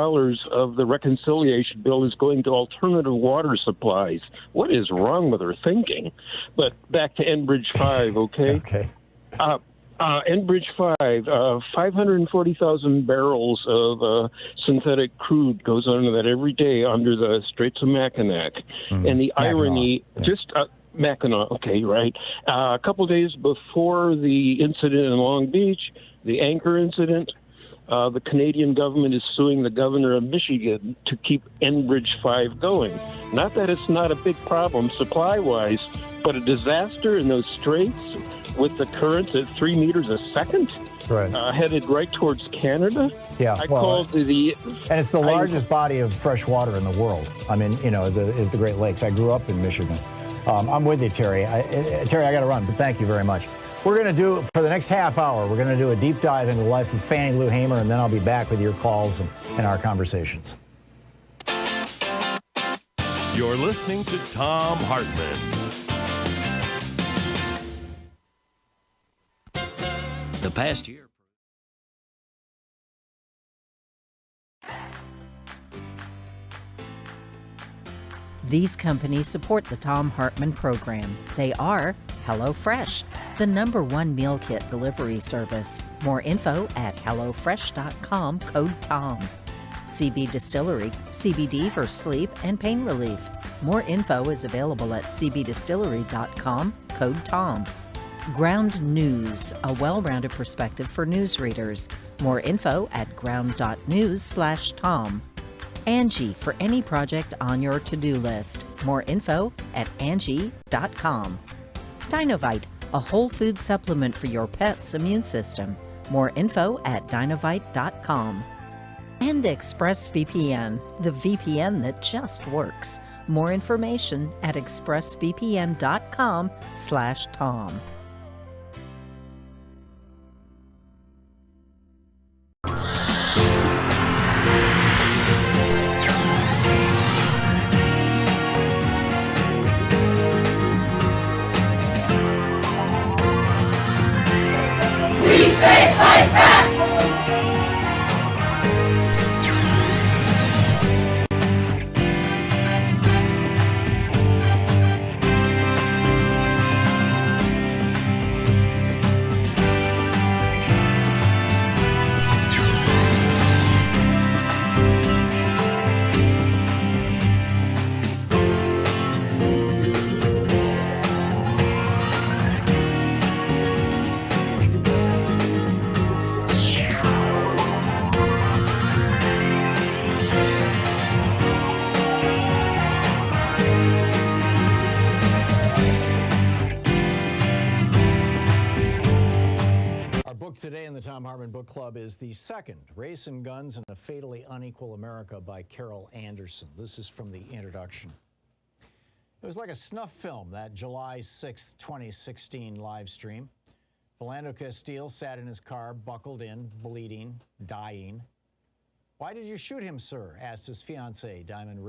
of the reconciliation bill is going to alternative water supplies. What is wrong with her thinking? But back to Enbridge 5, okay? Okay. Enbridge 5, 540,000 barrels of synthetic crude goes under that every day under the Straits of Mackinac. Mm-hmm. And the irony, Mackinac, okay, right. A couple days before the incident in Long Beach, the Anchor incident, the Canadian government is suing the governor of Michigan to keep Enbridge 5 going. Not that it's not a big problem supply-wise, but a disaster in those straits with the currents at 3 meters a second, headed right towards Canada. Yeah, I called the and it's the largest body of fresh water in the world. I mean, you know, is the Great Lakes. I grew up in Michigan. I'm with you, Terry. Terry, I got to run, but thank you very much. We're going to do, for the next half hour, we're going to do a deep dive into the life of Fannie Lou Hamer, and then I'll be back with your calls and our conversations. You're listening to Thom Hartmann. The past year. These companies support the Thom Hartmann Program. They are HelloFresh, the #1 meal kit delivery service. More info at HelloFresh.com, code TOM. CB Distillery, CBD for sleep and pain relief. More info is available at cbdistillery.com, code TOM. Ground News, a well-rounded perspective for newsreaders. More info at ground.news/Tom. Angie, for any project on your to-do list. More info at Angie.com. Dinovite, a whole food supplement for your pet's immune system. More info at Dinovite.com. And ExpressVPN, the VPN that just works. More information at expressvpn.com/Tom. Today in the Thom Hartmann Book Club is the second, Race and Guns in a Fatally Unequal America by Carol Anderson. This is from the introduction. It was like a snuff film, that July 6th, 2016 live stream. Philando Castile sat in his car, buckled in, bleeding, dying. "Why did you shoot him, sir?" asked his fiancée, Diamond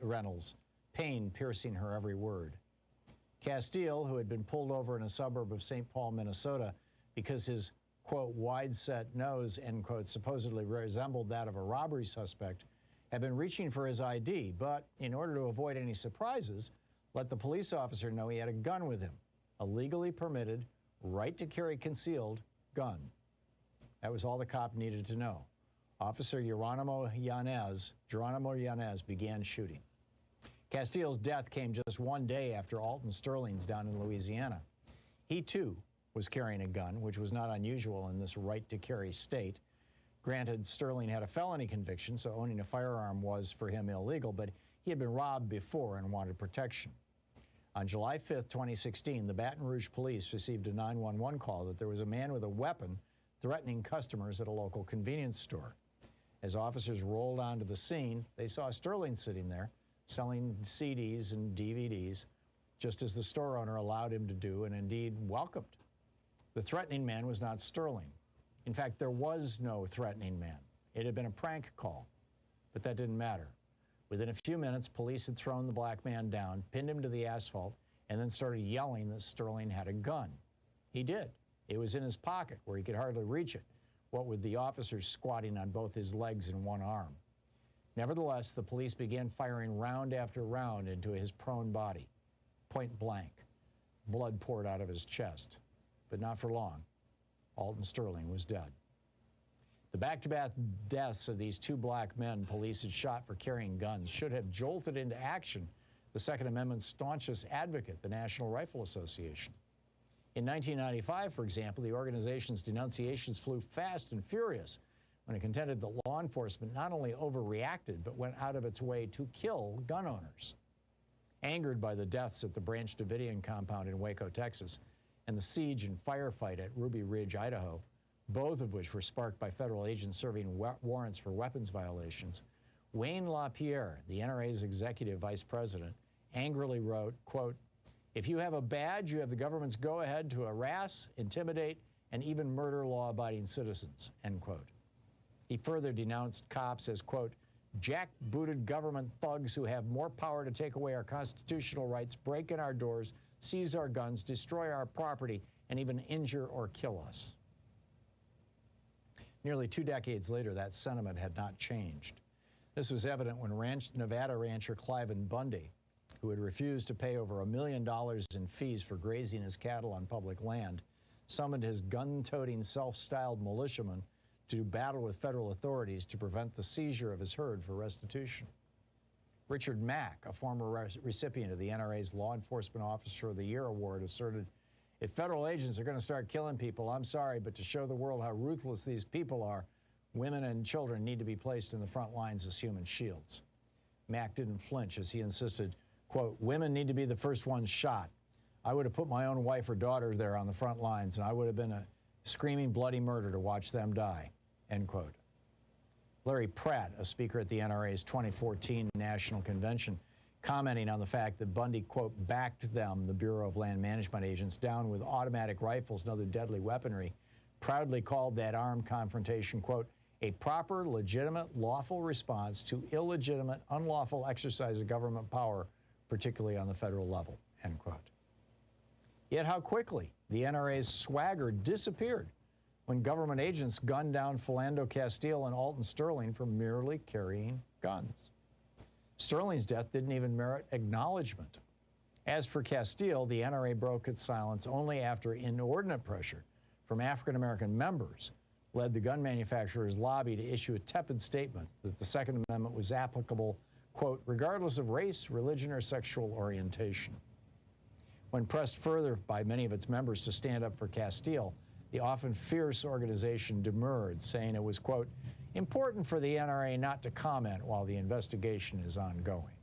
Reynolds, pain piercing her every word. Castile, who had been pulled over in a suburb of St. Paul, Minnesota, because his quote, wide-set nose, end quote, supposedly resembled that of a robbery suspect, had been reaching for his ID, but in order to avoid any surprises, let the police officer know he had a gun with him, a legally permitted, right-to-carry concealed gun. That was all the cop needed to know. Officer Geronimo Yanez began shooting. Castile's death came just one day after Alton Sterling's down in Louisiana. He, too, was carrying a gun, which was not unusual in this right-to-carry state. Granted, Sterling had a felony conviction, so owning a firearm was for him illegal, but he had been robbed before and wanted protection. On July 5th, 2016, the Baton Rouge police received a 911 call that there was a man with a weapon threatening customers at a local convenience store. As officers rolled onto the scene, they saw Sterling sitting there selling CDs and DVDs, just as the store owner allowed him to do and indeed welcomed. The threatening man was not Sterling. In fact, there was no threatening man. It had been a prank call, but that didn't matter. Within a few minutes, police had thrown the black man down, pinned him to the asphalt, and then started yelling that Sterling had a gun. He did. It was in his pocket where he could hardly reach it, what with the officers squatting on both his legs and one arm. Nevertheless, the police began firing round after round into his prone body, point blank. Blood poured out of his chest. But not for long. Alton Sterling was dead. The back-to-back deaths of these two black men police had shot for carrying guns should have jolted into action the Second Amendment's staunchest advocate, the National Rifle Association. In 1995, for example, the organization's denunciations flew fast and furious when it contended that law enforcement not only overreacted, but went out of its way to kill gun owners. Angered by the deaths at the Branch Davidian compound in Waco, Texas, and the siege and firefight at Ruby Ridge, Idaho, both of which were sparked by federal agents serving warrants for weapons violations, Wayne LaPierre, the NRA's executive vice president, angrily wrote, quote, "If you have a badge, you have the government's go-ahead to harass, intimidate, and even murder law-abiding citizens," end quote. He further denounced cops as, quote, "jackbooted government thugs who have more power to take away our constitutional rights, break in our doors, seize our guns, destroy our property, and even injure or kill us." Nearly 2 decades later, that sentiment had not changed. This was evident when Nevada rancher Cliven Bundy who had refused to pay over $1 million in fees for grazing his cattle on public land, summoned his gun-toting, self-styled militiamen to do battle with federal authorities to prevent the seizure of his herd for restitution. Richard Mack, a former recipient of the NRA's Law Enforcement Officer of the Year award, asserted, "If federal agents are going to start killing people, I'm sorry, but to show the world how ruthless these people are, women and children need to be placed in the front lines as human shields." Mack didn't flinch as he insisted, quote, "Women need to be the first ones shot. I would have put my own wife or daughter there on the front lines, and I would have been a screaming bloody murder to watch them die," end quote. Larry Pratt, a speaker at the NRA's 2014 National Convention, commenting on the fact that Bundy, quote, backed them, the Bureau of Land Management agents, down with automatic rifles and other deadly weaponry, proudly called that armed confrontation, quote, "a proper, legitimate, lawful response to illegitimate, unlawful exercise of government power, particularly on the federal level," end quote. Yet how quickly the NRA's swagger disappeared when government agents gunned down Philando Castile and Alton Sterling for merely carrying guns. Sterling's death didn't even merit acknowledgement. As for Castile, the NRA broke its silence only after inordinate pressure from African-American members led the gun manufacturers' lobby to issue a tepid statement that the Second Amendment was applicable, quote, regardless of race, religion, or sexual orientation. When pressed further by many of its members to stand up for Castile, the often fierce organization demurred, saying it was, quote, important for the NRA not to comment while the investigation is ongoing.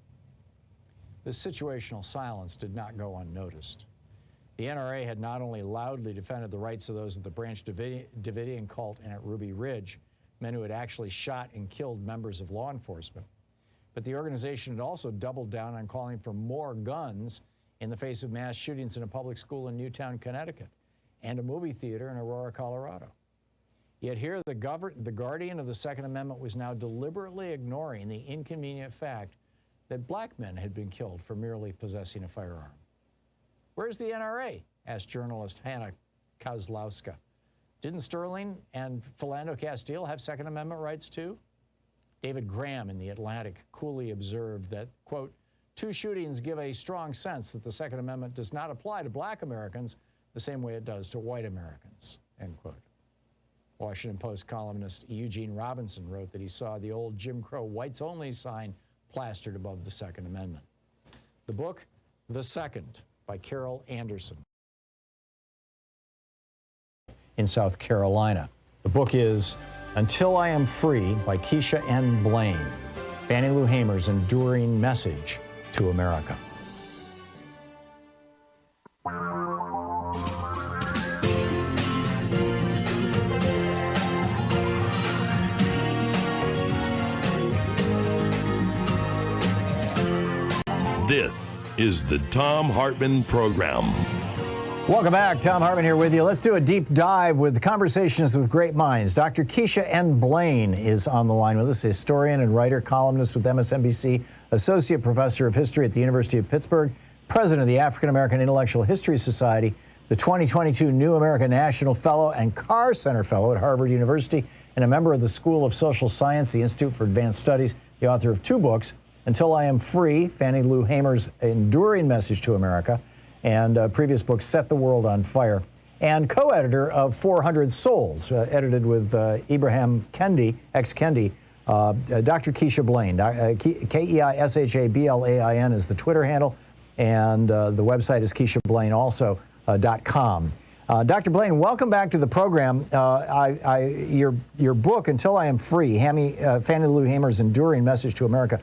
This situational silence did not go unnoticed. The NRA had not only loudly defended the rights of those at the Branch Davidian cult and at Ruby Ridge, men who had actually shot and killed members of law enforcement, but the organization had also doubled down on calling for more guns in the face of mass shootings in a public school in Newtown, Connecticut, and a movie theater in Aurora, Colorado. Yet here, the guardian of the Second Amendment was now deliberately ignoring the inconvenient fact that black men had been killed for merely possessing a firearm. "Where's the NRA?" asked journalist Hannah Kozlowska. "Didn't Sterling and Philando Castile have Second Amendment rights too?" David Graham in The Atlantic coolly observed that, quote, "Two shootings give a strong sense that the Second Amendment does not apply to black Americans the same way it does to white Americans," end quote. Washington Post columnist Eugene Robinson wrote that he saw the old Jim Crow whites only sign plastered above the Second Amendment. The book, The Second, by Carol Anderson in South Carolina. The book is Until I Am Free by Keisha and Blain, Fannie Lou Hamer's enduring message to America. This is the Thom Hartmann Program. Welcome back. Thom Hartmann here with you. Let's do a deep dive with Conversations with Great Minds. Dr. Keisha N. Blain is on the line with us, historian and writer, columnist with MSNBC, associate professor of history at the University of Pittsburgh, president of the African American Intellectual History Society, the 2022 New American National Fellow and Carr Center Fellow at Harvard University, and a member of the School of Social Science, the Institute for Advanced Studies, the author of two books, Until I Am Free, Fannie Lou Hamer's enduring message to America, and previous book, Set the World on Fire, and co-editor of 400 Souls, edited with Ibrahim Kendi, ex-Kendi, Dr. Keisha Blain. KeishaBlain is the Twitter handle, and the website is KeishaBlain.com. Dr. Blain, welcome back to the program. Your book, Until I Am Free, Fannie Lou Hamer's enduring message to America,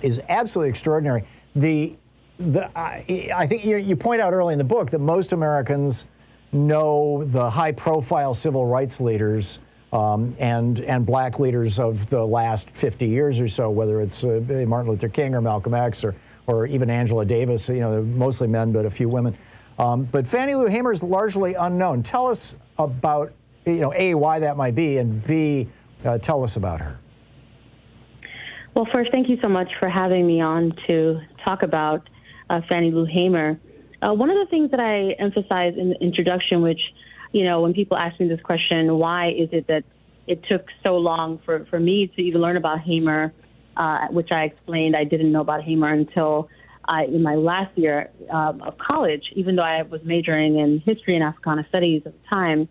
is absolutely extraordinary. I think you point out early in the book that most Americans know the high-profile civil rights leaders and black leaders of the last 50 years or so, whether it's Martin Luther King or Malcolm X or even Angela Davis, mostly men but a few women. But Fannie Lou Hamer is largely unknown. Tell us about, A, why that might be, and B, tell us about her. Well, first, thank you so much for having me on to talk about Fannie Lou Hamer. One of the things that I emphasize in the introduction, which, when people ask me this question, why is it that it took so long for me to even learn about Hamer, which I explained I didn't know about Hamer until in my last year of college, even though I was majoring in history and Africana studies at the time.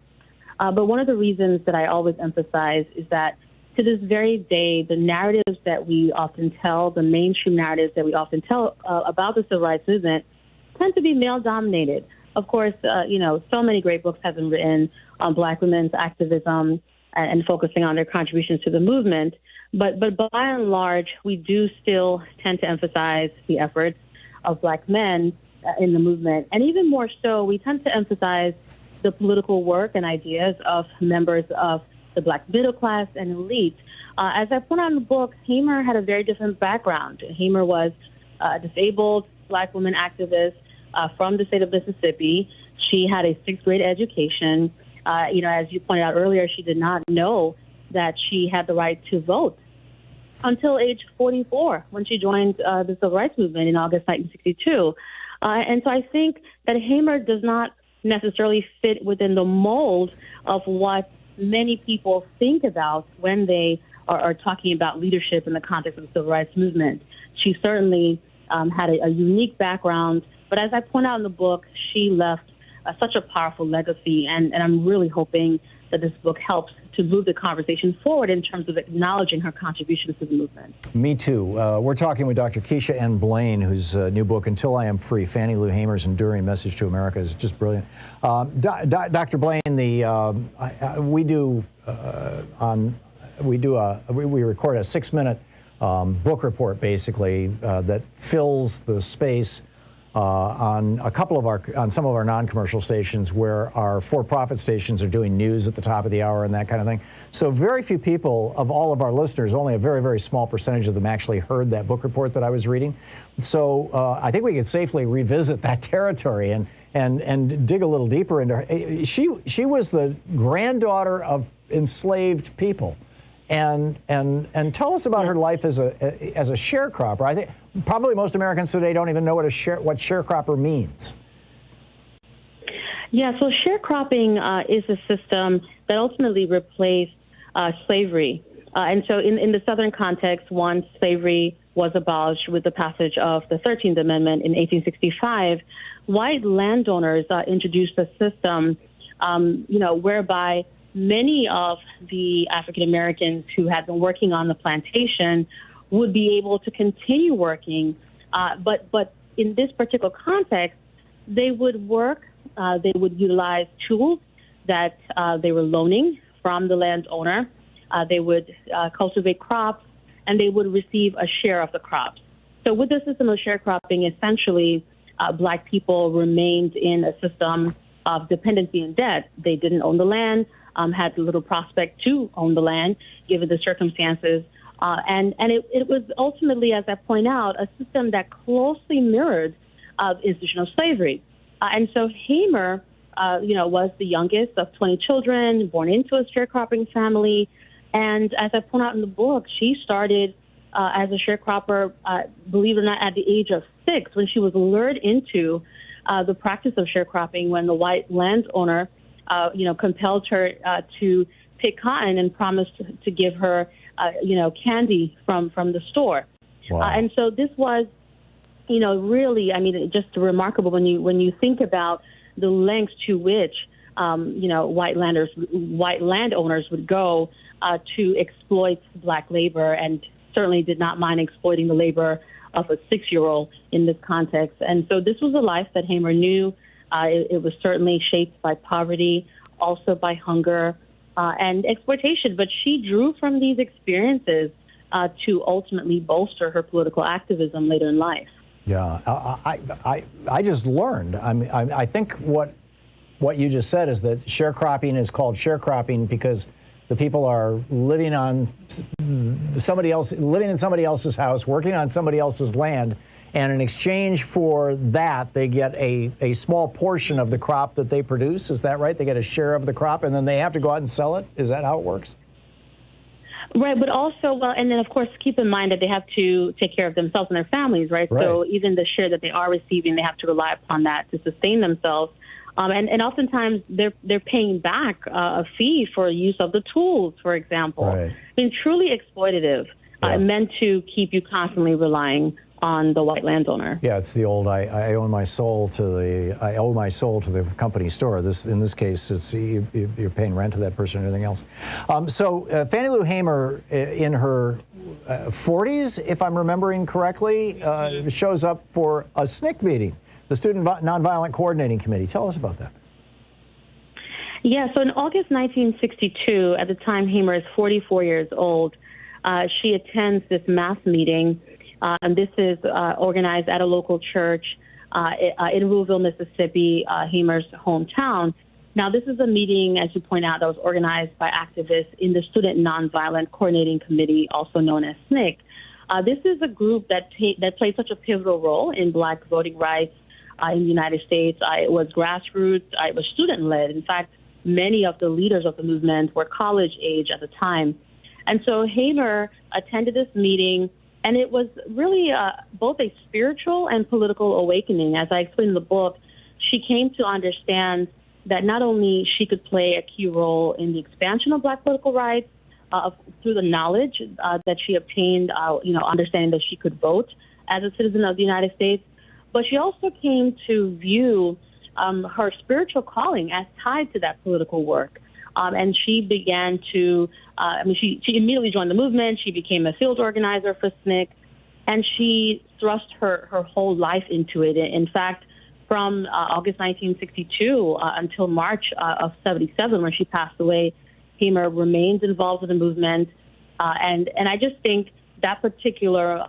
But one of the reasons that I always emphasize is that to this very day, the narratives that we often tell, the mainstream narratives that we often tell about the civil rights movement tend to be male-dominated. Of course, so many great books have been written on Black women's activism and focusing on their contributions to the movement. But by and large, we do still tend to emphasize the efforts of Black men in the movement. And even more so, we tend to emphasize the political work and ideas of members of the Black middle class and elite. As I point out in the book, Hamer had a very different background. Hamer was a disabled Black woman activist from the state of Mississippi. She had a sixth grade education. As you pointed out earlier, she did not know that she had the right to vote until age 44 when she joined the civil rights movement in August 1962. And so I think that Hamer does not necessarily fit within the mold of what many people think about when they are talking about leadership in the context of the civil rights movement. She certainly had a unique background, but as I point out in the book, she left such a powerful legacy, and I'm really hoping that this book helps to move the conversation forward in terms of acknowledging her contributions to the movement. Me too. We're talking with Dr. Keisha N. Blain, whose new book, Until I Am Free, Fannie Lou Hamer's Enduring Message to America, is just brilliant. Dr. Blain, we record a 6-minute book report, basically, that fills the space on some of our non-commercial stations where our for-profit stations are doing news at the top of the hour and that kind of thing. So very few people of all of our listeners, only a very, very small percentage of them actually heard that book report that I was reading. So I think we could safely revisit that territory and dig a little deeper into her. She was the granddaughter of enslaved people. And tell us about her life as a sharecropper. I think probably most Americans today don't even know what sharecropper means. Yeah, so sharecropping is a system that ultimately replaced slavery. And so in the Southern context, once slavery was abolished with the passage of the 13th Amendment in 1865, white landowners introduced a system, whereby many of the African Americans who had been working on the plantation would be able to continue working, but in this particular context, they would work. They would utilize tools that they were loaning from the landowner. They would cultivate crops, and they would receive a share of the crops. So with the system of sharecropping, essentially, Black people remained in a system of dependency and debt. They didn't own the land, had little prospect to own the land, given the circumstances. And it was ultimately, as I point out, a system that closely mirrored institutional slavery. And so Hamer, was the youngest of 20 children, born into a sharecropping family. And as I point out in the book, she started as a sharecropper, believe it or not, at the age of 6, when she was lured into the practice of sharecropping when the white landowner compelled her to pick cotton and promised to give her, candy from the store. Wow. And so this was, really, just remarkable when you think about the lengths to which, white landowners would go to exploit Black labor, and certainly did not mind exploiting the labor of a 6-year-old in this context. And so this was a life that Hamer knew. It was certainly shaped by poverty, also by hunger and exploitation. But she drew from these experiences to ultimately bolster her political activism later in life. Yeah, I just learned. I think what you just said is that sharecropping is called sharecropping because the people are living on living in somebody else's house, working on somebody else's land, and in exchange for that, they get a small portion of the crop that they produce. Is that right? They get a share of the crop, and then they have to go out and sell it? Is that how it works? Right, but also, and then, of course, keep in mind that they have to take care of themselves and their families, right? So even the share that they are receiving, they have to rely upon that to sustain themselves. And oftentimes, they're paying back a fee for use of the tools, for example. Right. Truly exploitative, meant to keep you constantly relying on the white landowner. Yeah, it's the old I owe my soul to the company store. In this case, it's you're paying rent to that person and everything else. So Fannie Lou Hamer, in her 40s, if I'm remembering correctly, shows up for a SNCC meeting, the Student Nonviolent Coordinating Committee. Tell us about that. Yeah, so in August 1962, at the time Hamer is 44 years old, she attends this mass meeting. And this is organized at a local church in Louisville, Mississippi, Hamer's hometown. Now, this is a meeting, as you point out, that was organized by activists in the Student Nonviolent Coordinating Committee, also known as SNCC. This is a group that played such a pivotal role in Black voting rights in the United States. It was grassroots. It was student-led. In fact, many of the leaders of the movement were college age at the time. And so Hamer attended this meeting, and it was really both a spiritual and political awakening. As I explained in the book, she came to understand that not only she could play a key role in the expansion of Black political rights through the knowledge that she obtained, understanding that she could vote as a citizen of the United States, but she also came to view her spiritual calling as tied to that political work. And she began to, she immediately joined the movement. She became a field organizer for SNCC, and she thrust her whole life into it. In fact, from August 1962 until March of 77, when she passed away, Hamer remains involved in the movement. And I just think that particular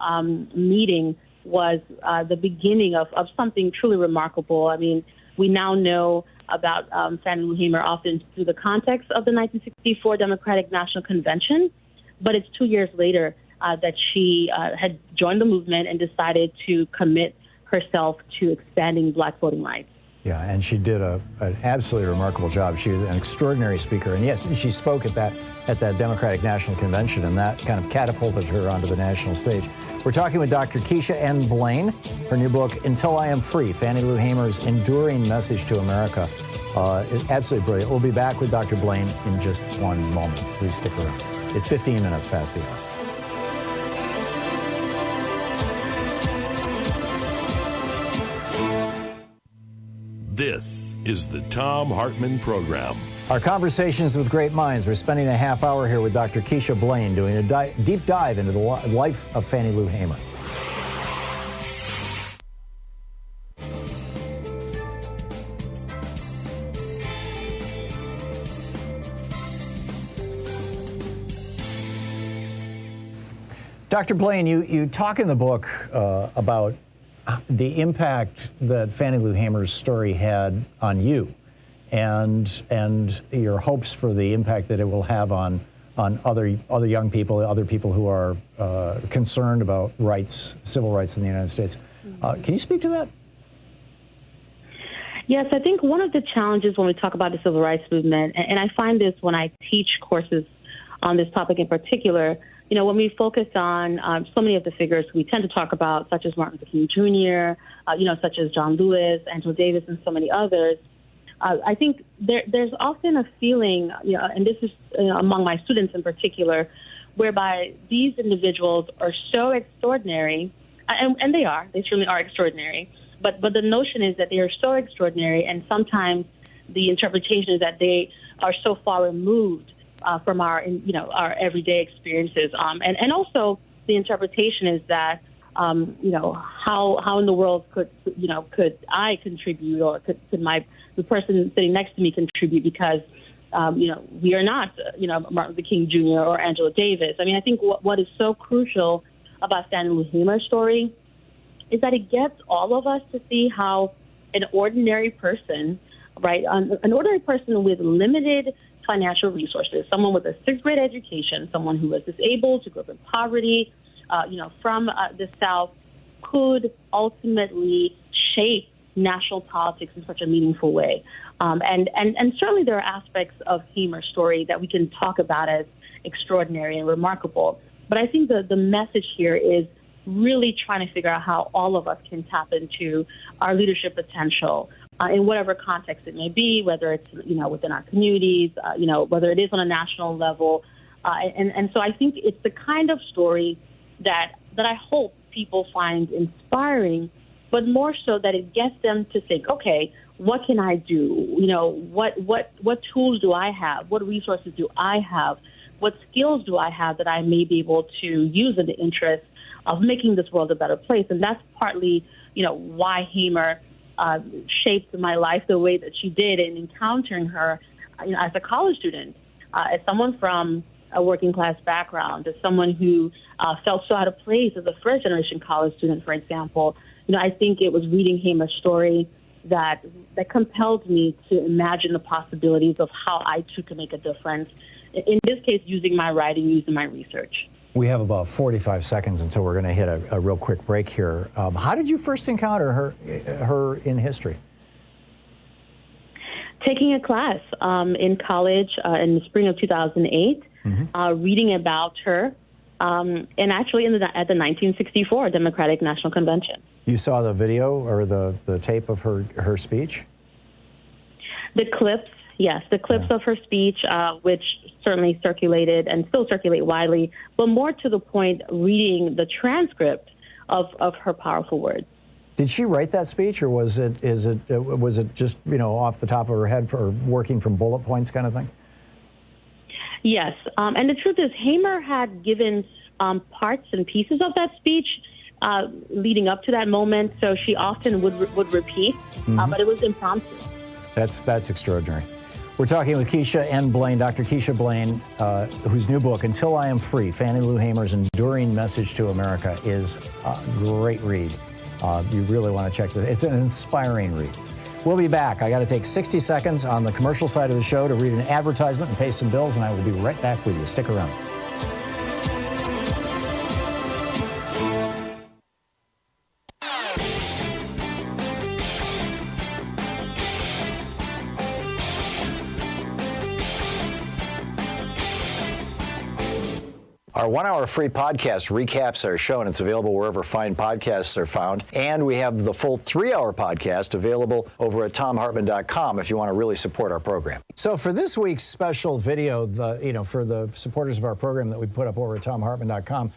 meeting was the beginning of something truly remarkable. I mean, we now know about Fannie Lou Hamer often through the context of the 1964 Democratic National Convention, but it's 2 years later that she had joined the movement and decided to commit herself to expanding Black voting rights. Yeah, and she did an absolutely remarkable job. She was an extraordinary speaker, and yes, she spoke at that Democratic National Convention, and that kind of catapulted her onto the national stage. We're talking with Dr. Keisha N. Blain. Her new book, Until I Am Free, Fannie Lou Hamer's Enduring Message to America. Absolutely brilliant. We'll be back with Dr. Blain in just one moment. Please stick around. It's 15 minutes past the hour. This is the Thom Hartmann Program. Our conversations with great minds. We're spending a half hour here with Dr. Keisha Blain doing a deep dive into the life of Fannie Lou Hamer. Dr. Blain, you talk in the book about the impact that Fannie Lou Hamer's story had on you, and your hopes for the impact that it will have on other young people, other people who are concerned about rights, civil rights in the United States. Can you speak to that? Yes, I think one of the challenges when we talk about the civil rights movement, and I find this when I teach courses on this topic in particular, when we focus on so many of the figures we tend to talk about, such as Martin Luther King Jr., such as John Lewis, Angela Davis, and so many others, I think there's often a feeling, and this is among my students in particular, whereby these individuals are so extraordinary, and they certainly are extraordinary, but the notion is that they are so extraordinary, and sometimes the interpretation is that they are so far removed from our everyday experiences, and also the interpretation is that how in the world could I contribute, or could the person sitting next to me contribute, because we are not Martin Luther King Jr. or Angela Davis. I mean, I think what is so crucial about Fannie Lou Hamer's story is that it gets all of us to see how an ordinary person, right, an ordinary person with limited financial resources, someone with a sixth grade education, someone who was disabled, who grew up in poverty, from the South, could ultimately shape national politics in such a meaningful way. And certainly there are aspects of Hamer's story that we can talk about as extraordinary and remarkable. But I think the message here is really trying to figure out how all of us can tap into our leadership potential, in whatever context it may be, whether it's within our communities, whether it is on a national level, and so I think it's the kind of story that I hope people find inspiring, but more so that it gets them to think, okay, what can I do? You know, what tools do I have? What resources do I have? What skills do I have that I may be able to use in the interest of making this world a better place? And that's partly, you know, why Hamer shaped my life the way that she did, in encountering her, you know, as a college student, as someone from a working class background, as someone who felt so out of place as a first generation college student, for example. You know, I think it was reading Hamer's story that compelled me to imagine the possibilities of how I too could make a difference. In this case, using my writing, using my research. We have about 45 seconds until we're going to hit a real quick break here. How did you first encounter her in history? Taking a class in college in the spring of 2008, reading about her, and actually at the 1964 Democratic National Convention. You saw the video or the tape of her speech? The clips, yes, the clips of her speech, which certainly circulated and still circulate widely, but more to the point, reading the transcript of her powerful words. Did she write that speech, or was it just, you know, off the top of her head for working from bullet points kind of thing? Yes, and the truth is, Hamer had given parts and pieces of that speech leading up to that moment, so she often would repeat, but it was impromptu. That's extraordinary. We're talking with Keisha and Blain, Dr. Keisha Blain, whose new book, Until I Am Free, Fannie Lou Hamer's Enduring Message to America, is a great read. You really want to check this. It's an inspiring read. We'll be back. I got to take 60 seconds on the commercial side of the show to read an advertisement and pay some bills, and I will be right back with you. Stick around. Our 1 hour free podcast recaps our show, and it's available wherever fine podcasts are found. And we have the full 3 hour podcast available over at thomhartmann.com if you want to really support our program. So for this week's special video, for the supporters of our program that we put up over at thomhartmann.com,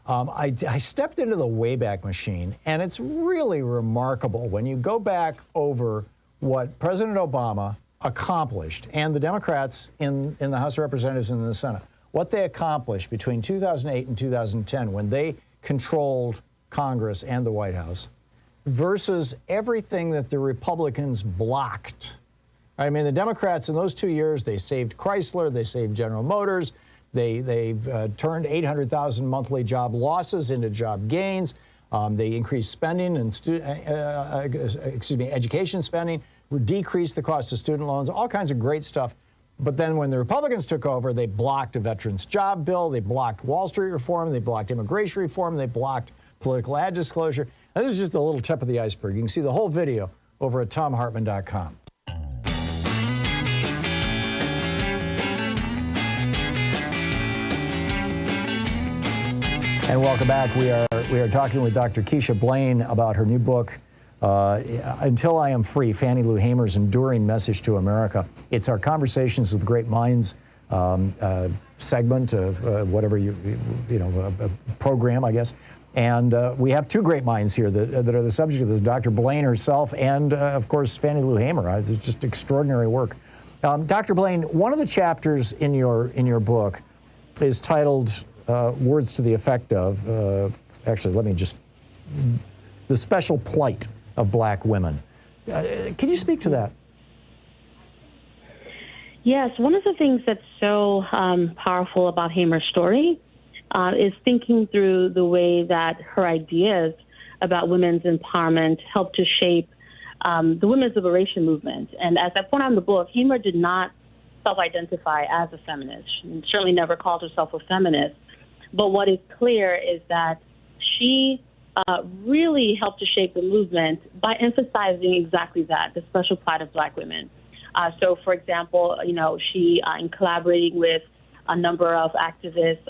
I stepped into the Wayback Machine, and it's really remarkable when you go back over what President Obama accomplished and the Democrats in the House of Representatives and in the Senate. What they accomplished between 2008 and 2010 when they controlled Congress and the White House versus everything that the Republicans blocked. I mean, the Democrats in those 2 years, they saved Chrysler, they saved General Motors, they turned 800,000 monthly job losses into job gains. They increased spending and education spending, decreased the cost of student loans, all kinds of great stuff. But then when the Republicans took over, they blocked a veterans job bill, they blocked Wall Street reform, they blocked immigration reform, they blocked political ad disclosure. And this is just a little tip of the iceberg. You can see the whole video over at thomhartmann.com. And welcome back. We are talking with Dr. Keisha Blain about her new book, Until I Am Free, Fannie Lou Hamer's Enduring Message to America. It's our Conversations with Great Minds segment of whatever a program, I guess. And we have two great minds here that are the subject of this, Dr. Blain herself and, of course, Fannie Lou Hamer. It's just extraordinary work. Dr. Blain, one of the chapters in your book is titled Words to the Effect of, actually, let me just, the special plight of black women. Can you speak to that? Yes, one of the things that's so powerful about Hamer's story is thinking through the way that her ideas about women's empowerment helped to shape the women's liberation movement. And as I point out in the book, Hamer did not self-identify as a feminist, and certainly never called herself a feminist. But what is clear is that she really helped to shape the movement by emphasizing exactly that, the special plight of black women. So, for example, she, in collaborating with a number of activists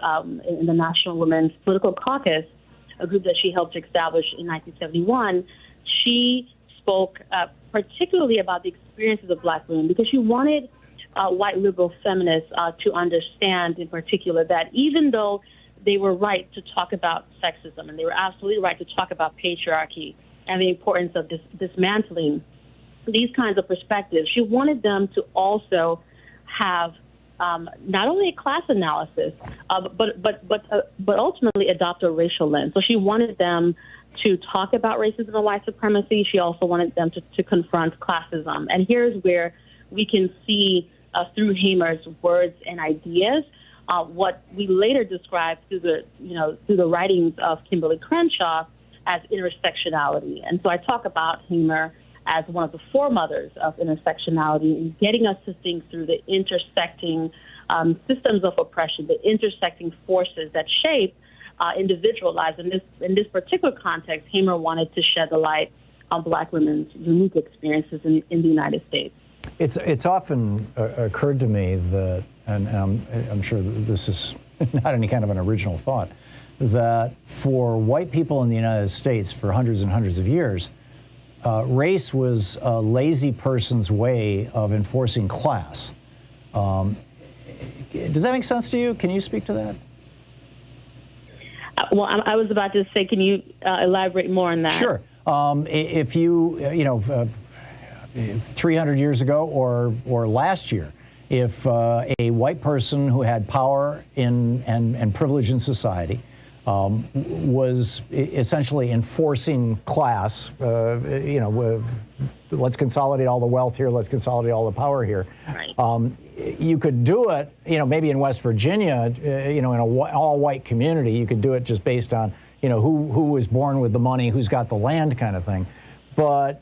in the National Women's Political Caucus, a group that she helped establish in 1971, she spoke particularly about the experiences of black women because she wanted white liberal feminists to understand in particular that even though they were right to talk about sexism, and they were absolutely right to talk about patriarchy and the importance of dismantling these kinds of perspectives. She wanted them to also have not only a class analysis, but ultimately adopt a racial lens. So she wanted them to talk about racism and white supremacy. She also wanted them to confront classism. And here's where we can see through Hamer's words and ideas what we later described through the writings of Kimberly Crenshaw as intersectionality. And so I talk about Hamer as one of the foremothers of intersectionality and getting us to think through the intersecting systems of oppression, the intersecting forces that shape individual lives. In this particular context, Hamer wanted to shed the light on Black women's unique experiences in the United States. It's often occurred to me that, and I'm sure this is not any kind of an original thought, that for white people in the United States for hundreds and hundreds of years, race was a lazy person's way of enforcing class. Does that make sense to you? Can you speak to that? Well, I was about to say, can you elaborate more on that? Sure. If 300 years ago or last year, if a white person who had power and privilege in society was essentially enforcing class, let's consolidate all the wealth here, let's consolidate all the power here. Right. You could do it, maybe in West Virginia, in an all-white community, you could do it just based on, who was born with the money, who's got the land kind of thing. But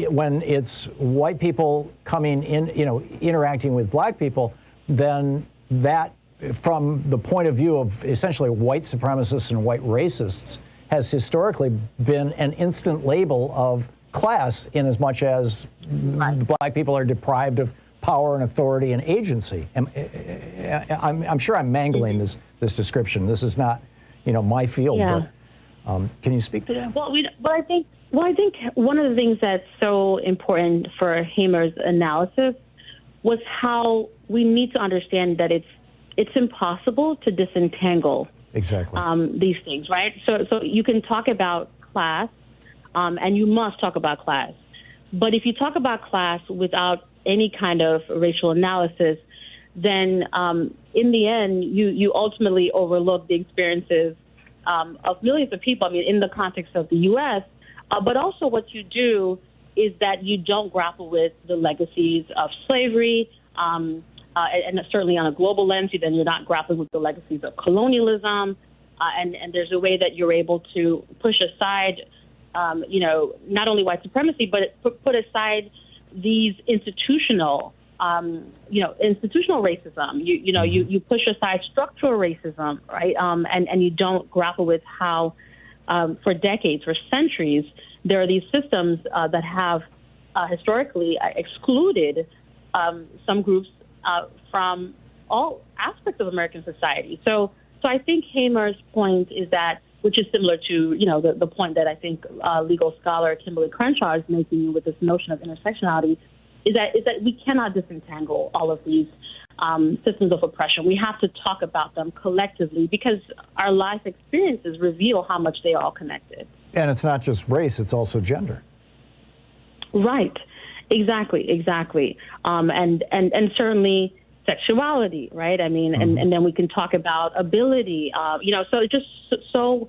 when it's white people coming in, interacting with Black people, then that, from the point of view of essentially white supremacists and white racists, has historically been an instant label of class, in as much as Black people are deprived of power and authority and agency. I'm sure I'm mangling this description. This is not, my field. Yeah. But can you speak to that? I think one of the things that's so important for Hamer's analysis was how we need to understand that it's impossible to disentangle these things, right? So you can talk about class, and you must talk about class. But if you talk about class without any kind of racial analysis, then in the end, you ultimately overlook the experiences of millions of people. I mean, in the context of the U.S., but also what you do is that you don't grapple with the legacies of slavery, and certainly on a global lens, then you're not grappling with the legacies of colonialism, and there's a way that you're able to push aside, not only white supremacy, but put aside these institutional racism. You push aside structural racism, right? And you don't grapple with how, for decades, for centuries, there are these systems that have historically excluded some groups from all aspects of American society. So I think Hamer's point is that, which is similar to the point that I think legal scholar Kimberly Crenshaw is making with this notion of intersectionality, is that we cannot disentangle all of these systems of oppression. We have to talk about them collectively because our life experiences reveal how much they are all connected. And it's not just race, it's also gender. Right. Exactly. And certainly sexuality, right? I mean, and then we can talk about ability, so just so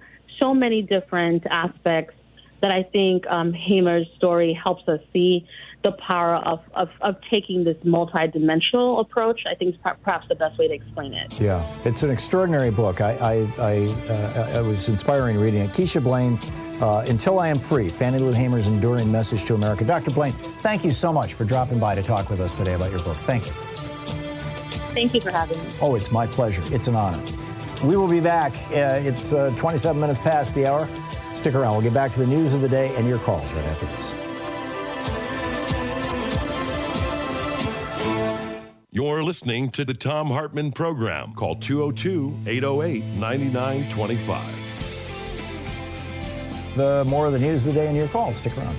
many different aspects that I think Hamer's story helps us see the power of taking this multidimensional approach. I think is perhaps the best way to explain it. Yeah, it's an extraordinary book. I was inspiring reading it. Keisha Blain, Until I Am Free, Fannie Lou Hamer's Enduring Message to America. Dr. Blain, thank you so much for dropping by to talk with us today about your book. Thank you. Thank you for having me. Oh, it's my pleasure. It's an honor. We will be back. It's 27 minutes past the hour. Stick around. We'll get back to the news of the day and your calls right after this. You're listening to the Thom Hartmann Program. Call 202-808-9925. The more of the news of the day and your calls. Stick around.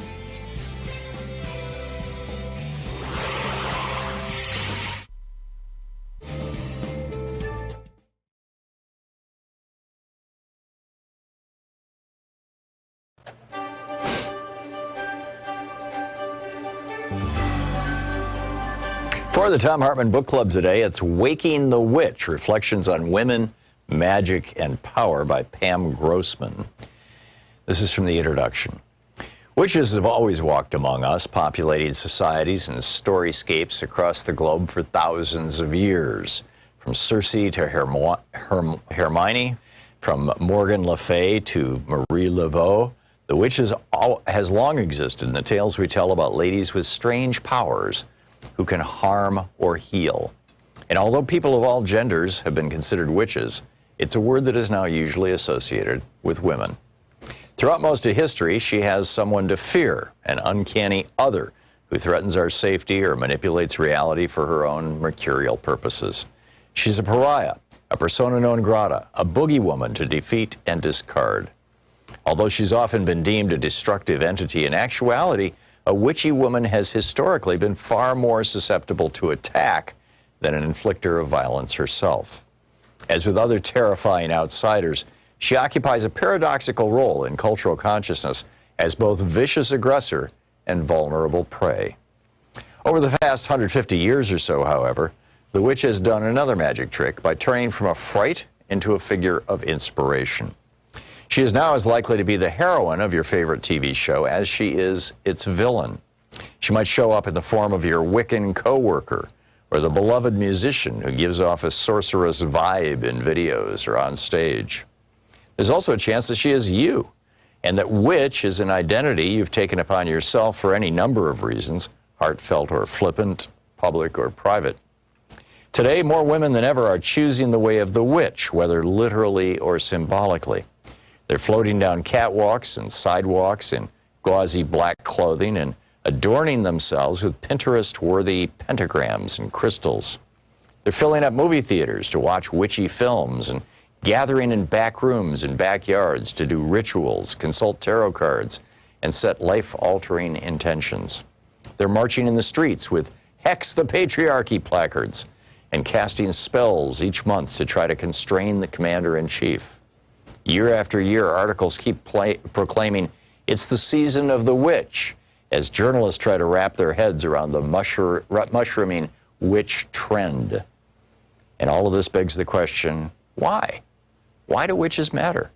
For the Thom Hartmann Book Club today, it's Waking the Witch, Reflections on Women, Magic, and Power by Pam Grossman. This is from the introduction. Witches have always walked among us, populating societies and storyscapes across the globe for thousands of years. From Circe to Hermione, from Morgan Le Fay to Marie Laveau, the witch has long existed in the tales we tell about ladies with strange powers who can harm or heal. And although people of all genders have been considered witches, it's a word that is now usually associated with women. Throughout most of history, she has someone to fear, an uncanny other who threatens our safety or manipulates reality for her own mercurial purposes. She's a pariah, a persona non grata, a boogie woman to defeat and discard. Although she's often been deemed a destructive entity, in actuality, a witchy woman has historically been far more susceptible to attack than an inflictor of violence herself. As with other terrifying outsiders, she occupies a paradoxical role in cultural consciousness as both vicious aggressor and vulnerable prey. Over the past 150 years or so, however, the witch has done another magic trick by turning from a fright into a figure of inspiration. She is now as likely to be the heroine of your favorite TV show as she is its villain. She might show up in the form of your Wiccan co-worker or the beloved musician who gives off a sorceress vibe in videos or on stage. There's also a chance that she is you, and that witch is an identity you've taken upon yourself for any number of reasons, heartfelt or flippant, public or private. Today, more women than ever are choosing the way of the witch, whether literally or symbolically. They're floating down catwalks and sidewalks in gauzy black clothing and adorning themselves with Pinterest-worthy pentagrams and crystals. They're filling up movie theaters to watch witchy films and gathering in back rooms and backyards to do rituals, consult tarot cards, and set life-altering intentions. They're marching in the streets with Hex the Patriarchy placards and casting spells each month to try to constrain the commander-in-chief. Year after year, articles keep proclaiming it's the season of the witch, as journalists try to wrap their heads around the mushrooming witch trend. And all of this begs the question, why? Why do witches matter?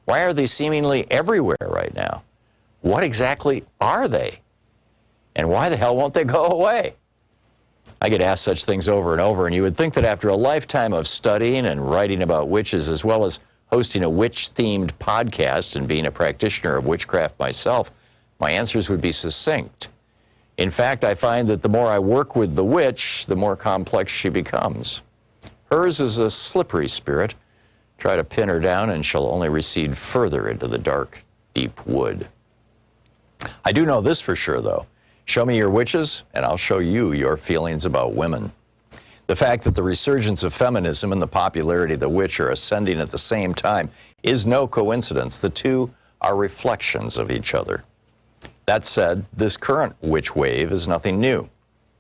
Why are they seemingly everywhere right now? What exactly are they? And why the hell won't they go away? I get asked such things over and over, and you would think that after a lifetime of studying and writing about witches, as well as hosting a witch-themed podcast and being a practitioner of witchcraft myself, my answers would be succinct. In fact, I find that the more I work with the witch, the more complex she becomes. Hers is a slippery spirit. Try to pin her down and she'll only recede further into the dark, deep wood. I do know this for sure, though. Show me your witches, and I'll show you your feelings about women. The fact that the resurgence of feminism and the popularity of the witch are ascending at the same time is no coincidence. The two are reflections of each other. That said, this current witch wave is nothing new.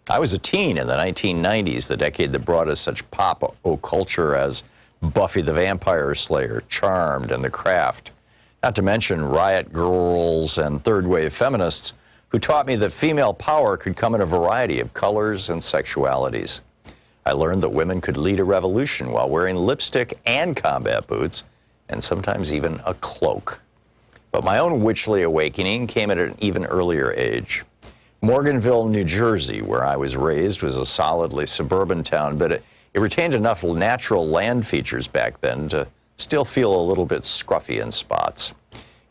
I was a teen in the 1990s, the decade that brought us such pop culture as Buffy the Vampire Slayer, Charmed, and The Craft. Not to mention riot girls and third-wave feminists who taught me that female power could come in a variety of colors and sexualities. I learned that women could lead a revolution while wearing lipstick and combat boots, and sometimes even a cloak. But my own witchly awakening came at an even earlier age. Morganville, New Jersey, where I was raised, was a solidly suburban town, but it retained enough natural land features back then to still feel a little bit scruffy in spots.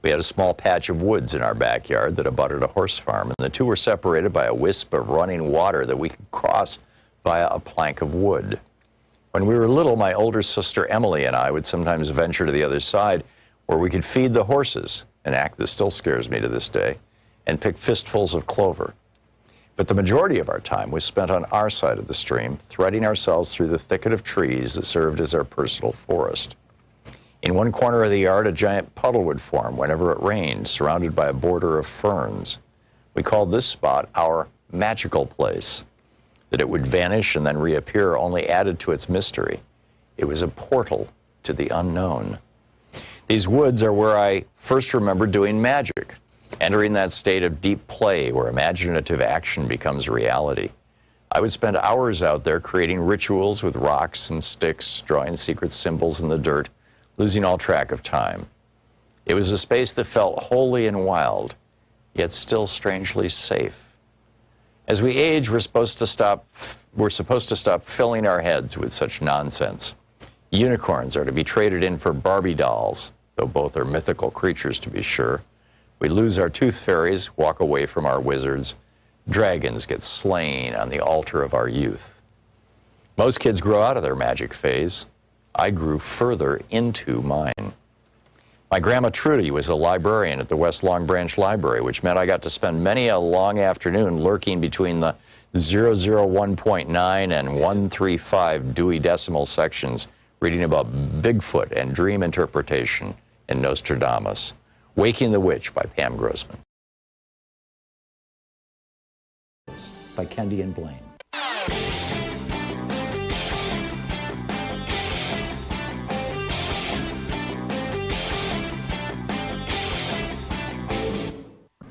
We had a small patch of woods in our backyard that abutted a horse farm, and the two were separated by a wisp of running water that we could cross via a plank of wood. When we were little, my older sister Emily and I would sometimes venture to the other side where we could feed the horses, an act that still scares me to this day, and pick fistfuls of clover. But the majority of our time was spent on our side of the stream, threading ourselves through the thicket of trees that served as our personal forest. In one corner of the yard, a giant puddle would form whenever it rained, surrounded by a border of ferns. We called this spot our magical place. That it would vanish and then reappear only added to its mystery. It was a portal to the unknown. These woods are where I first remember doing magic, entering that state of deep play where imaginative action becomes reality. I would spend hours out there creating rituals with rocks and sticks, drawing secret symbols in the dirt, losing all track of time. It was a space that felt holy and wild, yet still strangely safe. As we age, we're supposed to stop filling our heads with such nonsense. Unicorns are to be traded in for Barbie dolls, though both are mythical creatures to be sure. We lose our tooth fairies, walk away from our wizards. Dragons get slain on the altar of our youth. Most kids grow out of their magic phase. I grew further into mine. My grandma Trudy was a librarian at the West Long Branch Library, which meant I got to spend many a long afternoon lurking between the 001.9 and 135 Dewey Decimal sections, reading about Bigfoot and dream interpretation in Nostradamus. Waking the Witch by Pam Grossman. By Kendi and Blain.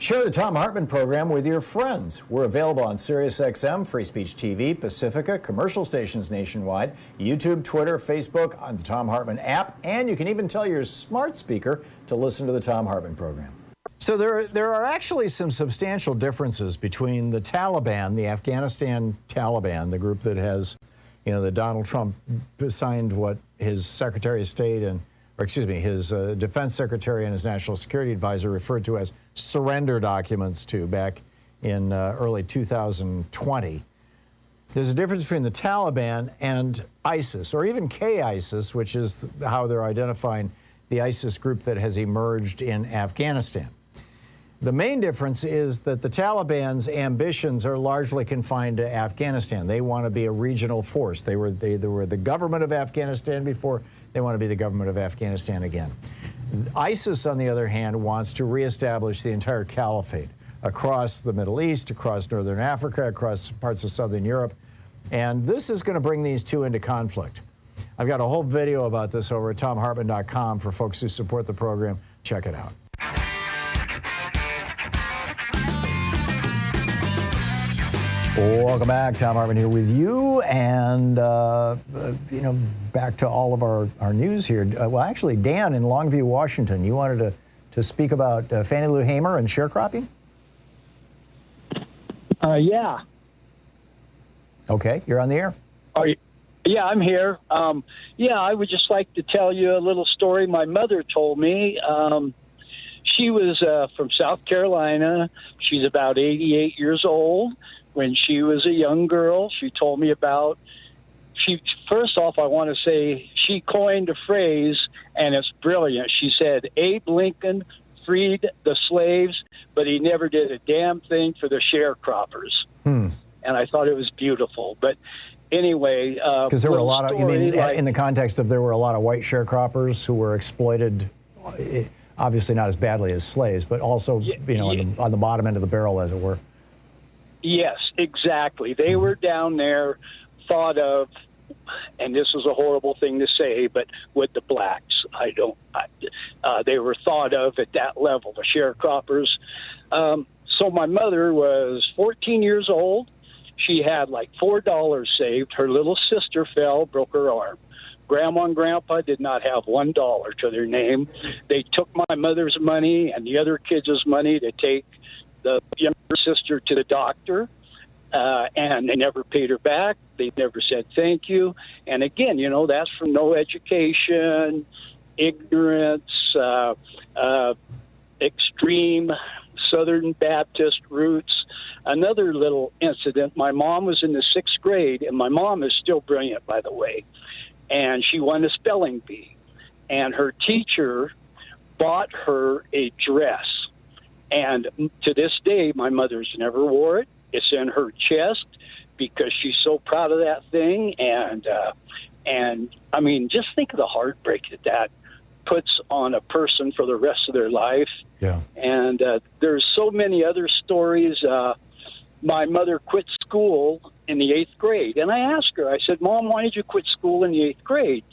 Share the Thom Hartmann Program with your friends. We're available on SiriusXM, Free Speech TV, Pacifica, commercial stations nationwide, YouTube, Twitter, Facebook, on the Thom Hartmann app, and you can even tell your smart speaker to listen to the Thom Hartmann Program. So there are actually some substantial differences between the Taliban, the Afghanistan Taliban, the group that has, that Donald Trump signed what his Secretary of State his Defense Secretary and his National Security Advisor referred to as surrender documents to back in early 2020. There's a difference between the Taliban and ISIS, or even K-ISIS, which is how they're identifying the ISIS group that has emerged in Afghanistan. The main difference is that the Taliban's ambitions are largely confined to Afghanistan. They want to be a regional force. They were the government of Afghanistan before. They want to be the government of Afghanistan again. ISIS, on the other hand, wants to reestablish the entire caliphate across the Middle East, across Northern Africa, across parts of Southern Europe. And this is going to bring these two into conflict. I've got a whole video about this over at ThomHartmann.com for folks who support the program. Check it out. Welcome back. Thom Hartmann here with you, and back to all of our news here. Well, actually, Dan in Longview, Washington, you wanted to speak about Fannie Lou Hamer and sharecropping? Yeah. Okay, you're on the air. Yeah, I'm here. I would just like to tell you a little story my mother told me. She was from South Carolina. She's about 88 years old. When she was a young girl, she told me about, first off, I want to say she coined a phrase, and it's brilliant. She said, Abe Lincoln freed the slaves, but he never did a damn thing for the sharecroppers. And I thought it was beautiful. But anyway, because there were a lot of, in the context of there were a lot of white sharecroppers who were exploited, obviously not as badly as slaves, but also, on the bottom end of the barrel, as it were. Yes, exactly. They were down there, thought of, and this is a horrible thing to say, but with the blacks, they were thought of at that level, the sharecroppers. So my mother was 14 years old. She had like $4 saved. Her little sister fell, broke her arm. Grandma and Grandpa did not have $1 to their name. They took my mother's money and the other kids' money to take the younger sister to the doctor, and they never paid her back. They never said thank you. And again, that's from no education, ignorance, extreme Southern Baptist roots. Another little incident, my mom was in the 6th grade, and my mom is still brilliant, by the way, and she won a spelling bee. And her teacher bought her a dress. And to this day, my mother's never wore it. It's in her chest because she's so proud of that thing. And I mean, just think of the heartbreak that puts on a person for the rest of their life. Yeah. And there's so many other stories. My mother quit school in the 8th grade. And I asked her, I said, Mom, why did you quit school in the 8th grade?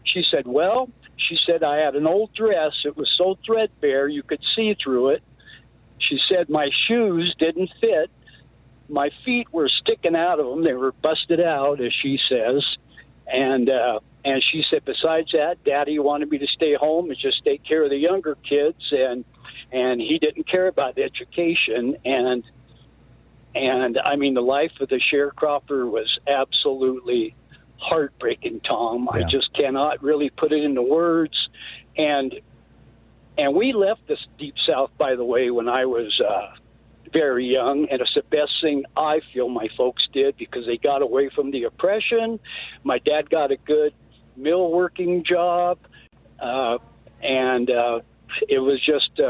She said, well, She said I had an old dress. It was so threadbare you could see through it. She said my shoes didn't fit. My feet were sticking out of them. They were busted out, as she says. And she said, besides that, Daddy wanted me to stay home and just take care of the younger kids, and he didn't care about education. And I mean, the life of the sharecropper was absolutely heartbreaking, Tom. Yeah. I just cannot really put it into words. And we left this Deep South, by the way, when I was very young, and it's the best thing I feel my folks did, because they got away from the oppression. My dad got a good mill working job, and it was just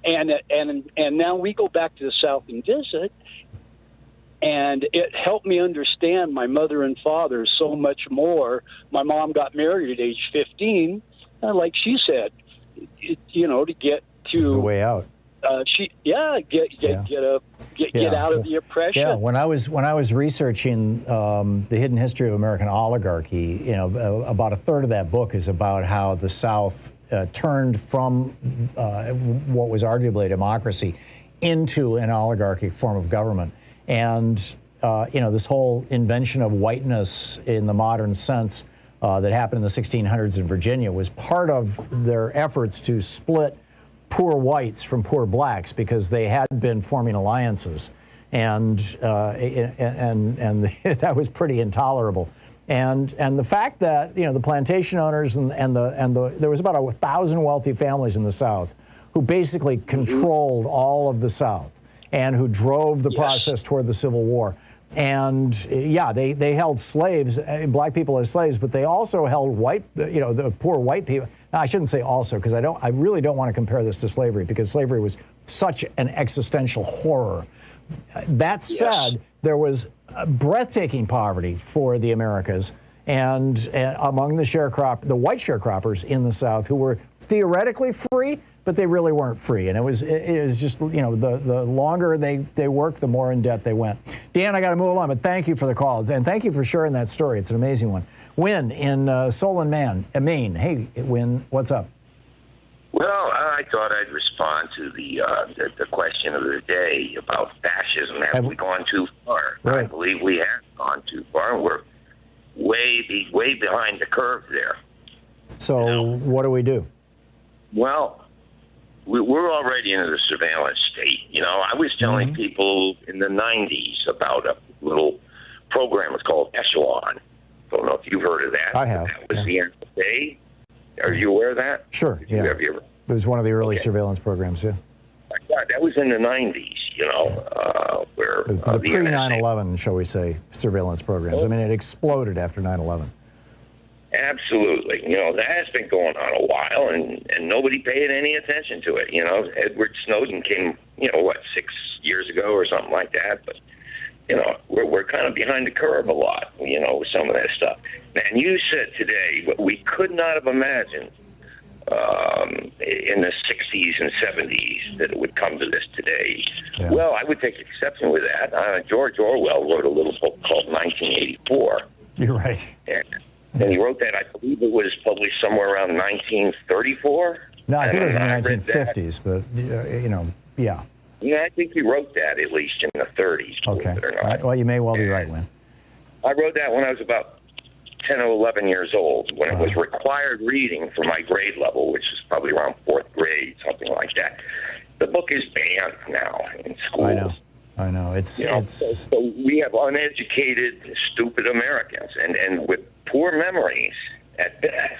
and now we go back to the South and visit, and it helped me understand my mother and father so much more. My mom got married at age 15, like she said, to get to the way out. Get out of the oppression. Yeah, when I was researching the hidden history of American oligarchy, about a third of that book is about how the South turned from what was arguably a democracy into an oligarchic form of government, and this whole invention of whiteness in the modern sense that happened in the 1600s in Virginia was part of their efforts to split poor whites from poor blacks, because they had been forming alliances, and that was pretty intolerable. And the fact that the plantation owners and there was about 1,000 wealthy families in the South who basically controlled all of the South and who drove the process toward the Civil War. And they held slaves, black people as slaves, but they also held the poor white people. Now, I shouldn't say also, because I really don't want to compare this to slavery, because slavery was such an existential horror. That said, there was breathtaking poverty for the Americas, and among the white sharecroppers in the South, who were theoretically free, but they really weren't free. And it was just, the longer they worked, the more in debt they went. Dan, I got to move along, but thank you for the call. And thank you for sharing that story. It's an amazing one. Wynn in Solon, Maine. Hey, Wynn, what's up? Well, I thought I'd respond to the question of the day about fascism. Have we gone too far? Right. I believe we have gone too far, and we're way behind the curve there. So what do we do? Well, we're already in the surveillance state. I was telling people in the 90s about a little program. It's called Echelon. Don't know if you've heard of that. I have. That was the NSA. Are you aware of that? Sure. It was one of the early surveillance programs. Yeah. Yeah, that was in the 90s. Where the pre-9/11, shall we say, surveillance programs. I mean, it exploded after 9/11. Absolutely. That has been going on a while, and nobody paid any attention to it. Edward Snowden came, 6 years ago or something like that. But, we're kind of behind the curve a lot, with some of that stuff. And you said today what we could not have imagined in the 60s and 70s that it would come to this today. Yeah. Well, I would take exception with that. George Orwell wrote a little book called 1984. You're right. And he wrote that, I believe it was published somewhere around 1934. No, I think it was in the 1950s, but, yeah. Yeah, I think he wrote that at least in the 30s. Okay. Well, you may well be right, Lynn. I wrote that when I was about 10 or 11 years old, when it was required reading for my grade level, which is probably around 4th grade, something like that. The book is banned now in schools. I know. So we have uneducated, stupid Americans, and with poor memories at best.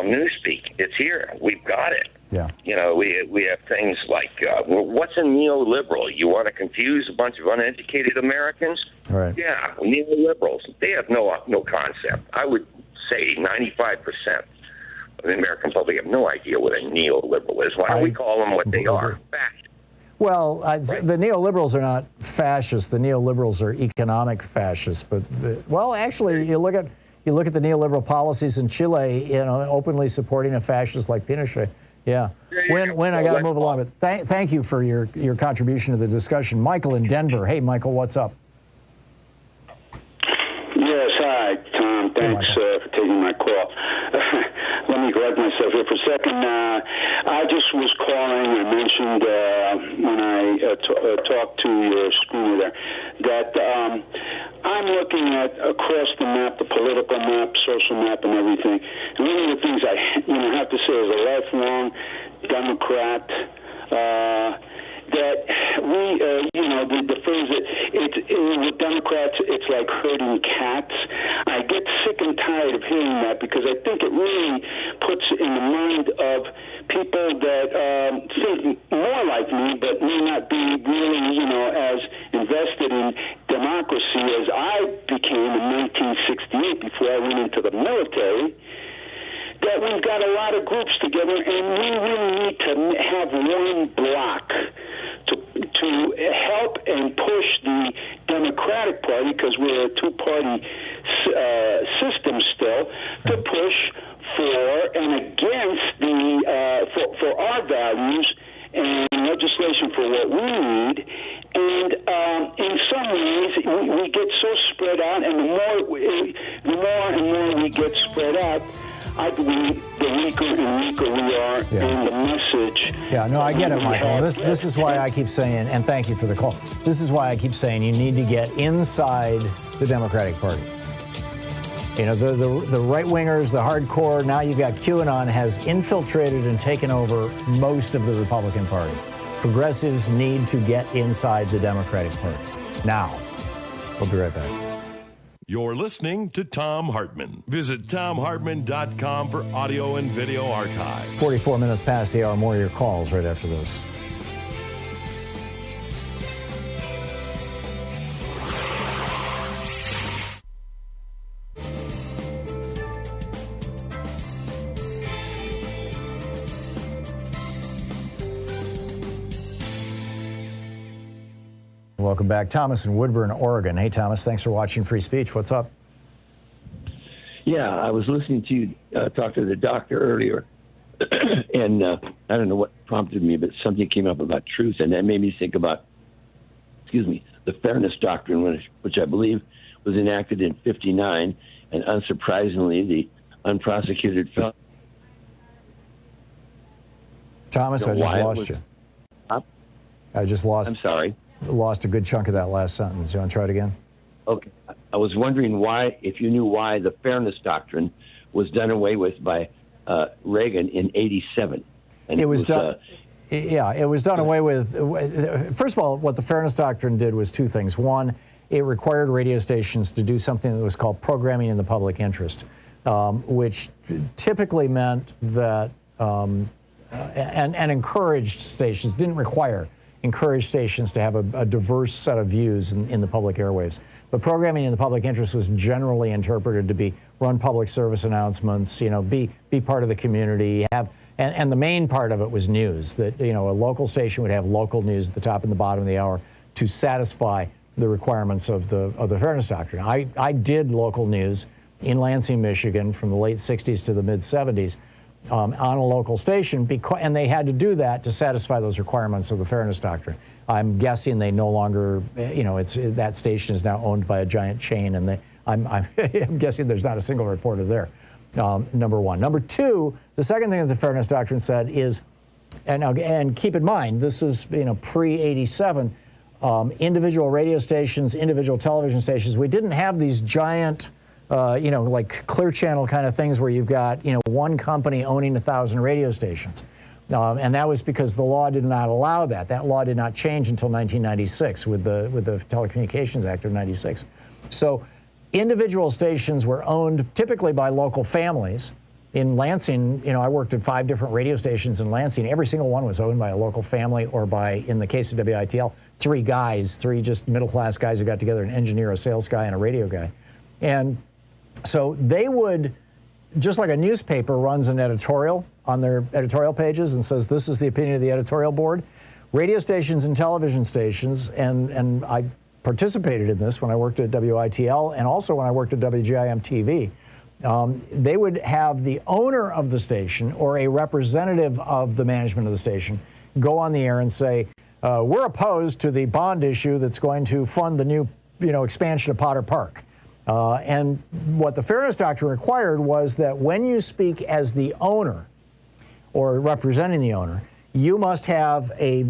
Newspeak. It's here. We've got it. Yeah. We have things like what's a neoliberal? You want to confuse a bunch of uneducated Americans? Right. Yeah, neoliberals. They have no concept. I would say 95% of the American public have no idea what a neoliberal is. Why don't we call them what they are? Fascists. Well, the neoliberals are not fascists. The neoliberals are economic fascists. But actually, you look at the neoliberal policies in Chile. Openly supporting a fascist like Pinochet. Yeah. When I got to move along, but thank you for your contribution to the discussion. Michael in Denver. Hey, Michael, what's up? Yes, hi, Tom. Thanks for taking my call. Let me correct myself here for a second. I just was calling. I mentioned when I talked to your screener there that I'm looking at across the map, the political map, social map, and everything. And one of the things I have to say as a lifelong Democrat, that we, the phrase that with Democrats, it's like herding cats. I get sick and tired of hearing that because I think it really puts in the mind of people that think more like me, but may not be really, as invested in democracy as I became in 1968 before I went into the military. That we've got a lot of groups together, and we really need to have one block to help and push the Democratic Party, because we're a two-party system still, to push for and against the for our values and legislation for what we need. And in some ways, we get so spread out, and the more and more we get spread out, I believe the weaker and weaker we are in the message. Yeah, no, I get it, Michael. This is why I keep saying, and thank you for the call, this is why I keep saying you need to get inside the Democratic Party. The right-wingers, the hardcore, now you've got QAnon has infiltrated and taken over most of the Republican Party. Progressives need to get inside the Democratic Party. Now, we'll be right back. You're listening to Thom Hartmann. Visit ThomHartmann.com for audio and video archive. 44 minutes past the hour. More of your calls right after this. Welcome back. Thomas in Woodburn, Oregon. Hey, Thomas, thanks for watching Free Speech. What's up? Yeah, I was listening to you talk to the doctor earlier, and I don't know what prompted me, but something came up about truth, and that made me think about, the Fairness Doctrine, which I believe was enacted in '59, and unsurprisingly, the unprosecuted felon. Thomas, I just lost you. I just lost. I'm sorry. Lost a good chunk of that last sentence. You want to try it again? Okay. I was wondering if you knew why the Fairness Doctrine was done away with by Reagan in '87. And it was done. It was done away with. First of all, what the Fairness Doctrine did was two things. One, it required radio stations to do something that was called programming in the public interest, which typically meant that and encouraged stations, didn't require. Encourage stations to have a diverse set of views in the public airwaves. But programming in the public interest was generally interpreted to be run public service announcements, be part of the community, and the main part of it was news, that a local station would have local news at the top and the bottom of the hour to satisfy the requirements of the Fairness Doctrine. I did local news in Lansing, Michigan from the late 60s to the mid 70s. On a local station, and they had to do that to satisfy those requirements of the Fairness Doctrine. I'm guessing they no longer, that station is now owned by a giant chain, and I'm guessing there's not a single reporter there. Number one. Number two, the second thing that the Fairness Doctrine said is, and keep in mind, this is pre-'87, individual radio stations, individual television stations. We didn't have these giant. Like Clear Channel kind of things where you've got, one company owning 1,000 radio stations. And that was because the law did not allow that. That law did not change until 1996 with the Telecommunications Act of '96. So individual stations were owned typically by local families. In Lansing, I worked at 5 different radio stations in Lansing. Every single one was owned by a local family or by, in the case of WITL, 3 just middle-class guys who got together, an engineer, a sales guy, and a radio guy. And so they would, just like a newspaper runs an editorial on their editorial pages and says, this is the opinion of the editorial board, radio stations and television stations, and I participated in this when I worked at WITL and also when I worked at WGIM TV, they would have the owner of the station or a representative of the management of the station go on the air and say, we're opposed to the bond issue that's going to fund the new expansion of Potter Park. And what the Fairness Doctrine required was that when you speak as the owner or representing the owner, you must have a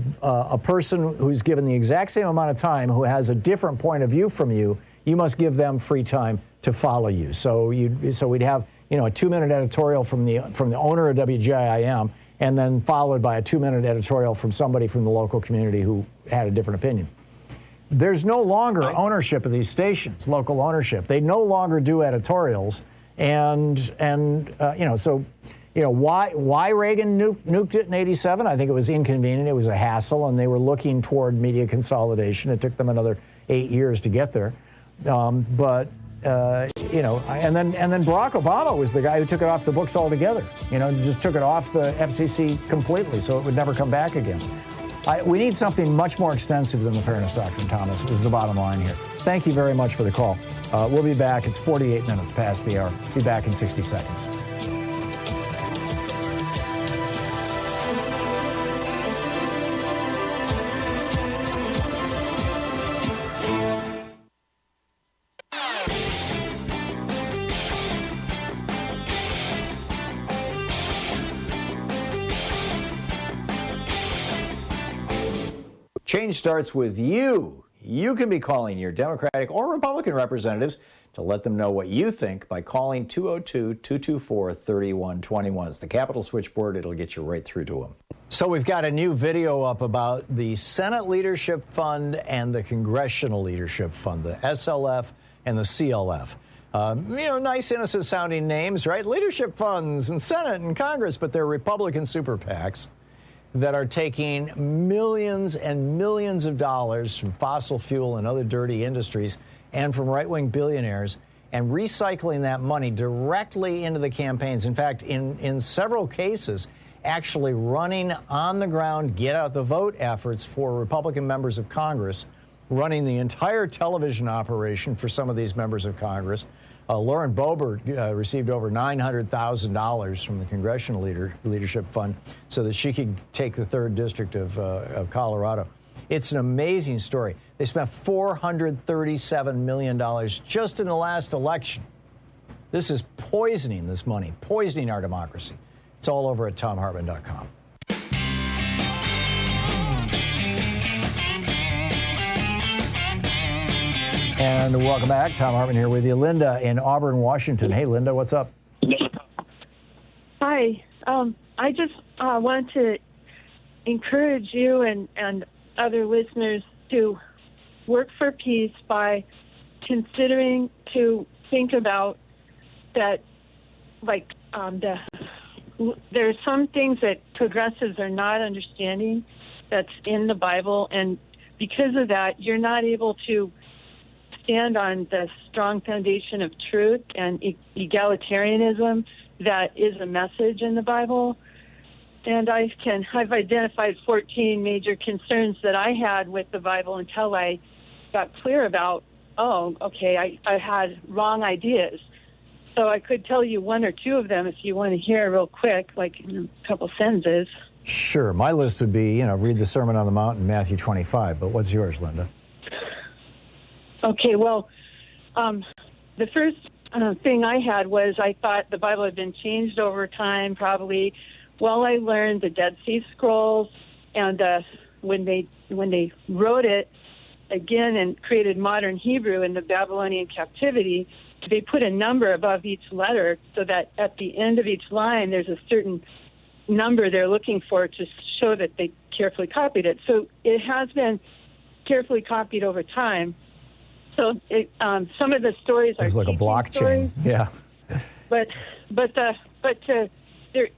person who's given the exact same amount of time who has a different point of view from you. You must give them free time to follow you. So we'd have a 2-minute editorial from the owner of WGIM, and then followed by a 2-minute editorial from somebody from the local community who had a different opinion. There's no longer ownership of these stations, local ownership. They no longer do editorials, why Reagan nuked it in '87? I think it was inconvenient. It was a hassle, and they were looking toward media consolidation. It took them another 8 years to get there. And then Barack Obama was the guy who took it off the books altogether. Just took it off the FCC completely, so it would never come back again. We need something much more extensive than the Fairness Doctrine, Thomas, is the bottom line here. Thank you very much for the call. We'll be back. It's 48 minutes past the hour. Be back in 60 seconds. Change starts with you. You can be calling your Democratic or Republican representatives to let them know what you think by calling 202-224-3121. It's the Capitol switchboard. It'll get you right through to them. So we've got a new video up about the Senate Leadership Fund and the Congressional Leadership Fund, the SLF and the CLF. Nice, innocent-sounding names, right? Leadership funds and Senate and Congress, but they're Republican super PACs that are taking millions and millions of dollars from fossil fuel and other dirty industries and from right-wing billionaires and recycling that money directly into the campaigns. In fact, in several cases, actually running on-the-ground get-out-the-vote efforts for Republican members of Congress, running the entire television operation for some of these members of Congress. Lauren Boebert received over $900,000 from the Congressional Leadership Fund so that she could take the 3rd District of Colorado. It's an amazing story. They spent $437 million just in the last election. This is poisoning this money, poisoning our democracy. It's all over at ThomHartmann.com. And welcome back. Thom Hartmann here with you. Linda in Auburn, Washington. Hey, Linda, what's up? Hi. I just want to encourage you and other listeners to work for peace by considering to think about that, there are some things that progressives are not understanding that's in the Bible, and because of that, you're not able to stand on the strong foundation of truth and egalitarianism that is a message in the Bible. And I've identified 14 major concerns that I had with the Bible until I got clear about, I had wrong ideas. So I could tell you one or two of them if you want to hear real quick, like in a couple sentences. Sure. My list would be, read the Sermon on the Mount in Matthew 25. But what's yours, Linda? Okay, well, the first thing I had was I thought the Bible had been changed over time, probably. Well, I learned the Dead Sea Scrolls, and when they wrote it again and created modern Hebrew in the Babylonian captivity, they put a number above each letter so that at the end of each line there's a certain number they're looking for to show that they carefully copied it. So it has been carefully copied over time. So some of the stories are like a blockchain, stories, yeah. But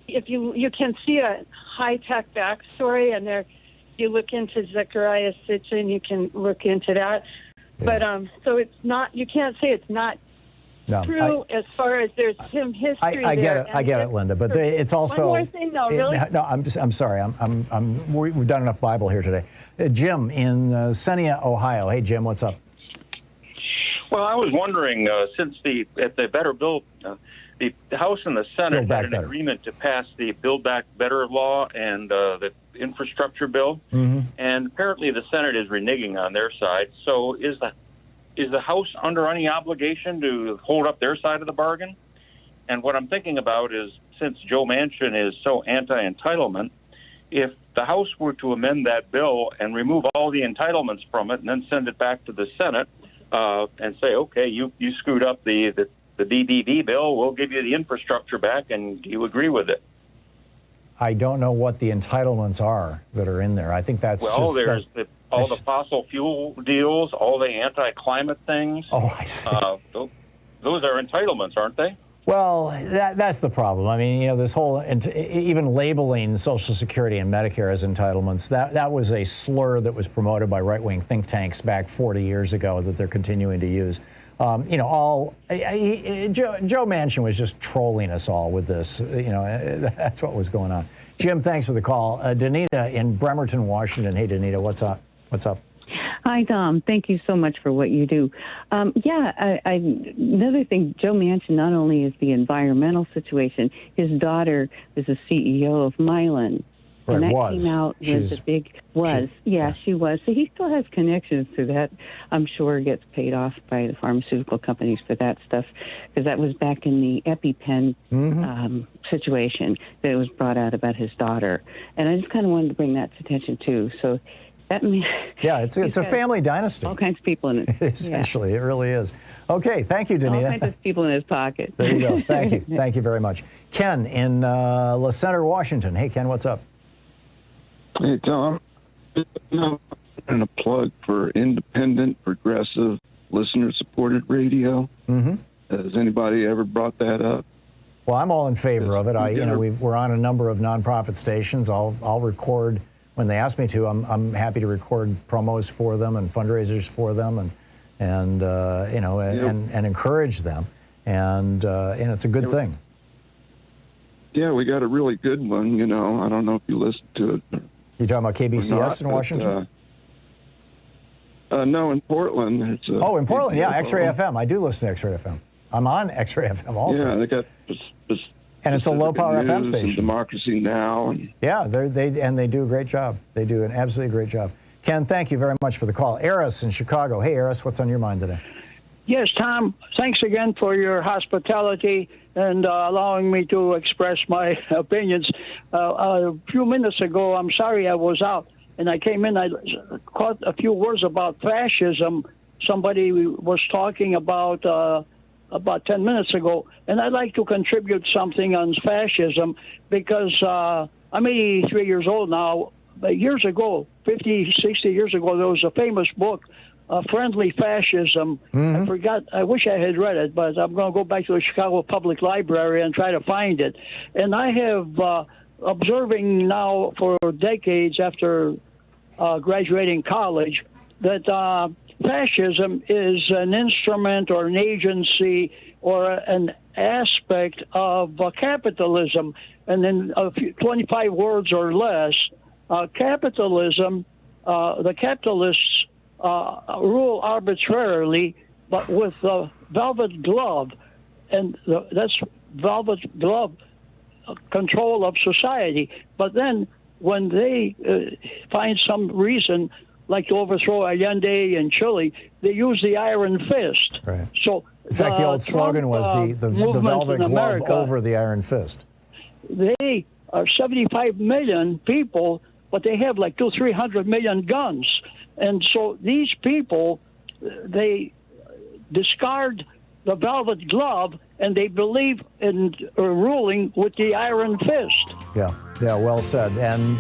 if you can see a high tech backstory, and there you look into Zechariah Sitchin, you can look into that. Yeah. But so it's not. You can't say it's not true as far as there's some history. I get it, Linda. But it's also one more thing, though. Really? No, I'm sorry. We've done enough Bible here today. Jim in Xenia, Ohio. Hey, Jim, what's up? Well, I was wondering, since the Better Bill, the House and the Senate had an agreement to pass the Build Back Better law and the infrastructure bill, and apparently the Senate is reneging on their side. So is is the House under any obligation to hold up their side of the bargain? And what I'm thinking about is, since Joe Manchin is so anti-entitlement, if the House were to amend that bill and remove all the entitlements from it and then send it back to the Senate and say, okay, you screwed up the BBB bill, we'll give you the infrastructure back, and do you agree with it? I don't know what the entitlements are that are in there. I think that's well, there's all the fossil fuel deals, all the anti-climate things. Oh, I see. Those are entitlements, aren't they? Well, that's the problem. I mean, you know, this whole, even labeling Social Security and Medicare as entitlements, that was a slur that was promoted by right-wing think tanks back 40 years ago that they're continuing to use. You know, Joe Manchin was just trolling us all with this. You know, that's what was going on. Jim, thanks for the call. Danita in Bremerton, Washington. Hey, Danita, what's up? What's up? Hi, Tom. Thank you so much for what you do. Another thing, Joe Manchin not only is the environmental situation, his daughter is the CEO of Mylan. Right, and that was. came out with the big, she was. So he still has connections to that. I'm sure gets paid off by the pharmaceutical companies for that stuff, because that was back in the EpiPen situation that was brought out about his daughter. And I just kind of wanted to bring that to attention, too. So that means... Yeah, it's a family dynasty. All kinds of people in it. Essentially, it really is. Okay, thank you, Danita. All kinds of people in his pocket. There you go. Thank you. Thank you very much. Ken in La Center, Washington. Hey, Ken, what's up? Hey, Tom. And a plug for independent, progressive, listener-supported radio. Mm-hmm. Has anybody ever brought that up? Well, I'm all in favor of it. We're on a number of nonprofit stations. I'll record when they ask me to. I'm happy to record promos for them and fundraisers for them, and encourage them, and it's a good thing. Yeah, we got a really good one. You know, I don't know if you listened to it. You talking about KBCS in Washington? No, in Portland. In Portland, yeah, X-Ray FM. I do listen to X-Ray FM. I'm on X-Ray FM also. Yeah, they got. And it's a low-power FM station. Democracy Now. Yeah, they do a great job. They do an absolutely great job. Ken, thank you very much for the call. Eris in Chicago. Hey, Eris, what's on your mind today? Yes, Tom, thanks again for your hospitality and allowing me to express my opinions. A few minutes ago, I'm sorry I was out, and I came in, I caught a few words about fascism. Somebody was talking about 10 minutes ago, and I'd like to contribute something on fascism because I'm 83 years old now. But years ago, 50, 60 years ago, there was a famous book, Friendly Fascism. I forgot. I wish I had read it, but I'm going to go back to the Chicago Public Library and try to find it. And I have observing now for decades after graduating college that fascism is an instrument or an agency or an aspect of capitalism. And in 25 words or less, capitalism, the capitalists rule arbitrarily, but with the velvet glove, and that's velvet glove control of society. But then when they find some reason, like to overthrow Allende in Chile, they use the iron fist. Right. So in fact, the old slogan was the velvet glove over the iron fist. They are 75 million people, but they have like 200-300 million guns. And so these people, they discard the velvet glove and they believe in ruling with the iron fist. Yeah, well said. And,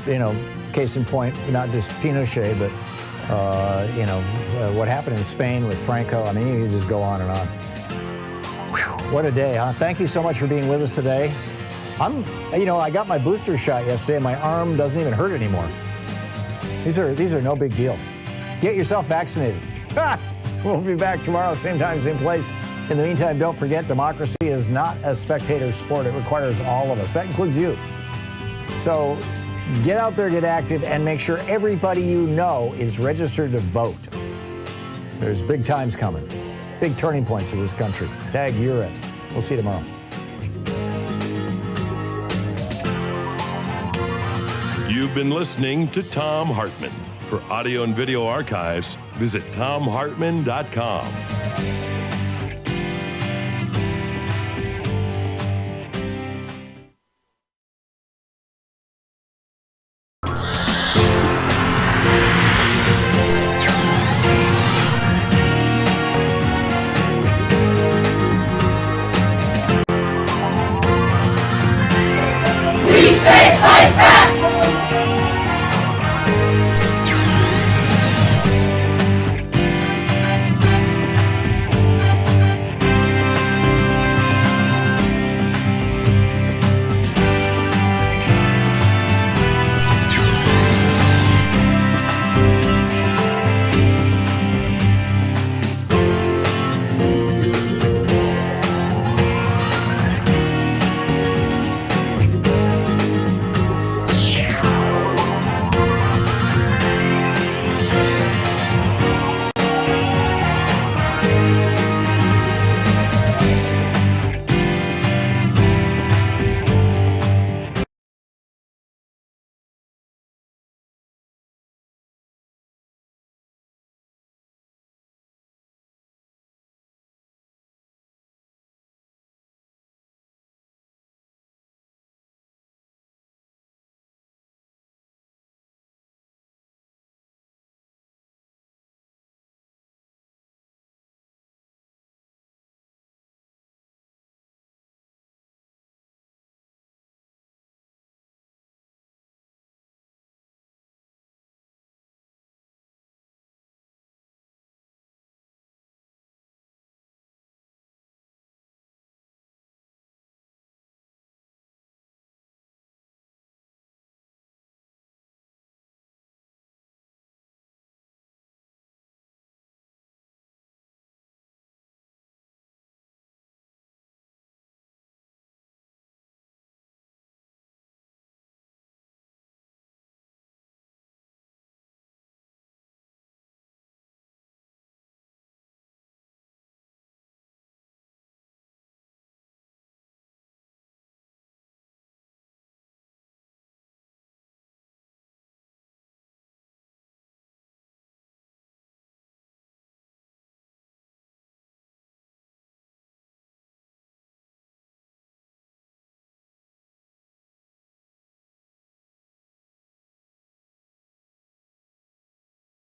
case in point, not just Pinochet, but, what happened in Spain with Franco. I mean, you can just go on and on. Whew, what a day, huh? Thank you so much for being with us today. I got my booster shot yesterday. My arm doesn't even hurt anymore. These are no big deal. Get yourself vaccinated. We'll be back tomorrow, same time, same place. In the meantime, don't forget, democracy is not a spectator sport. It requires all of us. That includes you. So get out there, get active, and make sure everybody you know is registered to vote. There's big times coming. Big turning points for this country. Tag, you're it. We'll see you tomorrow. You've been listening to Thom Hartmann. For audio and video archives, Visit ThomHartmann.com.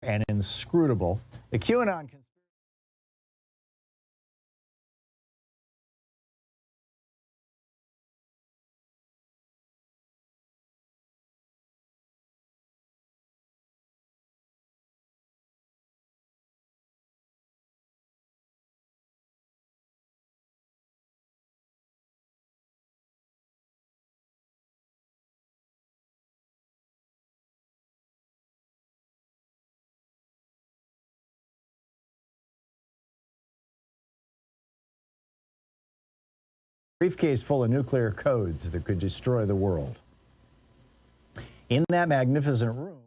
And inscrutable. The QAnon conspiracy. Briefcase full of nuclear codes that could destroy the world. In that magnificent room.